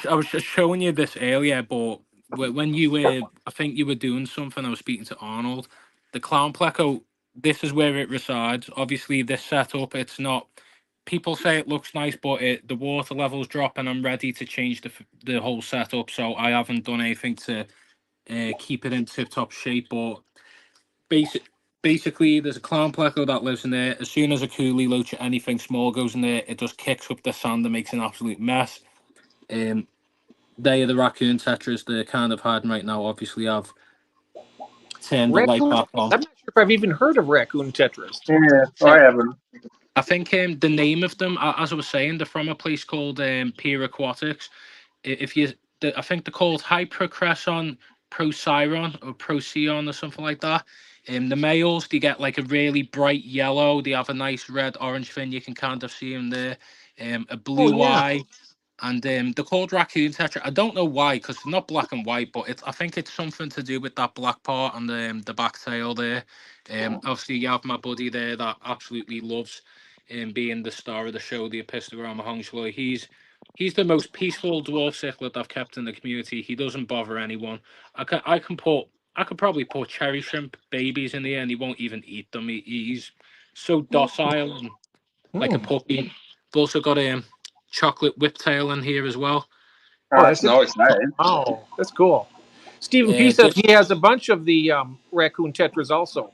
I was just showing you this earlier, but when you were, I think you were doing something. I was speaking to Arnold. The clown pleco. This is where it resides. Obviously, this setup. It's not. People say it looks nice, but the water levels drop, and I'm ready to change the whole setup. So I haven't done anything to keep it in tip top shape. But basic, basically, there's a clown pleco that lives in there. As soon as a coolie loach or anything small goes in there, it just kicks up the sand and makes an absolute mess. They are the raccoon tetras. They're kind of hiding right now. Obviously, I've turned the light Raccoon. back on. I'm not sure if I've even heard of raccoon tetras. Yeah, I haven't. I think the name of them, as I was saying, they're from a place called Pier Aquatics. If you, I think they're called Hypercresson Procyon or Procyon or something like that. The males, they get like a really bright yellow. They have a nice red orange fin. You can kind of see them there. A Oh blue yeah. eye. And they're called raccoon tetra. I don't know why, because they're not black and white, but I think it's something to do with that black part and the back tail there. Obviously, you have my buddy there that absolutely loves being the star of the show, the Epistogramma Hongsloy. He's the most peaceful dwarf cichlid I've kept in the community. He doesn't bother anyone. I could probably put cherry shrimp babies in there, and he won't even eat them. He's so docile and like a Hmm. puppy. We've also got chocolate whiptail in here as well. Oh, That's nice, that is. wow, that's cool. Stephen P says Just he has a bunch of the raccoon tetras also.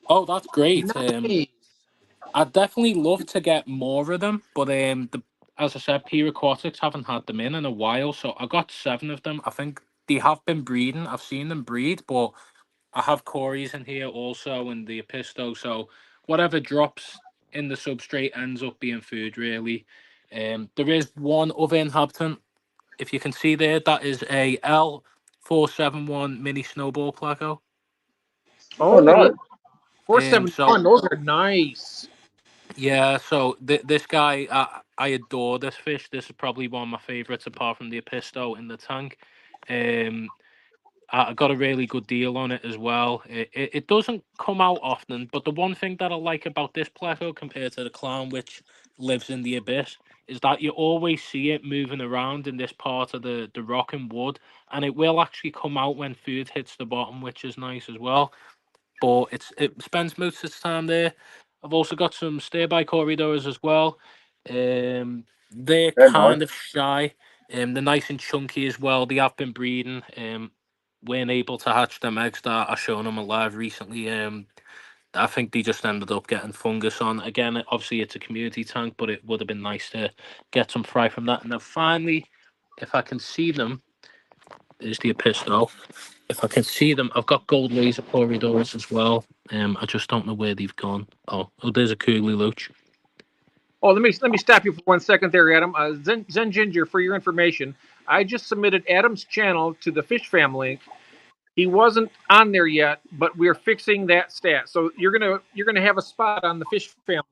oh, that's great. Nice. I'd definitely love to get more of them, but as I said, P Aquatics haven't had them in a while, so I got 7 of them. I think they have been breeding. I've seen them breed, but I have Corys in here also and the Episto, so whatever drops in the substrate ends up being food really. There is one other inhabitant. If you can see there, that is a L471 mini snowball placo. Oh, no. 471. Those are nice. Yeah, so this guy, I adore this fish. This is probably one of my favorites, apart from the Episto in the tank. I got a really good deal on it as well. It doesn't come out often, but the one thing that I like about this placo compared to the clown, which lives in the abyss, is that you always see it moving around in this part of the rock and wood, and it will actually come out when food hits the bottom, which is nice as well. But it spends most of its time there. I've also got some stay-by corridors as well. They're They're kind nice. of shy. They're nice and chunky as well. They have been breeding. Weren't able to hatch them eggs that I shown them alive recently. I think they just ended up getting fungus on. Again, obviously it's a community tank, but it would have been nice to get some fry from that. And then finally, if I can see them, there's the Episto. If I can see them, I've got gold laser corridors as well. I just don't know where they've gone. Oh, there's a Cooley Loach. Oh, let me stop you for 1 second there, Adam. Zen Ginger, for your information, I just submitted Adam's channel to the Fish Fam link. He wasn't on there yet, but we're fixing that stat. So you're gonna have a spot on the Fish Fam link.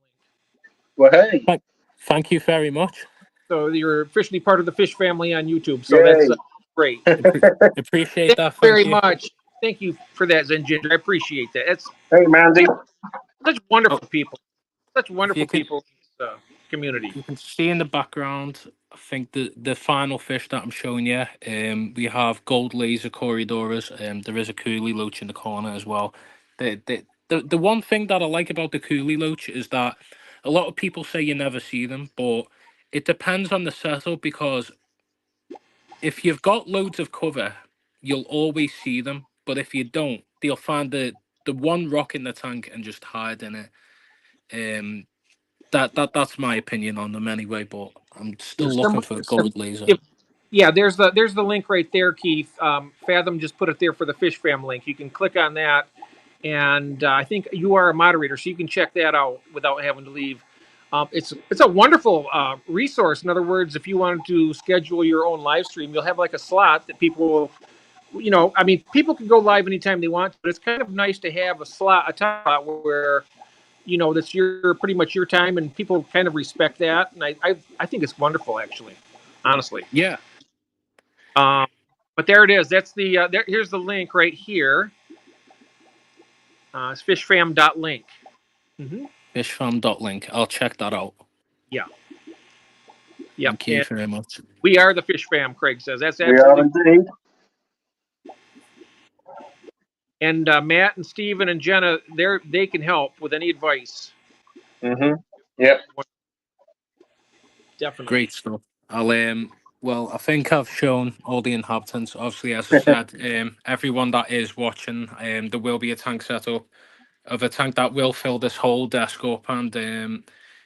Well, hey. Thank you very much. So you're officially part of the Fish family on YouTube. So Yay. that's great. Appreciate that. Thank you very much. Thank you for that, Zen Ginger. I appreciate that. It's Hey, Mandy. such wonderful people. Such If wonderful you can- people in this community. You can see in the background, I think the final fish that I'm showing you, we have gold laser corridors. There is a Cooley Loach in the corner as well. The one thing that I like about the Cooley Loach is that a lot of people say you never see them, but it depends on the setup, because if you've got loads of cover, you'll always see them. But if you don't, they'll find the one rock in the tank and just hide in it. That's my opinion on them anyway, but I'm still looking for gold laser. Yeah, there's the link right there, Keith. Fathom just put it there for the Fish Fam link. You can click on that, and I think you are a moderator, so you can check that out without having to leave. It's a wonderful resource. In other words, if you wanted to schedule your own live stream, you'll have like a slot that people will, I mean, people can go live anytime they want, but it's kind of nice to have a time slot where that's pretty much your time, and people kind of respect that, and I think it's wonderful, actually, honestly. Yeah. But there it is. That's here's the link right here. It's fishfam.link. Mm-hmm. Fishfam.link. I'll check that out. Yeah. Yep. Thank you very much. We are the Fish Fam, Craig says. That's We are indeed. And Matt and Steven and Jenna, they can help with any advice. Mm-hmm. Yep. Definitely. Great stuff. Well, I think I've shown all the inhabitants. Obviously, as I said, everyone that is watching, there will be a tank set up of a tank that will fill this whole desk up, and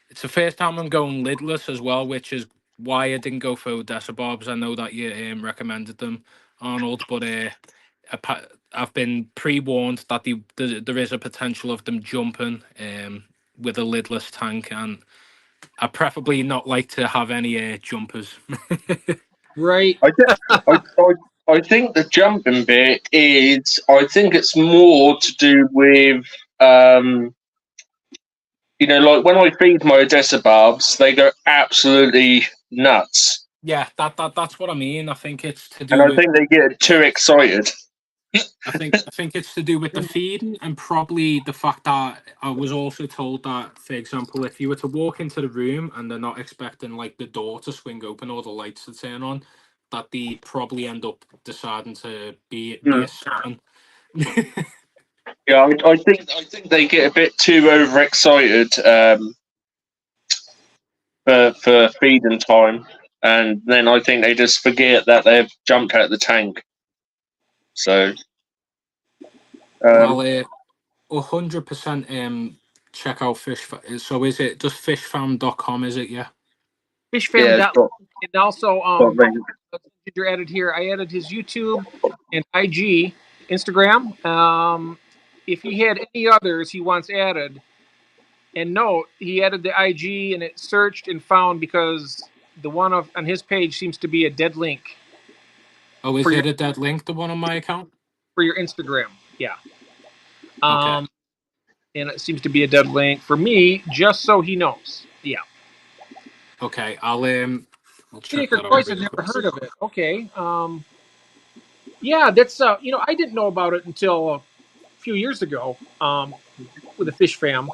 it's the first time I'm going lidless as well, which is why I didn't go for Decibobs. I know that you recommended them, Arnold, but I've been pre-warned that there is a potential of them jumping with a lidless tank, and I preferably not like to have any jumpers. Right. I think the jumping bit is, I think it's more to do with, like when I feed my Decibobs, they go absolutely nuts. Yeah, that's what I mean. I think it's to do. And I think they get too excited. I think it's to do with the feed, and probably the fact that I was also told that, for example, if you were to walk into the room and they're not expecting like the door to swing open or the lights to turn on, that they probably end up deciding to be a son. Yeah, I think they get a bit too overexcited for feeding time, and then I think they just forget that they've jumped out of the tank. So, well, 100% check out Fish. So is it just fishfam.com? Is it? Yeah. Fishfam. Yeah, and also you're added here. I added his YouTube and IG, Instagram. If he had any others he wants added, And no, he added the IG and it searched and found because the one on his page seems to be a dead link Oh, is for your it a dead link, the one on my account? Instagram. Yeah. Okay. And it seems to be a dead link for me, just so he knows. Yeah. Okay, I'll check Acre that out Toys, I've real never quick. heard of it. Okay. Yeah, that's I didn't know about it until a few years ago. With the Fish Fam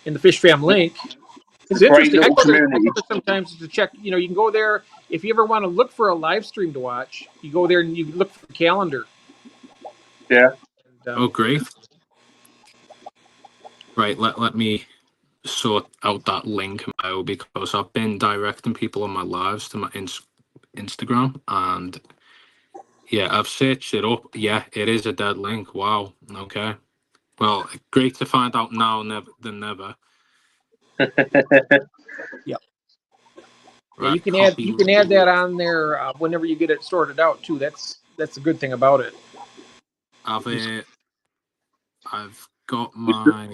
and the Fish Fam link. It's Great interesting. little I community. go there sometimes to check. You can go there if you ever want to look for a live stream to watch. You go there and you look for the calendar. Yeah. And, Oh, great. Right, let me sort out that link now because I've been directing people on my lives to my Instagram, and yeah, I've searched it up. Yeah, it is a dead link. Wow. Okay. Well, great to find out now, never than never. Yeah. Yeah, Right, you can copy add link. that on there whenever you get it sorted out too. That's a good thing about it. I've got my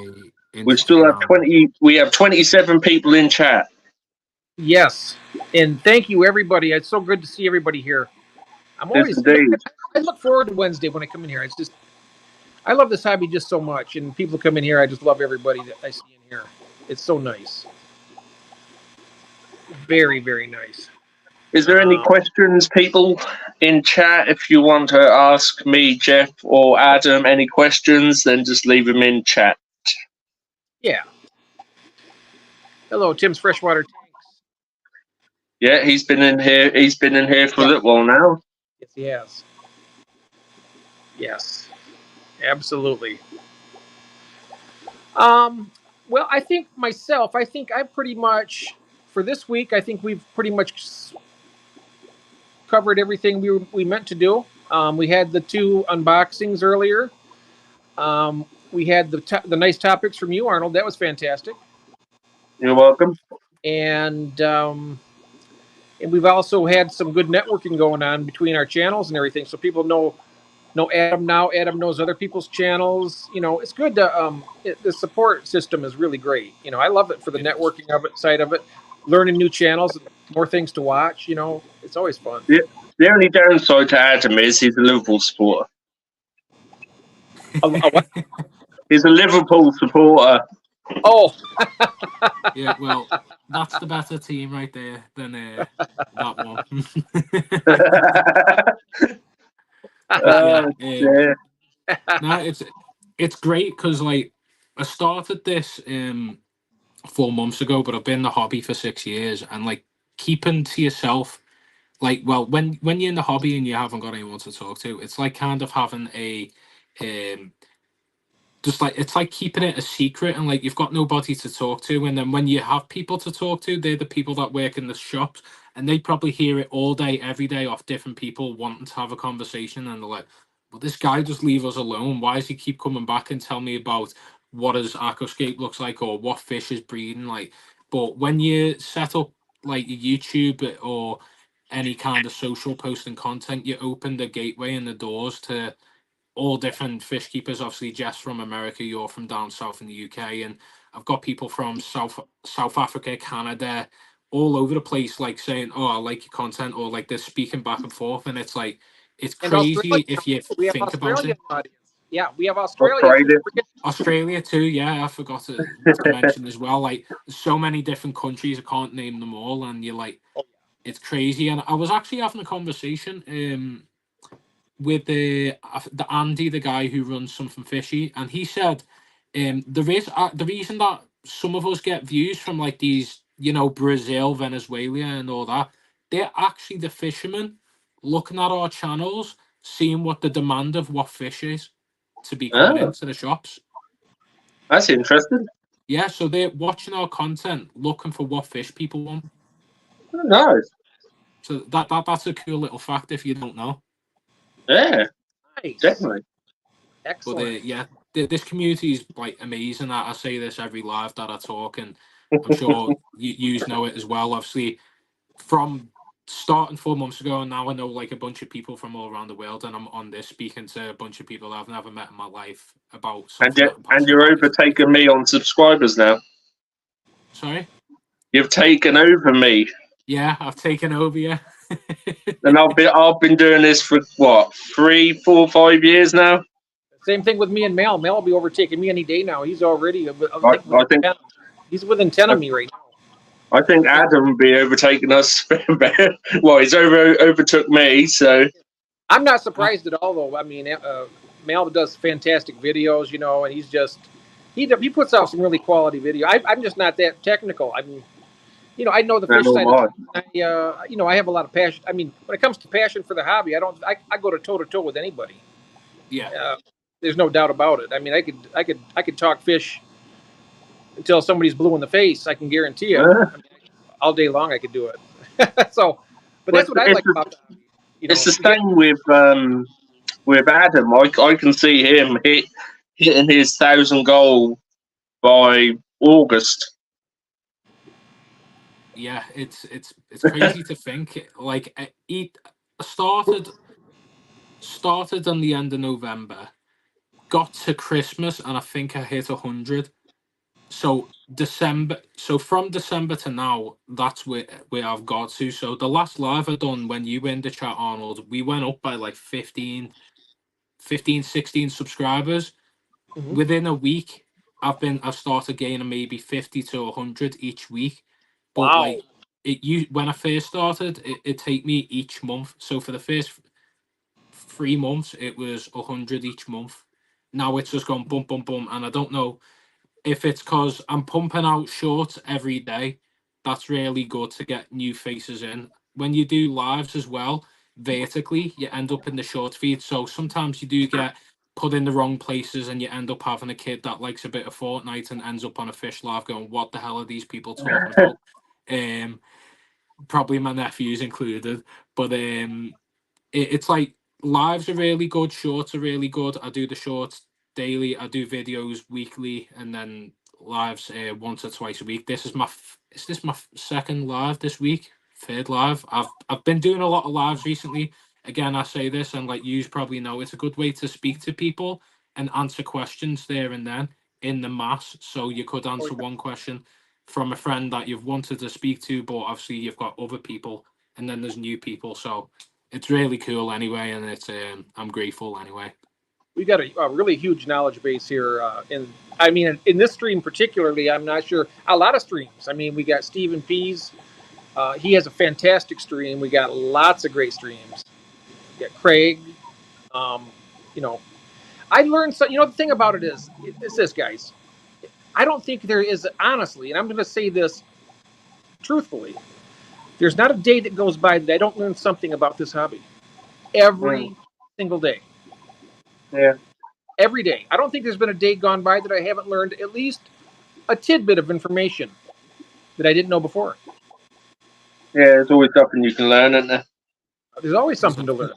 We still have Instagram. We have 27 people in chat. Yes, and thank you everybody. It's so good to see everybody here. Yes, indeed. I look forward to Wednesday when I come in here. It's just I love this hobby just so much, and people come in here. I just love everybody that I see in here. It's so nice, very very nice. Is there any questions, people in chat? If you want to ask me, Jeff, or Adam any questions, then just leave them in chat. Yeah. Hello, Tim's Freshwater Tanks. Yeah, he's been in here. He's been in here for a Yeah. little while now. Yes, he has. Yes, absolutely. Well, I think I pretty much for this week. I think we've pretty much covered everything we meant to do. We had the 2 unboxings earlier. We had the nice topics from you, Arnold. That was fantastic. You're welcome. And we've also had some good networking going on between our channels and everything, so people know Adam now. Adam knows other people's channels. It's good to the support system is really great. I love it for the networking of it, side of it, learning new channels, more things to watch. It's always fun. Yeah, the only downside to Adam is he's a Liverpool supporter. What? He's a Liverpool supporter. Oh. Yeah, well, that's the better team right there than that one. No, it's great because like I started this 4 months ago, but I've been in the hobby for 6 years, and like keeping to yourself, like, well, when you're in the hobby and you haven't got anyone to talk to, it's like kind of having a just like it's like keeping it a secret, and like you've got nobody to talk to, and then when you have people to talk to, they're the people that work in the shops, and they probably hear it all day every day off different people wanting to have a conversation, and they're like, well, this guy just leave us alone. Why does he keep coming back and tell me about what his aquascape looks like or what fish is breeding? Like, but when you set up like YouTube or any kind of social posting content, you open the gateway and the doors to all different fish keepers. Obviously, Jess from America, you're from down south in the UK, and I've got people from South Africa, Canada, all over the place, like saying, "Oh, I like your content," or like they're speaking back and forth, and it's like it's And Australia, crazy if you we have think about Australian it. audience. Yeah, we have Australia too. Australia too, yeah, I forgot to mention as well. Like so many different countries, I can't name them all, and you're like, it's crazy. And I was actually having a conversation with the Andy, the guy who runs Something Fishy, and he said there is the reason that some of us get views from like these, Brazil, Venezuela, and all that. They're actually the fishermen looking at our channels, seeing what the demand of what fish is to be coming into the shops. That's interesting. Yeah, so they're watching our content, looking for what fish people want. Nice. So that's a cool little fact if you don't know. Yeah, nice. Definitely. Excellent. But this community is like amazing. I say this every live that I talk, and I'm sure you know it as well. Obviously, from starting 4 months ago, and now I know like a bunch of people from all around the world, and I'm on this speaking to a bunch of people I've never met in my life about something that I'm And passionate you're about. overtaking me on subscribers now. Sorry? You've taken over me. Yeah, I've taken over you. And I've been doing this for what, 3, 4, 5 years now. Same thing with me and Mel. Mel will be overtaking me any day now. He's already, I think he's within 10 of me right now. I think Adam will be overtaking us. Well, he's overtook me, so I'm not surprised at all, though. I mean, Mel does fantastic videos, you know, and he's just he puts out some really quality video. I'm just not that technical. I mean, you know, I know the fish side of things. You know, I have a lot of passion. I mean, when it comes to passion for the hobby, I go to toe to toe with anybody. Yeah. There's no doubt about it. I mean, I could talk fish until somebody's blue in the face. I can guarantee you. I mean, all day long, I could do it. So, but that's what I like about the hobby. You know, it's the same with Adam. I can see him hitting his 1,000 goal by August. Yeah, it's crazy to think. Like, it started on the end of November, got to Christmas, and I think I hit 100. So from December to now, that's where I've got to. So the last live I done when you were in the chat, Arnold, we went up by like 15, 16 subscribers. Mm-hmm. Within a week, I've started gaining maybe 50 to 100 each week. But wow. like when I first started, it take me each month. So for the first 3 months, it was 100 each month. Now it's just gone bump, bump, bump, and I don't know if it's because I'm pumping out shorts every day. That's really good to get new faces in. When you do lives as well, vertically, you end up in the short feed. So sometimes you do get put in the wrong places, and you end up having a kid that likes a bit of Fortnite and ends up on a fish live going, what the hell are these people talking about? Probably my nephews included. But it's like lives are really good, shorts are really good. I do the shorts daily, I do videos weekly, and then lives once or twice a week. Is this my second live this week? Third live. I've been doing a lot of lives recently. Again, I say this, and like you probably know, it's a good way to speak to people and answer questions there and then in the mass. So you could answer one question from a friend that you've wanted to speak to, but obviously you've got other people, and then there's new people. So it's really cool anyway, and it's I'm grateful anyway. We got a really huge knowledge base here, and I mean, in this stream particularly, I'm not sure a lot of streams. I mean, we got Stephen Pease. He has a fantastic stream. We got lots of great streams. We got Craig. You know, I learned so. You know, the thing about it is this, guys. I don't think there is honestly, and I'm going to say this truthfully. There's not a day that goes by that I don't learn something about this hobby. Every single day. Yeah. Every day. I don't think there's been a day gone by that I haven't learned at least a tidbit of information that I didn't know before. Yeah, there's always something you can learn, isn't there? There's always something to learn.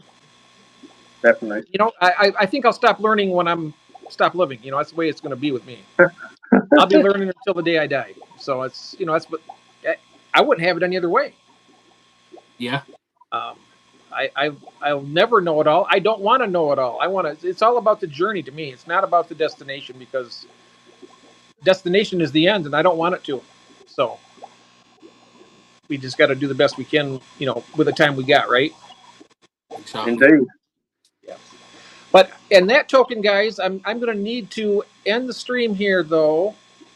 Definitely. You know, I think I'll stop learning when I'm stop living. You know, that's the way it's going to be with me. I'll be learning until the day I die. So it's, you know, that's, but I wouldn't have it any other way. Yeah. I'll never know it all. I don't want to know it all. I want to. It's all about the journey to me. It's not about the destination, because destination is the end, and I don't want it to. So we just got to do the best we can, you know, with the time we got, right? Exactly. Indeed. Yeah. But in that token, guys, I'm going to need to end the stream here, though,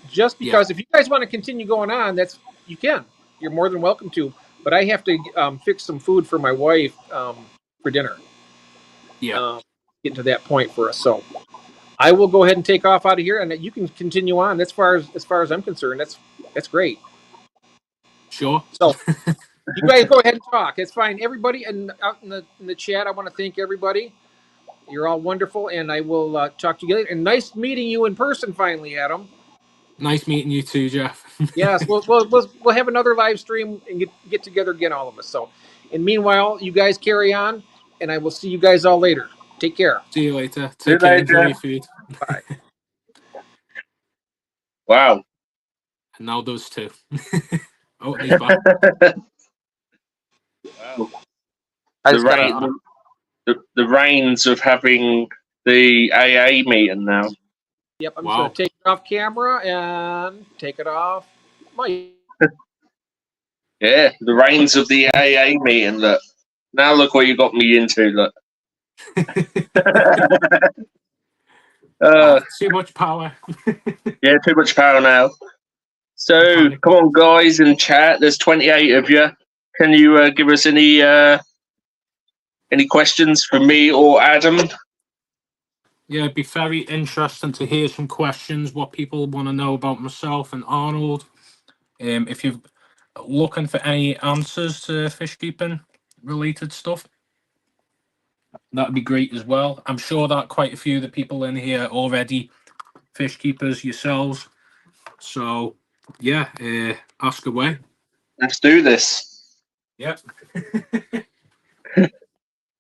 just because if you guys want to continue going on, you can. You're more than welcome to. But I have to fix some food for my wife for dinner. Yeah. Getting to that point for us. So I will go ahead and take off out of here, and you can continue on. As far as I'm concerned, that's great. Sure. So you guys go ahead and talk. It's fine. Everybody, and out in the chat, I want to thank everybody. You're all wonderful, and I will talk to you later. And nice meeting you in person finally, Adam. Nice meeting you too, Jeff. Yes, we'll have another live stream and get together again, all of us. So, and meanwhile, you guys carry on, and I will see you guys all later. Take care. See you later. Take care. Enjoy your food. Bye. Wow. And now those two. Oh, he's back. Wow. I The, just gotta. the reins of having the AA meeting now. Yep, I'm Wow. just going to take it off camera and take it off mic. Yeah, the reins of the AA meeting. Look, now look what you got me into. Look. Too much power. Yeah, too much power now. So, come on, guys, in chat. There's 28 of you. Can you give us any questions for me or Adam? Yeah, it'd be very interesting to hear some questions, what people want to know about myself and Arnold. If you're looking for any answers to fish keeping related stuff, that'd be great as well. I'm sure that quite a few of the people in here are already fish keepers yourselves. So, yeah, ask away. Let's do this. Yep.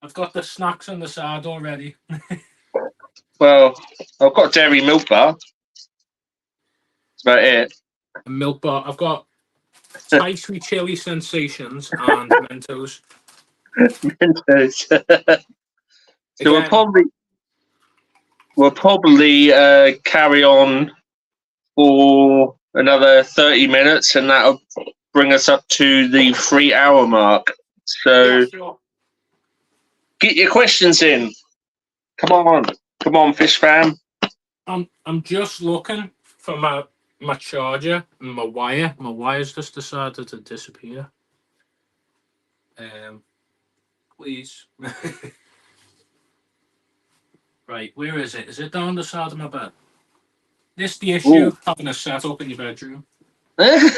I've got the snacks on the side already. Well, I've got dairy milk bar. That's about it. A milk bar. I've got Thai sweet chili sensations and Mentos. So we'll probably carry on for another 30 minutes, and that'll bring us up to the 3-hour mark. So Yeah, sure. get your questions in. Come on, fish fam. I'm just looking for my charger and my wire. My wire's just decided to disappear. Please. Right, where is it? Is it down the side of my bed? This the issue, Ooh. having a setup in your bedroom. Right,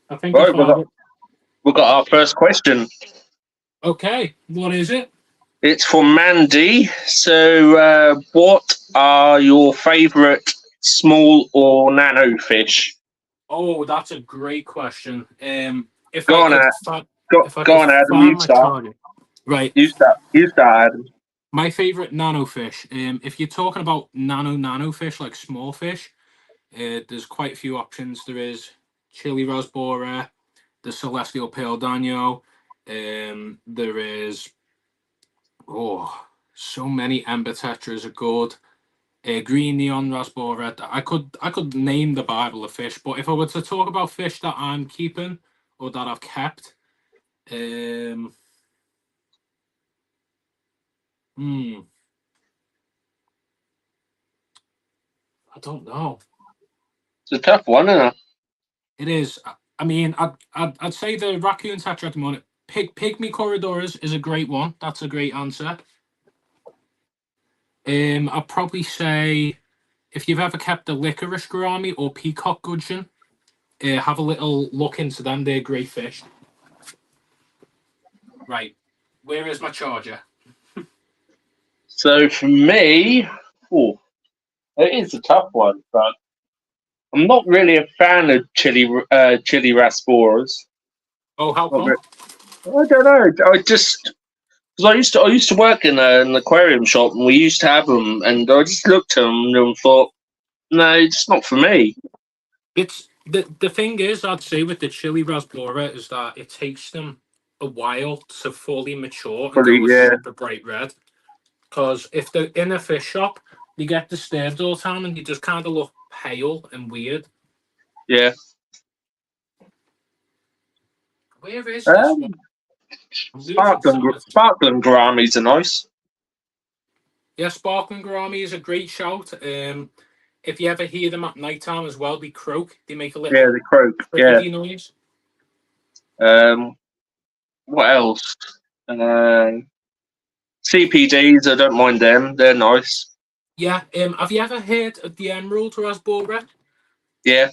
I think I found it. we've got our first question. Okay, what is it? It's from Mandy. So, what are your favourite small or nano fish? Oh, that's a great question. If Go I on, could, Adam. if I Go could on, Adam. find You my start. charger. Right. You start, Adam. My favorite nano fish. If you're talking about nano fish, like small fish, there's quite a few options. There is Chili Rasbora, the Celestial Pale Danio. There is so many Ember Tetras are good. Green Neon Rasbora. I could name the Bible of fish, but if I were to talk about fish that I'm keeping or that I've kept, I don't know. It's a tough one, isn't it? It is. I mean, I'd say the raccoon tetra at the moment. Pygmy corridors is a great one. That's a great answer. I'd probably say if you've ever kept a licorice gourami or peacock gudgeon, have a little look into them. They're great fish. Right, where is my charger? So for me, it is a tough one, but I'm not really a fan of chili rasboras. Oh, how come? I don't know. Because I used to work in an aquarium shop, and we used to have them, and I just looked at them and thought, no, it's not for me. It's the thing is, I'd say with the chili rasbora is that it takes them a while to fully mature and go a super bright red. Because if they're in a fish shop, you get disturbed all the time and you just kind of look pale and weird. Yeah. Where is this one? Sparkling gouramis are nice. Yeah, sparkling gourami is a great shout. If you ever hear them at night time as well, they croak. They make a little they croak. crickety noise. What else? CPDs, I don't mind them. They're nice. Yeah. Have you ever heard of the emerald rasbora? Yeah.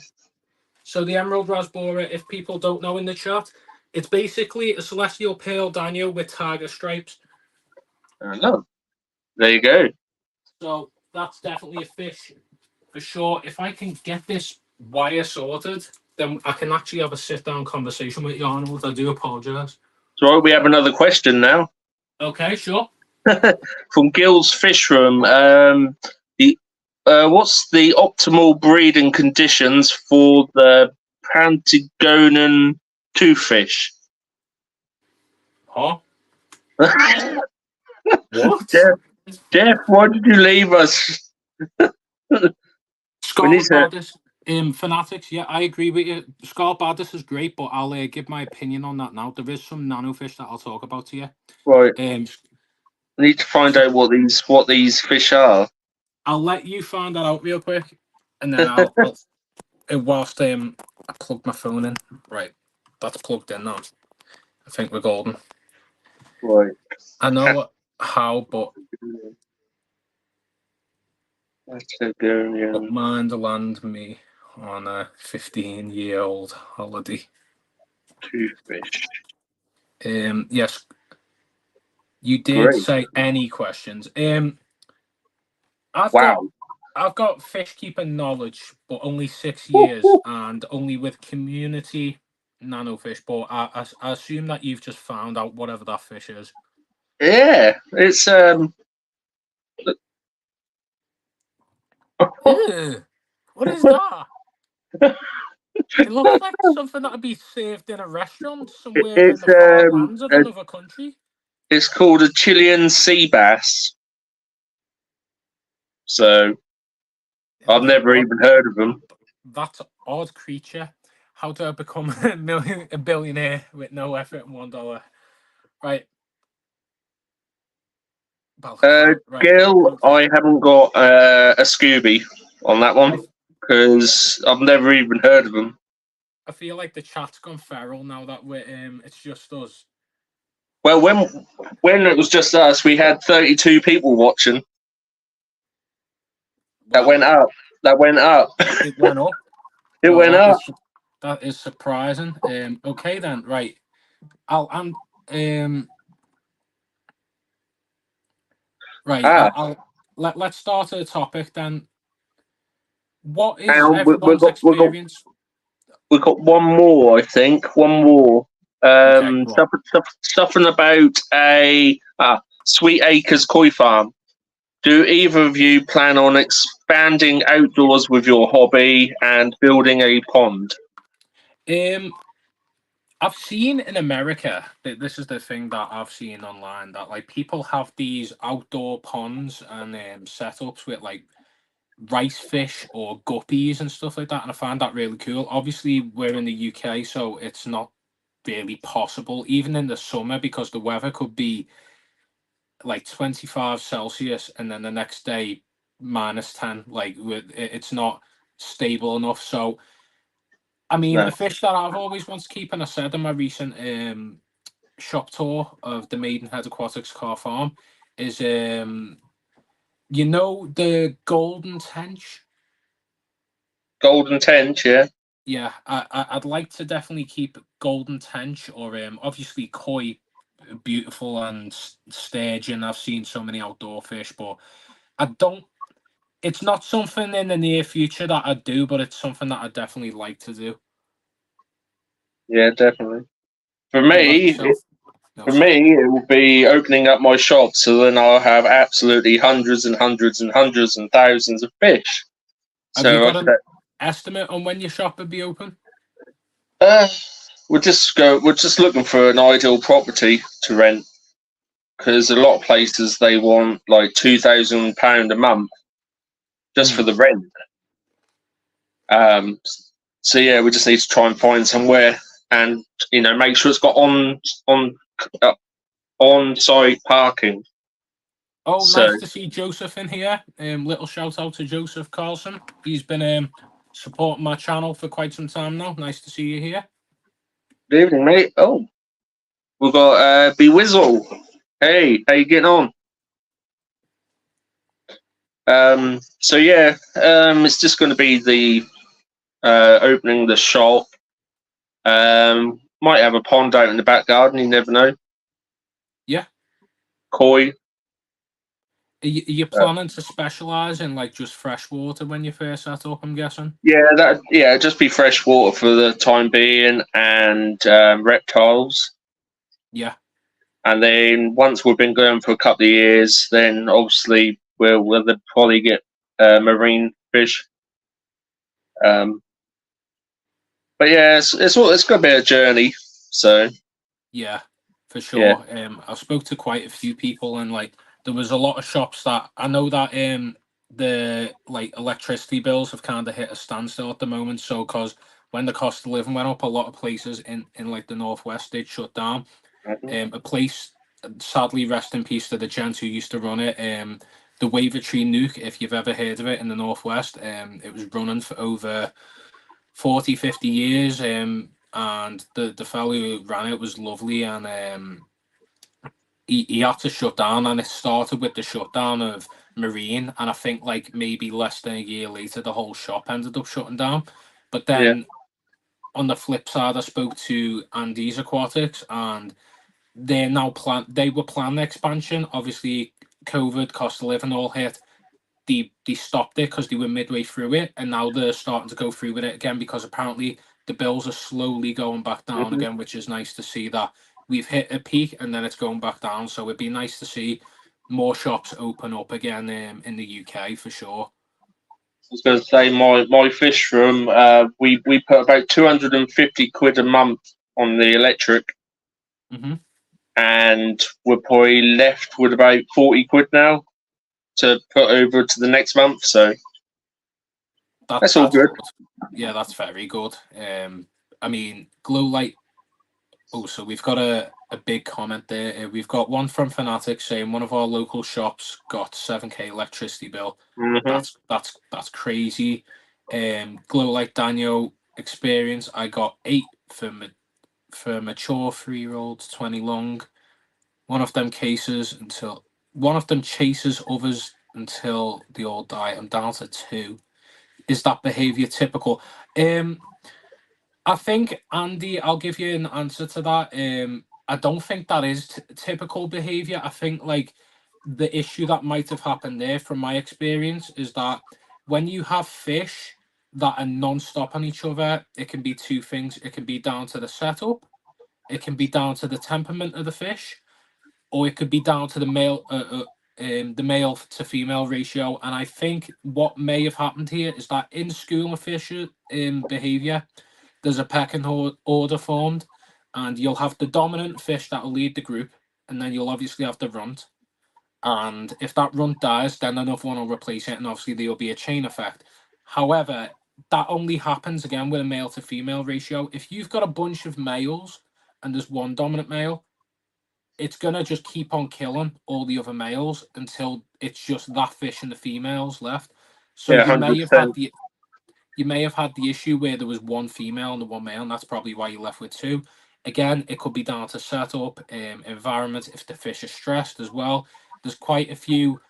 So the emerald rasbora, if people don't know in the chat, it's basically a celestial pale danio with tiger stripes. I don't know. There you go. So that's definitely a fish for sure. If I can get this wire sorted, then I can actually have a sit-down conversation with you, Arnold. I do apologise. So we have another question now. Okay, sure. From Gil's Fish Room. What's the optimal breeding conditions for the Patagonan toothfish? Huh? Jeff, What? Jeff, why did you leave us? We need Scarlet to. Bardis, Fanatics, yeah, I agree with you. Scarlet Bardis is great, but I'll give my opinion on that now. There is some nanofish that I'll talk about to you. Right, Um, we need to find out what these fish are. I'll let you find that out real quick, and then whilst I plug my phone in. Right, that's plugged in now. I think we're golden. Right. I know how, but Patagonian mind land me on a 15-year-old holiday. toothfish. Yes, you did Great. say any questions. Wow. I've got fish keeping knowledge, but only 6 years, and only with community nanofish. But I assume that you've just found out whatever that fish is. Yeah, it's Ew, what is that? It looks like something that would be served in a restaurant somewhere in it's the far lands of a, another country. it's called a Chilean sea bass. So I've That's an never odd. even heard of them. That's an odd creature. How do I become a billionaire with no effort and $1? Right. Right. Gil, I haven't got a Scooby on that one because I've never even heard of them. I feel like the chat's gone feral now that we're it's just us. Well, when it was just us, we had 32 people watching. That went up. That went up. It went up. It went up. That is surprising. Okay then, right. Let's start at a topic then. What is everyone's experience? We've got one more, I think. One more. Okay, Something about a Sweet Acres koi farm. Do either of you plan on expanding outdoors with your hobby and building a pond? I've seen in America that this is the thing that I've seen online that like people have these outdoor ponds and setups with like rice fish or guppies and stuff like that, and I find that really cool. Obviously, we're in the UK, so it's not really possible, even in the summer, because the weather could be like 25 Celsius and then the next day -10. Like it's not stable enough. So, I mean, a fish that I've always wanted to keep, and I said in my recent shop tour of the Maidenhead Aquatics car farm, is the golden tench. Golden tench, yeah. Yeah, I'd like to definitely keep golden tench or obviously koi, beautiful, and sturgeon. I've seen so many outdoor fish, but I don't. It's not something in the near future that I do, but it's something that I definitely like to do. Yeah, definitely. For What about me, yourself? it will be opening up my shop, so then I'll have absolutely hundreds and hundreds and hundreds and thousands of fish. Have you got an estimate on when your shop would be open? We're just looking for an ideal property to rent because a lot of places they want like £2,000 a month just for the rent. So yeah, we just need to try and find somewhere and make sure it's got on-site parking. Oh, nice to see Joseph in here. Little shout out to Joseph Carlson. He's been supporting my channel for quite some time now. Nice to see you here. Good evening, mate. Oh, we've got Bewizzle. Hey, how you getting on? So yeah, it's just going to be the opening the shop. Might have a pond out in the back garden. You never know. Yeah. Koi. Are you planning to specialize in like just freshwater when you first set up? I'm guessing. Yeah, just be freshwater for the time being and reptiles. Yeah. And then once we've been going for a couple of years, then obviously we'll probably get marine fish. But yeah, it's going to be a journey. So yeah, for sure. I spoke to quite a few people, and like there was a lot of shops that I know that the like electricity bills have kind of hit a standstill at the moment. So because when the cost of living went up, a lot of places in like the northwest did shut down. A place, sadly, rest in peace to the gent who used to run it. The Wavertree Nuke, if you've ever heard of it in the northwest, it was running for over 40, 50 years. And the fellow who ran it was lovely, and he had to shut down, and it started with the shutdown of Marine, and I think like maybe less than a year later the whole shop ended up shutting down. But then on the flip side, I spoke to Andy's Aquatics, and they were planning expansion. Obviously COVID, cost of living all hit. They stopped it because they were midway through it, and now they're starting to go through with it again because apparently the bills are slowly going back down again, which is nice to see that we've hit a peak and then it's going back down. So it'd be nice to see more shops open up again in the UK for sure. I was going to say my fish room. We put about 250 quid a month on the electric, and we're probably left with about 40 quid now to put over to the next month. So that's all good. Yeah, that's very good. I mean, glow light. Oh, so we've got a big comment there. We've got one from Fanatic saying one of our local shops got 7k electricity bill. That's crazy. Glow light Daniel experience. I got 8 for mature 3-year-olds, 20 long. One of them chases others until they all die. I'm down to 2. Is that behavior typical? I think, Andy, I'll give you an answer to that. I don't think that is typical behavior. I think like the issue that might have happened there, from my experience, is that when you have fish that are non-stop on each other, it can be 2 things. It can be down to the setup, it can be down to the temperament of the fish, or it could be down to the male to female ratio. And I think what may have happened here is that in school of fish behavior, there's a pecking order formed, and you'll have the dominant fish that will lead the group, and then you'll obviously have the runt. And if that runt dies, then another one will replace it, and obviously there will be a chain effect. However, that only happens again with a male to female ratio. If you've got a bunch of males and there's one dominant male, it's gonna just keep on killing all the other males until it's just that fish and the females left. So Yeah, you may have 100%. had the issue where there was one female and the one male, and that's probably why you're left with 2. Again, it could be down to setup, environment, if the fish are stressed as well. There's quite a few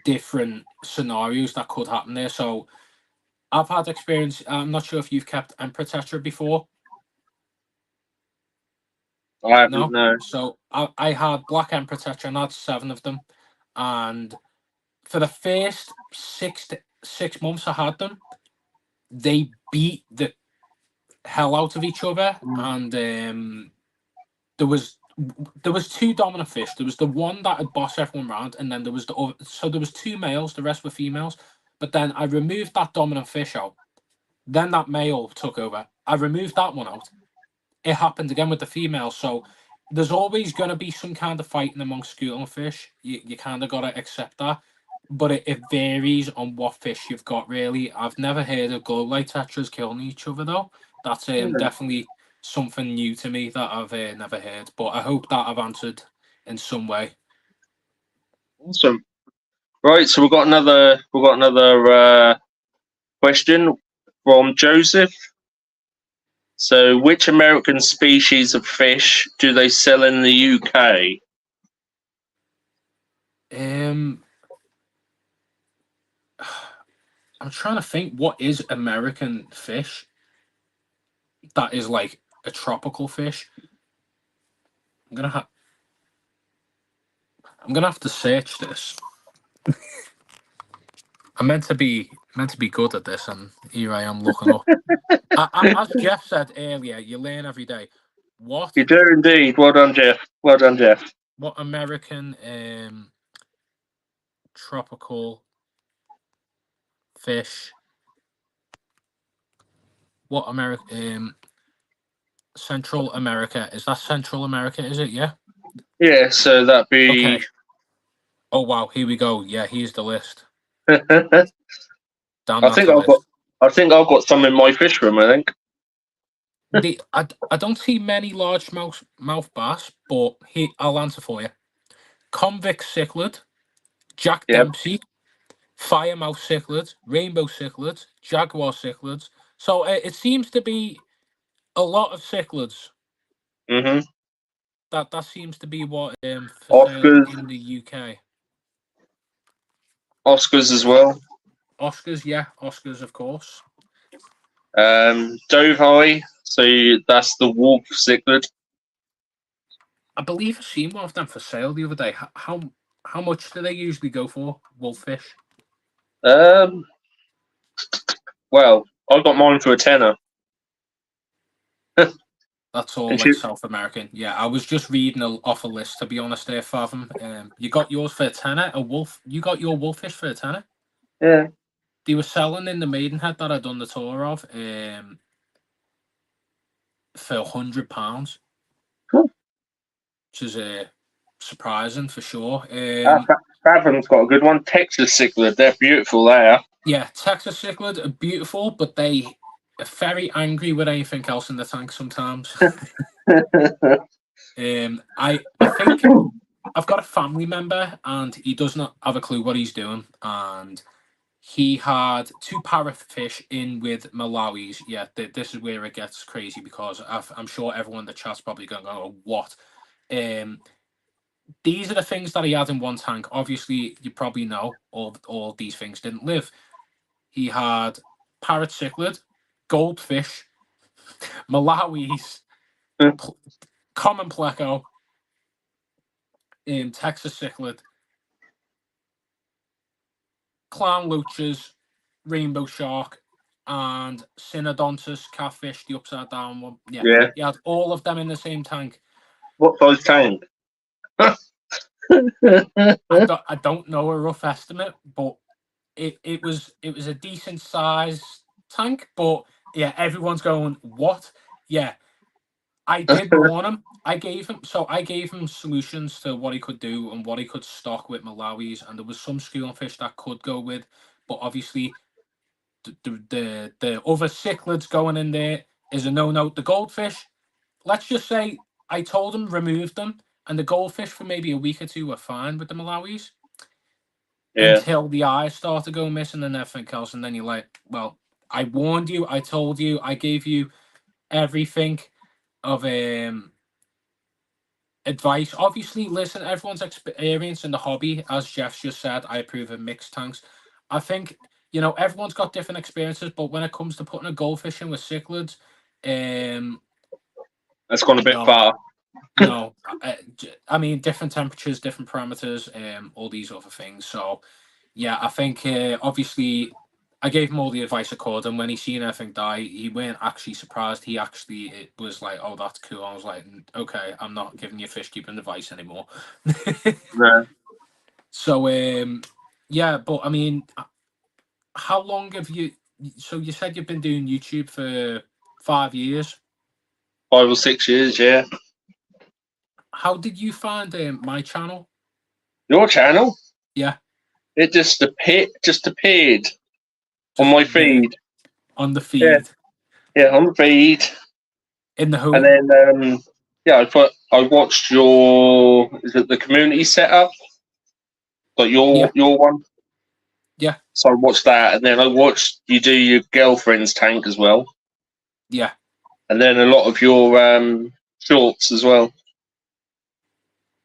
different scenarios that could happen there. So I've had experience. I'm not sure if you've kept Emperor Tetra before. I haven't, no. So I had Black Emperor Tetra, and I had 7 of them. And for the first 6 months I had them, they beat the hell out of each other. And there was 2 dominant fish. There was the one that had bossed everyone around, and then there was the other. So there was 2 males, the rest were females. But then I removed that dominant fish out. Then that male took over. I removed that one out. It happened again with the females. So there's always going to be some kind of fighting amongst school and fish. You kind of got to accept that. But it varies on what fish you've got, really. I've never heard of glow light tetras killing each other, though. That's definitely something new to me that I've never heard. But I hope that I've answered in some way. Awesome. Right, so we've got another question from Joseph. So, which American species of fish do they sell in the UK? I'm trying to think, what is American fish that is like a tropical fish? I'm gonna have to search this. I'm meant to be good at this, and here I am looking up. As Jeff said earlier, you learn every day. What? You do indeed. Well done, Jeff. Well done, Jeff. What American tropical fish? What American Central America. Is that Central America? Is it? Yeah. Yeah, so that'd be. Okay. Oh wow, here we go. Yeah, here's the list. I Damn, that's think a I've got. list. I think I've got some in my fish room. I think. I don't see many largemouth bass, but I'll answer for you. Convict cichlid, Jack Yep. Dempsey, firemouth cichlid, rainbow cichlid, jaguar cichlids. So it seems to be a lot of cichlids. Mhm. That seems to be what for sale Oscars. in the UK. Oscars as well. Oscars, yeah, Oscars, of course. Dove High. So that's the wolf cichlid. I believe I've seen one of them for sale the other day. How much do they usually go for? Wolffish. Well, I got mine for a tenner. That's all And like South American. Yeah, I was just reading off a list, to be honest there, Fathom. You got yours for a tenner? You got your wolffish for a tenner? yeah. They were selling in the Maidenhead that I'd done the tour of for £100, Cool. which is surprising for sure. Fathom's got a good one. Texas cichlid. They're beautiful there. Yeah, Texas cichlid are beautiful, but they are very angry with anything else in the tank sometimes. I think I've got a family member and he does not have a clue what he's doing, and he had 2 parrotfish in with Malawis. Yeah, this is where it gets crazy because I'm sure everyone in the chat's probably going to go, what? These are the things that he had in one tank. Obviously, you probably know all these things didn't live. He had parrot cichlid, goldfish, Malawis, common pleco, in Texas cichlid, clown loaches, rainbow shark, and synodontus catfish, the upside down one. Yeah, Yeah. he had all of them in the same tank. What size tank? I don't know a rough estimate, but it was a decent size tank. But yeah, everyone's going, what? Yeah, I did warn him. I gave him solutions to what he could do and what he could stock with Malawis, and there was some schooling fish that could go with, but obviously the other cichlids going in there is a no-no. The goldfish, let's just say I told him remove them, and the goldfish for maybe a week or two were fine with the Malawis Yeah. until the eyes start to go missing and everything else, and then you're like, well, I warned you, I told you, I gave you everything of advice. Obviously, listen, everyone's experience in the hobby, as Jeff just said, I approve of mixed tanks. I think, everyone's got different experiences, but when it comes to putting a goldfish in with cichlids, That's gone a bit no, far. no. I mean, different temperatures, different parameters, all these other things. So, yeah, I think obviously I gave him all the advice I could, and when he seen everything die, he weren't actually surprised. It was like, "Oh, that's cool." I was like, "Okay, I'm not giving you fish keeping advice anymore." No. So, yeah, but I mean, how long have you? So you said you've been doing YouTube for 5 years. 5 or 6 years, yeah. How did you find my channel? Your channel? Yeah, It just appeared on my feed. On the feed. Yeah, on the feed. In the home. And then I watched the community setup? Like your one? Yeah. So I watched that, and then I watched you do your girlfriend's tank as well. Yeah. And then a lot of your shorts as well.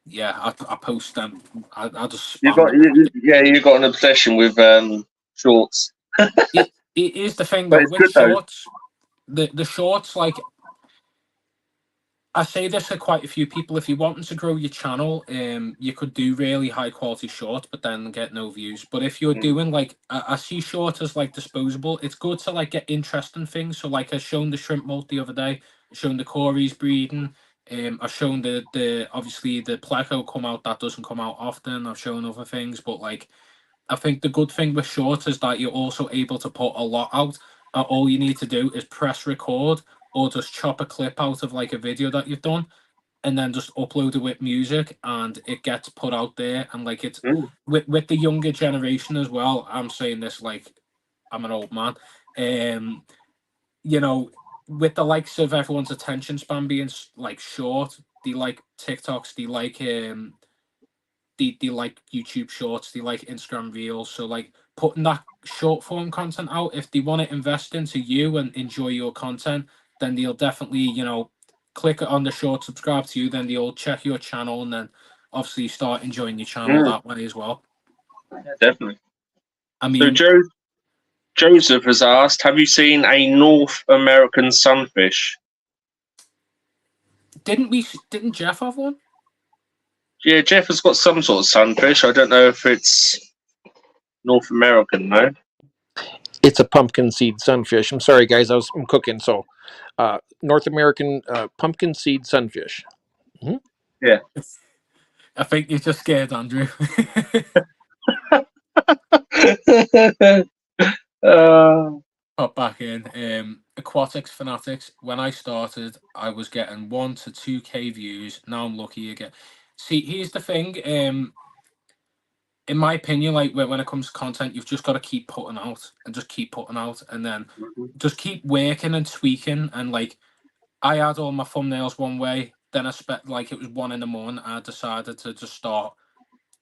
Yeah, I post them. I just You got an obsession with shorts. it is the thing But though it's with good, shorts. The shorts, like I say this to quite a few people. If you're wanting to grow your channel, you could do really high quality shorts, but then get no views. But if you're doing like I see short as like disposable, it's good to like get interesting things. So like I've shown the shrimp molt the other day, shown the Corey's breeding. I've shown the obviously the pleco come out that doesn't come out often. I've shown other things, but like I think the good thing with shorts is that you're also able to put a lot out. All you need to do is press record, or just chop a clip out of like a video that you've done, and then just upload it with music, and it gets put out there. And like it's with the younger generation as well. I'm saying this like I'm an old man. You know, with the likes of everyone's attention span being like short, they like TikToks, they like they like YouTube Shorts, they like Instagram Reels. So like putting that short form content out, if they want to invest into you and enjoy your content, then they'll definitely, you know, click on the short, subscribe to you, then they'll check your channel, and then obviously start enjoying your channel that way as well. Definitely. I mean, so Joseph has asked, have you seen a North American sunfish? didn't Jeff have one? Yeah, Jeff has got some sort of sunfish. I don't know if it's North American, though. It's a pumpkin seed sunfish. I'm sorry, guys. I'm cooking. So, North American pumpkin seed sunfish. Mm-hmm. Yeah. I think you're just scared, Andrew. Pop back in. Aquatics Fanatics. When I started, I was getting 1 to 2K views. Now I'm lucky again. See, here's the thing. In my opinion, like when it comes to content, you've just got to keep putting out and just keep putting out, and then just keep working and tweaking. And like, I had all my thumbnails one way, then I spent like it was 1 in the morning. I decided to just start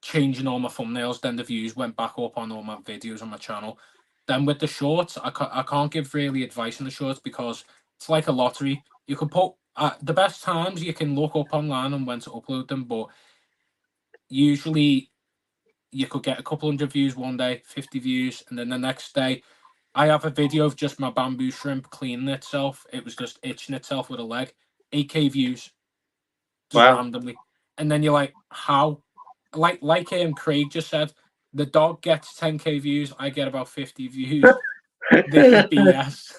changing all my thumbnails. Then the views went back up on all my videos on my channel. Then with the shorts, I can't give really advice on the shorts because it's like a lottery. You can put the best times you can look up online and when to upload them, but usually you could get a couple hundred views one day, 50 views, and then the next day I have a video of just my bamboo shrimp cleaning itself. It was just itching itself with a leg. 8K views. Just randomly. And then you're like, how? Like Craig just said, the dog gets 10K views, I get about 50 views. This is BS.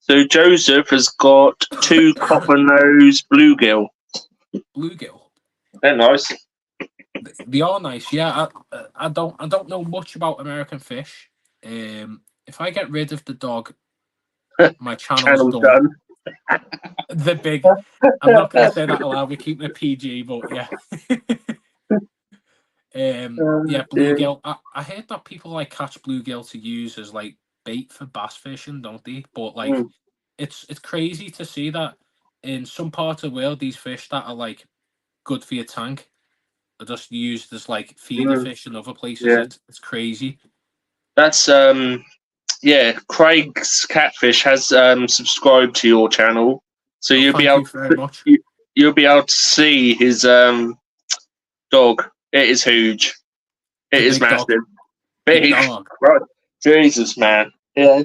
So Joseph has got 2 copper-nosed bluegill. Bluegill? They're nice. They are nice, yeah. I don't know much about American fish. If I get rid of the dog, my channel's done. The big. I'm not going to say that aloud. We're keeping it PG, but yeah. Yeah, bluegill. I heard that people like catch bluegill to use as like bait for bass fishing, don't they? But like, it's crazy to see that in some parts of the world, these fish that are like good for your tank are just used as like feeder fish in other places. Yeah. It's crazy. That's Craig's Catfish has subscribed to your channel, so you'll be able you'll be able to see his dog. It is huge. It is massive. Big dog. Right. Jesus, man. Yeah.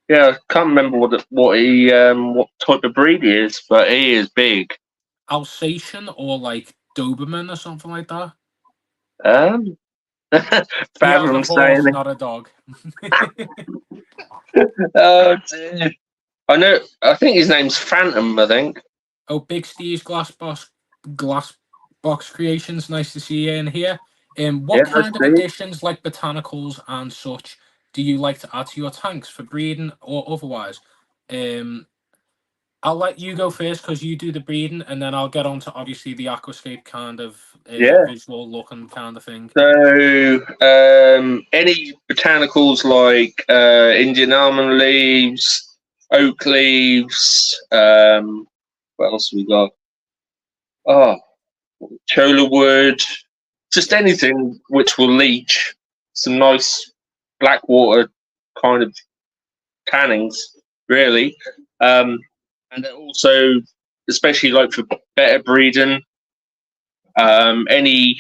Yeah, I can't remember what type of breed he is, but he is big. Alsatian or like Doberman or something like that. Fathom saying it. Not a dog. Oh dear. I think his name's Phantom, I think. Oh, Big Steve's Glass Box Creations. Nice to see you in here. What kind of additions, like botanicals and such, do you like to add to your tanks for breeding or otherwise? I'll let you go first because you do the breeding, and then I'll get on to obviously the aquascape kind of visual looking kind of thing. So any botanicals like Indian almond leaves, oak leaves, what else have we got? Oh, chola wood, just anything which will leach. Some nice black water kind of tannings, really. And then also, especially like for better breeding, any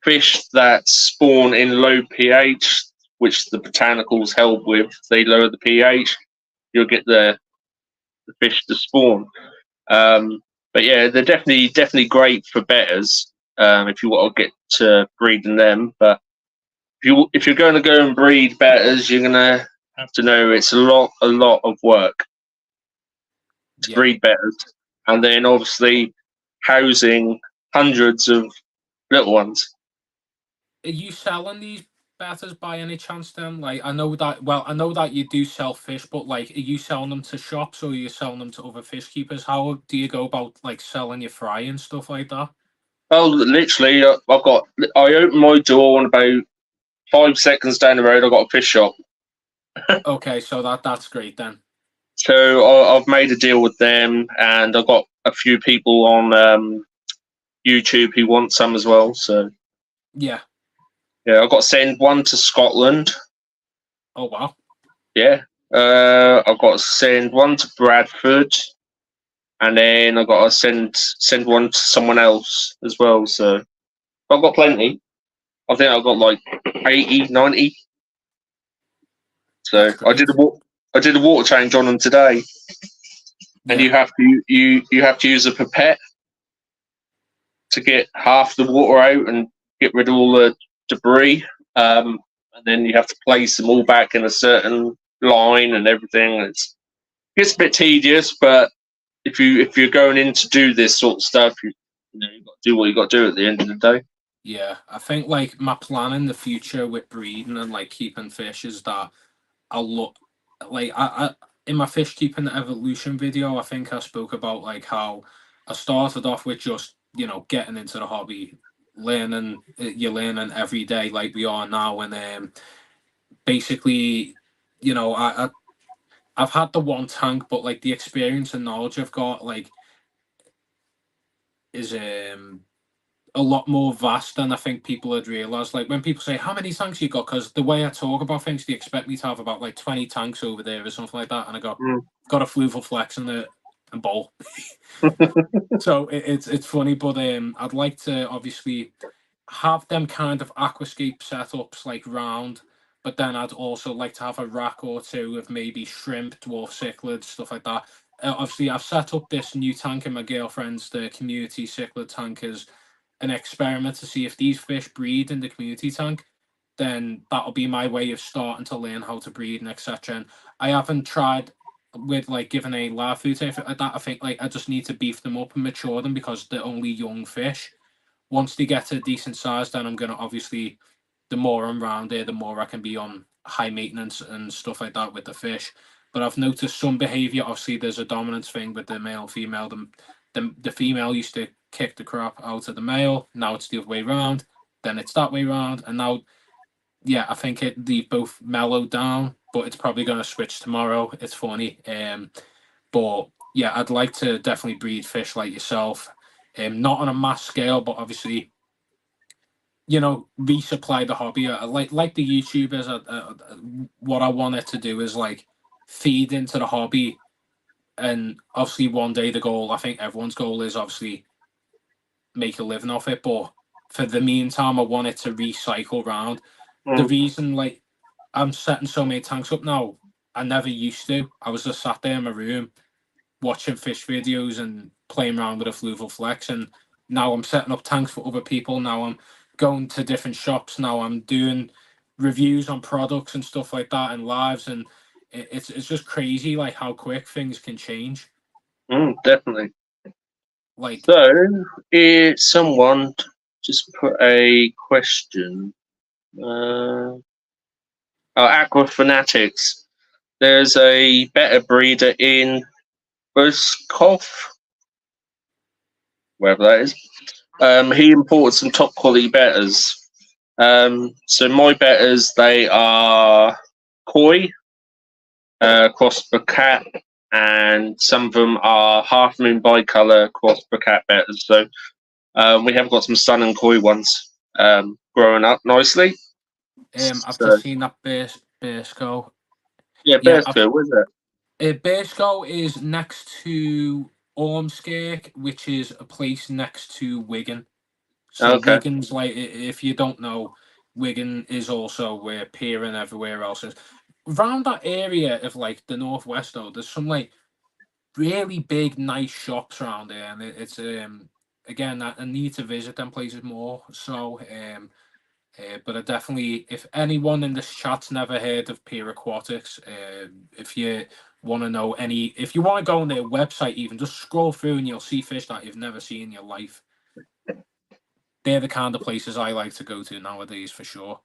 fish that spawn in low pH, which the botanicals help with, they lower the pH, you'll get the fish to spawn. But yeah, they're definitely great for betters if you want to get to breeding them. But if you're going to go and breed betters, you're going to have to know it's a lot of work to breed betters, and then obviously housing hundreds of little ones. Are you selling these betters by any chance then? Like, I know that you do sell fish, but like, are you selling them to shops or are you selling them to other fish keepers? How do you go about like selling your fry and stuff like that? Oh, literally, I open my door and about 5 seconds down the road, I've got a fish shop. Okay, so that's great then. So I've made a deal with them, and I've got a few people on YouTube who want some as well. So Yeah. yeah, I've got to send one to Scotland. Oh wow. Yeah. I've got to send one to Bradford, and then I've got to send one to someone else as well. So I've got plenty. I think I've got like 80, 90. So That's great. I did a water change on them today, and Yeah. you have to use a pipette to get half the water out and get rid of all the debris. And then you have to place them all back in a certain line and everything. It gets a bit tedious, but if you're going in to do this sort of stuff, you've got to do what you got to do at the end of the day. Yeah. I think like my plan in the future with breeding and like keeping fish is that I'll look like I in my fish keeping evolution video, I think I spoke about like how I started off with just, getting into the hobby, learning, you're learning every day like we are now. And basically, I've had the one tank, but like the experience and knowledge I've got like is a lot more vast than I think people would realize. Like when people say, "How many tanks you got?" Because the way I talk about things, they expect me to have about like 20 tanks over there or something like that, and I go, "Got a fluval flex and a bowl." So it's funny, but I'd like to obviously have them kind of aquascape setups like round, but then I'd also like to have a rack or two of maybe shrimp, dwarf cichlids, stuff like that. Obviously, I've set up this new tank in my girlfriend's, the community cichlid tank, as an experiment to see if these fish breed in the community tank. Then that'll be my way of starting to learn how to breed and etc. And I haven't tried with like giving a live food to anything like that. I think like I just need to beef them up and mature them because they're only young fish. Once they get to a decent size, then I'm gonna obviously, the more I'm around there, the more I can be on high maintenance and stuff like that with the fish. But I've noticed some behavior. Obviously, there's a dominance thing with the male female. The female used to kick the crap out of the male. Now it's the other way around. Then it's that way around. And now, yeah, I think they've both mellowed down. But it's probably going to switch tomorrow. It's funny. But yeah, I'd like to definitely breed fish like yourself. Not on a mass scale, but obviously, resupply the hobby. Like the YouTubers. What I wanted to do is like feed into the hobby, and obviously one day the goal. I think everyone's goal is obviously make a living off it, but for the meantime, I want it to recycle round. The reason like I'm setting so many tanks up now, I never used to. I was just sat there in my room watching fish videos and playing around with a fluval flex, and now I'm setting up tanks for other people. Now I'm going to different shops. Now I'm doing reviews on products and stuff like that and lives, and it's just crazy like how quick things can change. Definitely. Like, So, someone just put a question. Aqua Fanatics. There's a better breeder in Buskov, wherever that is. He imported some top quality betters. So my betters, they are koi, cross cat, and some of them are half moon bicolor cross cat betters. So we have got some stunning koi ones growing up nicely. I've just seen that Bearsco. Yeah, Bearsco, where's that? Bearsco is next to Ormskirk, which is a place next to Wigan. So Okay. Wigan's like, if you don't know, Wigan is also where Pier and everywhere else is. Around that area of like the northwest, though, there's some like really big, nice shops around there, and it's again, I need to visit them places more. So but I definitely, if anyone in this chat's never heard of Pier Aquatics, if you want to know if you want to go on their website, even just scroll through and you'll see fish that you've never seen in your life. They're the kind of places I like to go to nowadays, for sure.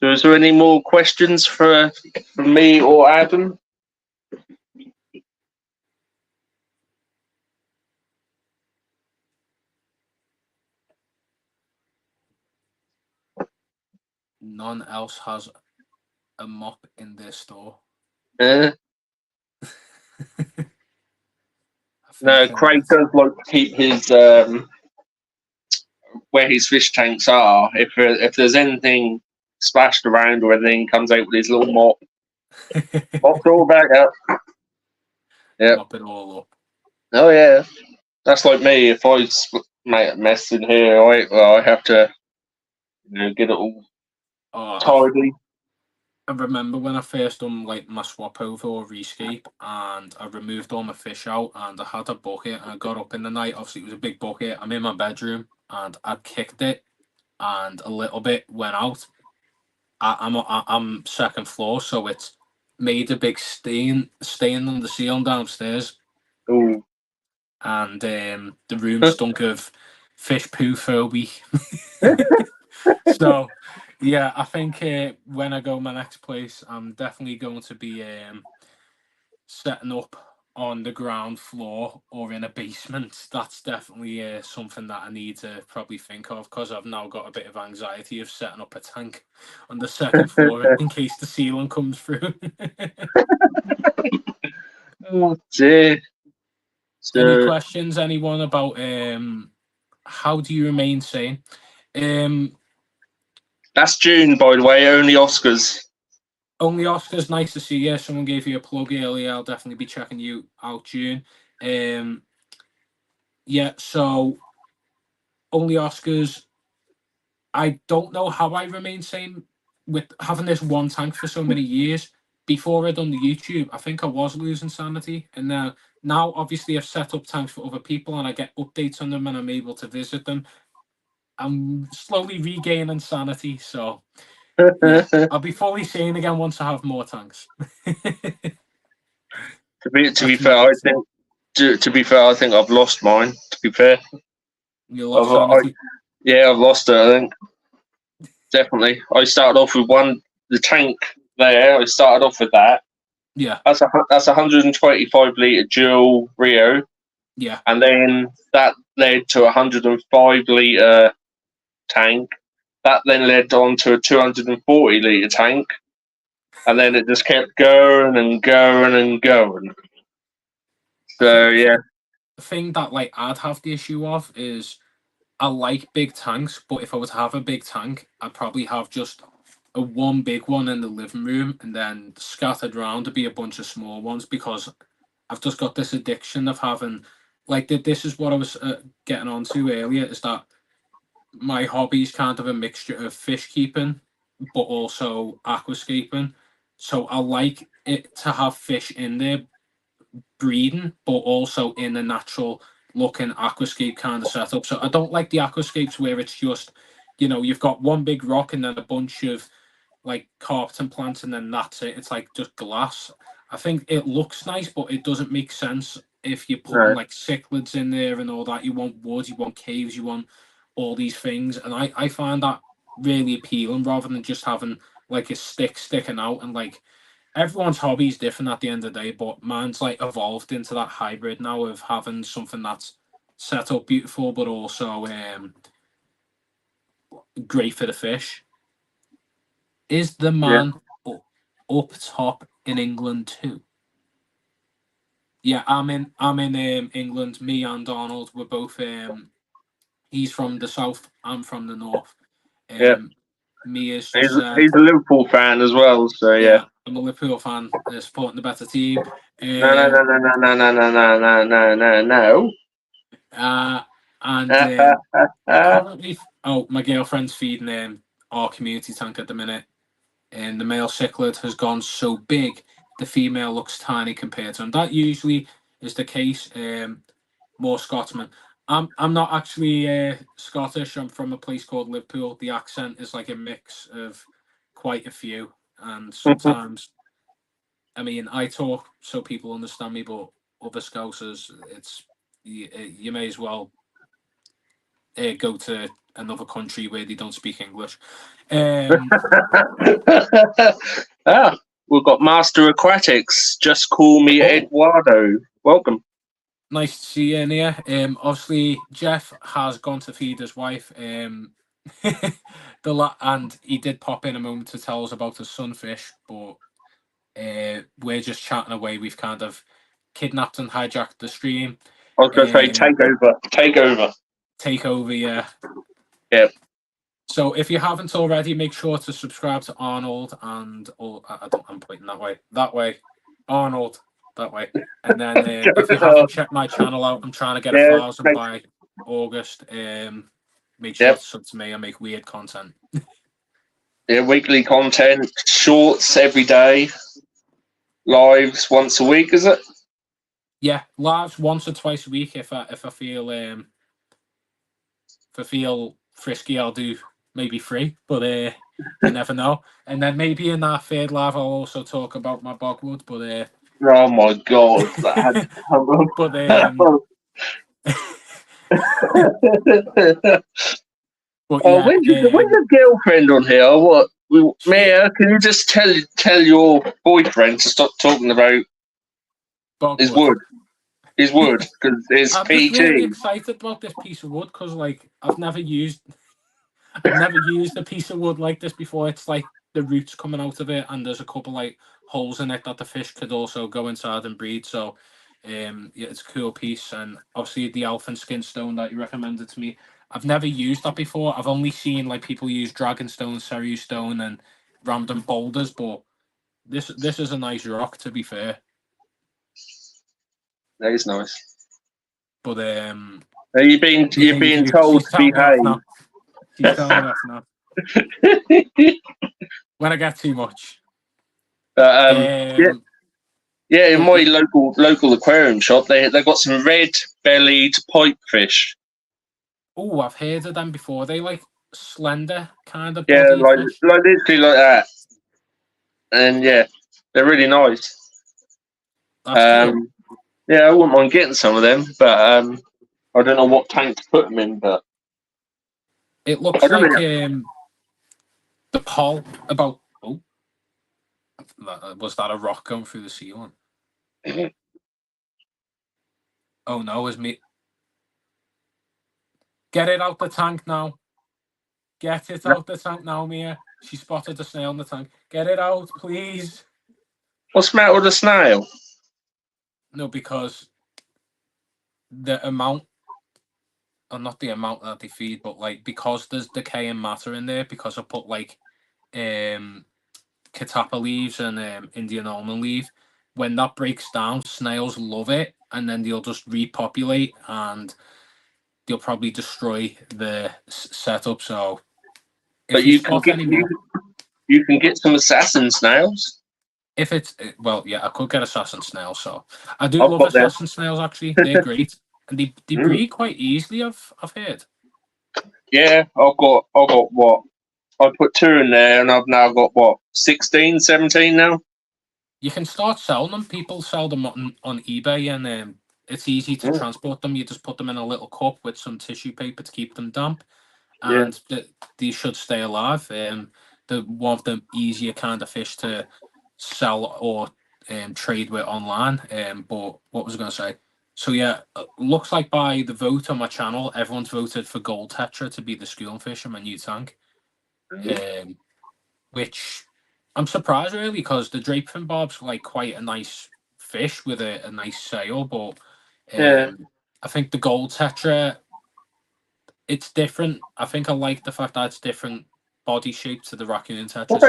So is there any more questions for me or Adam? None else has a mop in their store. No, I Craig might. does like to keep his where his fish tanks are. If there's anything splashed around or anything, comes out with his little mop, mops it all back up. Yep. Mop it all up. Oh yeah, that's like me. If I make a mess in here, I have to get it all tidy. I remember when I first done like my swap over or rescape, and I removed all my fish out, and I had a bucket, and I got up in the night. Obviously, it was a big bucket. I'm in my bedroom, and I kicked it, and a little bit went out. I'm second floor, so it's made a big stain on the ceiling downstairs, Ooh. and the room stunk of fish poo for a week. So, yeah, I think when I go my next place, I'm definitely going to be setting up on the ground floor or in a basement. That's definitely something that I need to probably think of, because I've now got a bit of anxiety of setting up a tank on the second floor in case the ceiling comes through. Oh dear. Any So questions, anyone, about how do you remain sane? that's June, by the way. Only Oscars. Only Oscars, nice to see you. Someone gave you a plug earlier. I'll definitely be checking you out, June. Yeah, so only Oscars. I don't know how I remain sane with having this one tank for so many years. Before I done the YouTube, I think I was losing sanity, and now obviously I've set up tanks for other people, and I get updates on them, and I'm able to visit them. I'm slowly regaining sanity, so yeah, I'll be fully sane again once I have more tanks. To be That's fair, my I answer. think I think I've lost mine. To be fair, You lost sanity. I've lost it. I think definitely. I started off with the tank there. I started off with that. Yeah, That's 125 litre dual Rio, yeah. and then that led to a 105 litre tank. That then led on to a 240 litre tank, and then it just kept going and going and going. I So think yeah, the thing that like I'd have the issue of is I like big tanks, but if I were to have a big tank, I'd probably have just a one big one in the living room, and then scattered around to be a bunch of small ones, because I've just got this addiction of having like this is what I was getting onto earlier, is that my hobby is kind of a mixture of fish keeping but also aquascaping. So I like it to have fish in there breeding, but also in a natural looking aquascape kind of setup. So I don't like the aquascapes where it's just, you've got one big rock and then a bunch of like carpeting plants, and then that's it. It's like just glass. I think it looks nice, but it doesn't make sense if you're putting no. like cichlids in there and all that. You want wood, you want caves, you want all these things. And I find that really appealing, rather than just having like a stick sticking out. And like everyone's hobby is different at the end of the day, but mine's like evolved into that hybrid now of having something that's set up beautiful, but also great for the fish. Is the Yeah. man up top in England too? Yeah, I'm in England. Me and Donald, we're both he's from the south, I'm from the north. Yeah. Me has just He's said, a Liverpool fan as well, so yeah. yeah, I'm a Liverpool fan, supporting the better team. No, no, no, Um no, no, no, no, no, no, no, no, no. uh and No. currently, oh, my girlfriend's feeding our community tank at the minute, and the male cichlid has gone so big the female looks tiny compared to him. That usually is the case. More Scotsman. I'm not actually Scottish. I'm from a place called Liverpool. The accent is like a mix of quite a few, and sometimes, I mean, I talk so people understand me, but other Scousers, you may as well go to another country where they don't speak English. We've got Master Aquatics. Just call me Eduardo. Welcome. Nice to see you in here. Obviously, Jeff has gone to feed his wife. And he did pop in a moment to tell us about his sunfish, but we're just chatting away. We've kind of kidnapped and hijacked the stream. I was going to say take over. Take over, yeah. Yep. So if you haven't already, make sure to subscribe to Arnold and I'm pointing that way, Arnold, that way. And then if you haven't checked my channel out, I'm trying to get 1,000 by August. Make sure to sub to me. I make weird content. Yeah, weekly content, shorts every day, lives once a week, is it? Yeah, lives once or twice a week. If I feel frisky, I'll do maybe 3, but you never know. And then maybe in that third live, I'll also talk about my bogwood. But oh my god! but but yeah, when's your girlfriend on here? What, Mia? Can you just tell your boyfriend to stop talking about his wood? His wood, because it's I'm PG. just really excited about this piece of wood because, like, I've never used a piece of wood like this before. It's like the roots coming out of it, and there's a couple like holes in it that the fish could also go inside and breed. So, yeah, it's a cool piece. And obviously the elephant skin stone that you recommended to me, I've never used that before. I've only seen like people use dragon stone, Seru stone, and random boulders. But this is a nice rock, to be fair. That is nice. But you've been told to behave. She's telling me off now. When I get too much. In my local aquarium shop, they got some red-bellied pipefish. Oh, I've heard of them before. They like slender kind of. Yeah, like literally like that. And yeah, they're really nice. That's cool. Yeah, I wouldn't mind getting some of them, but I don't know what tank to put them in. But it looks like the pole about. Oh, was that a rock going through the ceiling? Oh no, it's me. Get it out the tank now. Get it out the tank now, Mia. She spotted a snail in the tank. Get it out, please. What's the matter with the snail? No, because the amount, or not the amount that they feed, but like because there's decaying matter in there, because I put like catappa leaves and Indian almond leaf, when that breaks down, snails love it, and then they'll just repopulate and they'll probably destroy the setup. So but you can get some assassin snails. If it's I could get assassin snails. So I do love assassin snails. Actually, they're great, and they breed quite easily. I've heard. Yeah, I've got what? I put 2 in there, and I've now got what, 16, 17 now. You can start selling them. People sell them on eBay, and it's easy to transport them. You just put them in a little cup with some tissue paper to keep them damp, and they should stay alive. They're one of the easier kind of fish to sell or trade with online. But what was I going to say? So yeah, looks like by the vote on my channel, everyone's voted for gold tetra to be the schoolfish in my new tank. Which I'm surprised really, because the drapefin bob's like quite a nice fish with a nice sail, but I think the gold tetra, it's different. I think I like the fact that it's different body shape to the raccoon tetra. What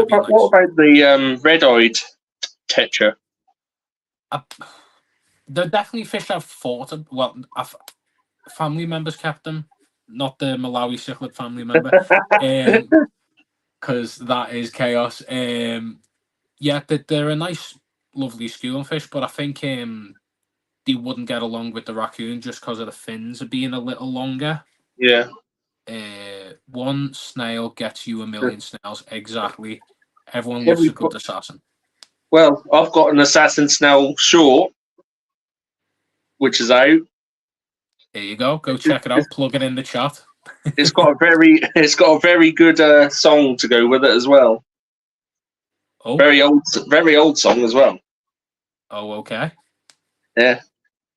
about the red-eyed tetra? They're definitely fish I've thought of. Well, family members kept them, not the Malawi cichlid family member, because that is chaos. Yeah, they're a nice, lovely schoolfish, but I think they wouldn't get along with the raccoon just because of the fins being a little longer. Yeah. One snail gets you a million snails. Exactly. Everyone loves a good assassin. Well, I've got an assassin snail short, which is out. There you go. Go check it out. Plug it in the chat. It's got a very good song to go with it as well. Oh, Very old song as well. oh, okay. Yeah,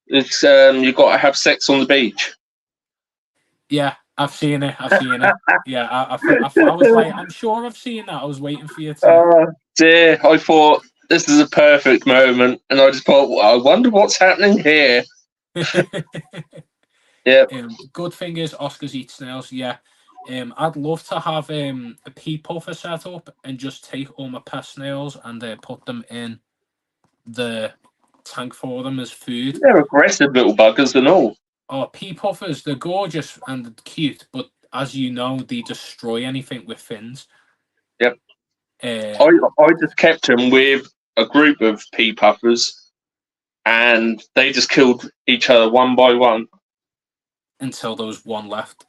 it's you got to have sex on the beach. Yeah, I've seen it. I've seen it. Yeah, I was like, I'm sure I've seen that. I was waiting for you to. Oh dear! I thought this is a perfect moment, and I just thought, well, I wonder what's happening here. Yeah. Good fingers, Oscars eat snails. Yeah. I'd love to have a pea puffer set up and just take all my pet snails and put them in the tank for them as food. They're aggressive little buggers and all. Oh, pea puffers, they're gorgeous and cute, but as you know, they destroy anything with fins. Yep. Uh, I just kept them with a group of pea puffers, and they just killed each other one by one. until there was one left.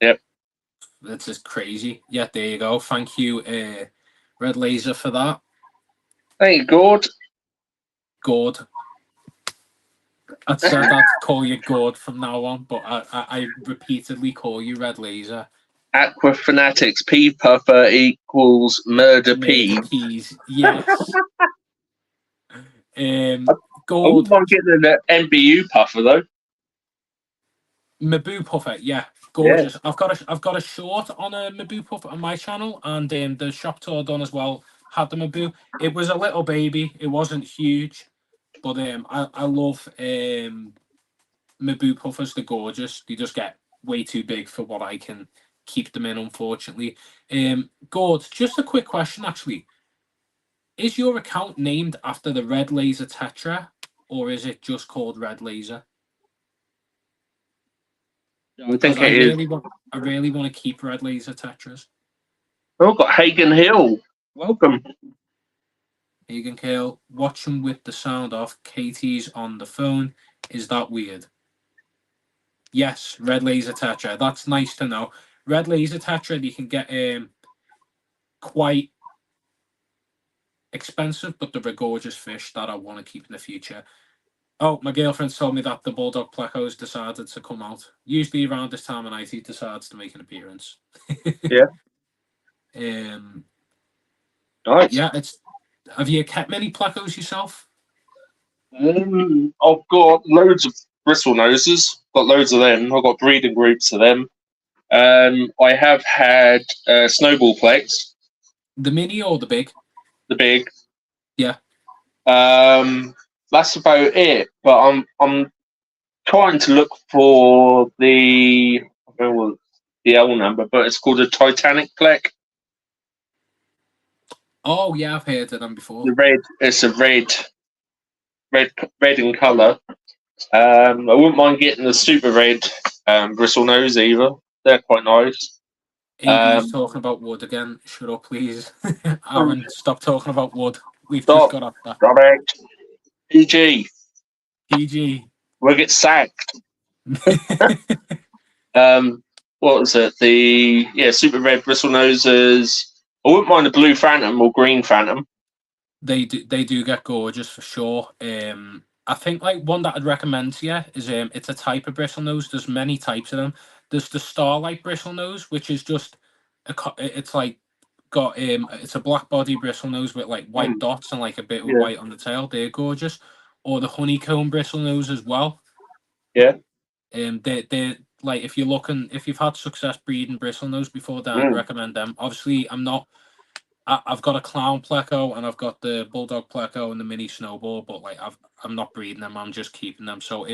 Yep. That's just crazy. Yeah, there you go. Thank you, Red Laser, for that. Thank you, Gord. Gord. I'd said I'd call you Gord from now on, but I repeatedly call you Red Laser. Aqua Fanatics pea puffer equals murder pea. Peas, yes. I Gord. wouldn't mind getting an MBU puffer though. Maboo Puffer, yeah, gorgeous. Yeah. I've got a short on a Maboo Puffer on my channel, and the shop tour done as well had the Maboo. It was a little baby. It wasn't huge, but I love Maboo Puffers. They're gorgeous. They just get way too big for what I can keep them in, unfortunately. Gord, just a quick question actually. Is your account named after the Red Laser Tetra, or is it just called Red Laser? I think it is. I really want to keep Red Laser Tetras. Oh, got Hagen Hill. Welcome. Hagen Hill, watching with the sound off. Katie's on the phone. Is that weird? Yes, Red Laser Tetra. That's nice to know. Red Laser Tetra, you can get quite expensive, but they're a gorgeous fish that I want to keep in the future. Oh, my girlfriend told me that the Bulldog Plecos decided to come out. Usually around this time of night, he decides to make an appearance. Yeah. Nice. Yeah, have you kept many Plecos yourself? I've got loads of bristle noses. Got loads of them. I've got breeding groups of them. I have had snowball plex. The mini or the big? The big. Yeah. That's about it. But I'm trying to look for the L number, but it's called a Titanic plex. Oh yeah, I've heard of them before. The red. It's a red in colour. I wouldn't mind getting the super red bristle nose either. They're quite nice. AB's talking about wood again. Shut up, please. Aaron, stop talking about wood. We've just got off that. Stop it. PG. PG. We'll get sacked. What was it? The super red bristle noses. I wouldn't mind a blue phantom or green phantom. They do get gorgeous for sure. I think like one that I'd recommend to you is it's a type of bristle nose. There's many types of them. There's the Starlight bristle nose, which is just it's like got it's a black body bristle nose with like white dots and like a bit of white on the tail. They're gorgeous. Or the honeycomb bristle nose as well. Yeah. They're like if you've had success breeding bristle nose before, then I'd recommend them. Obviously, I've got a clown pleco and I've got the bulldog pleco and the mini snowball, but like I'm not breeding them. I'm just keeping them. So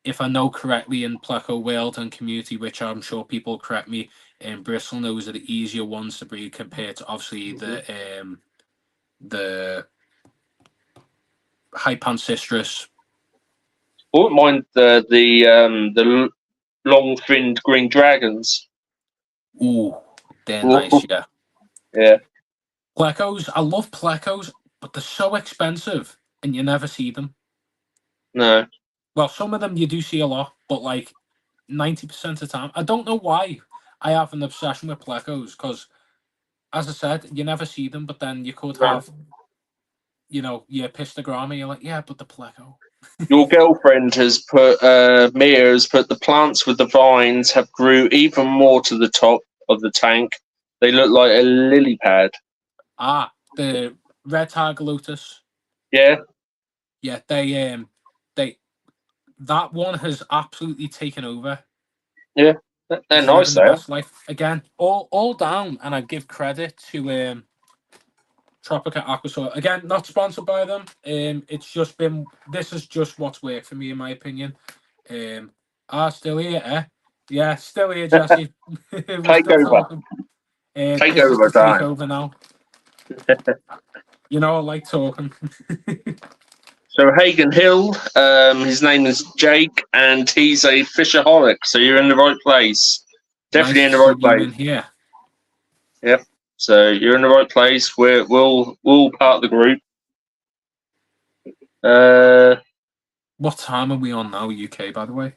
if I know correctly in pleco world and community, which I'm sure people correct me, bristle nose are the easier ones to breed compared to obviously the Hypancistrus. I wouldn't mind the long finned green dragons. Ooh, they're nice, yeah. Yeah. Plecos, I love plecos, but they're so expensive and you never see them. No. Well, some of them you do see a lot, but like 90% of the time, I don't know why I have an obsession with plecos because, as I said, you never see them, but then you could have, your pistogramma, you're like, yeah, but the pleco. Your girlfriend has put, Mia has put the plants with the vines have grew even more to the top of the tank. They look like a lily pad. Ah, the red tiger lotus. Yeah. Yeah, they that one has absolutely taken over. Yeah, they're It's nice living the though. best life again. All down, and I give credit to Tropica Aquasoil. Again, not sponsored by them. It's just been this is just what's worked for me in my opinion. Still here, eh? Yeah, still here, Jesse. We're Take still over. talking. Take This is over, the Dan. takeover now. You know, I like talking. So Hagen Hill, his name is Jake, and he's a fishaholic. So you're in the right place. Definitely Nice in the to right see you place. in here. Yep. So you're in the right place. We'll part of the group. What time are we on now, UK? By the way.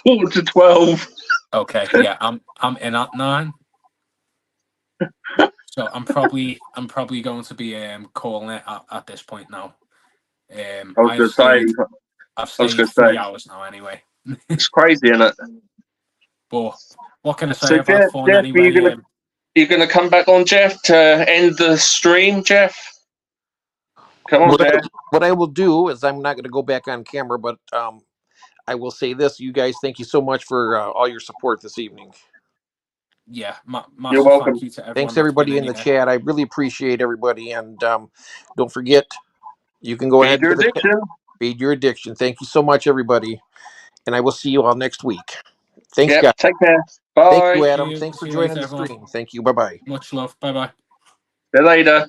4:12. Okay, yeah, I'm in at 9. So I'm probably going to be calling it at this point now. I was I've going stayed to 3 say, hours now anyway. it's crazy, isn't it? But what can I say? So I've had fun Jeff, anyway. you're gonna come back on, Jeff, to end the stream, Jeff? Come on, Jeff. What I will do is I'm not going to go back on camera, but I will say this: you guys, thank you so much for all your support this evening. Yeah, You're massive welcome. thank you to everyone. Thanks everybody in the chat. I really appreciate everybody, and don't forget, you can go Feed ahead your and addiction. feed your addiction. Thank you so much, everybody, and I will see you all next week. Thanks, Yep. guys. Take care. Bye. Thank you, Adam. Thanks for See you joining later, the everyone. stream. Thank you. Bye bye. Much love. Bye bye. See you later.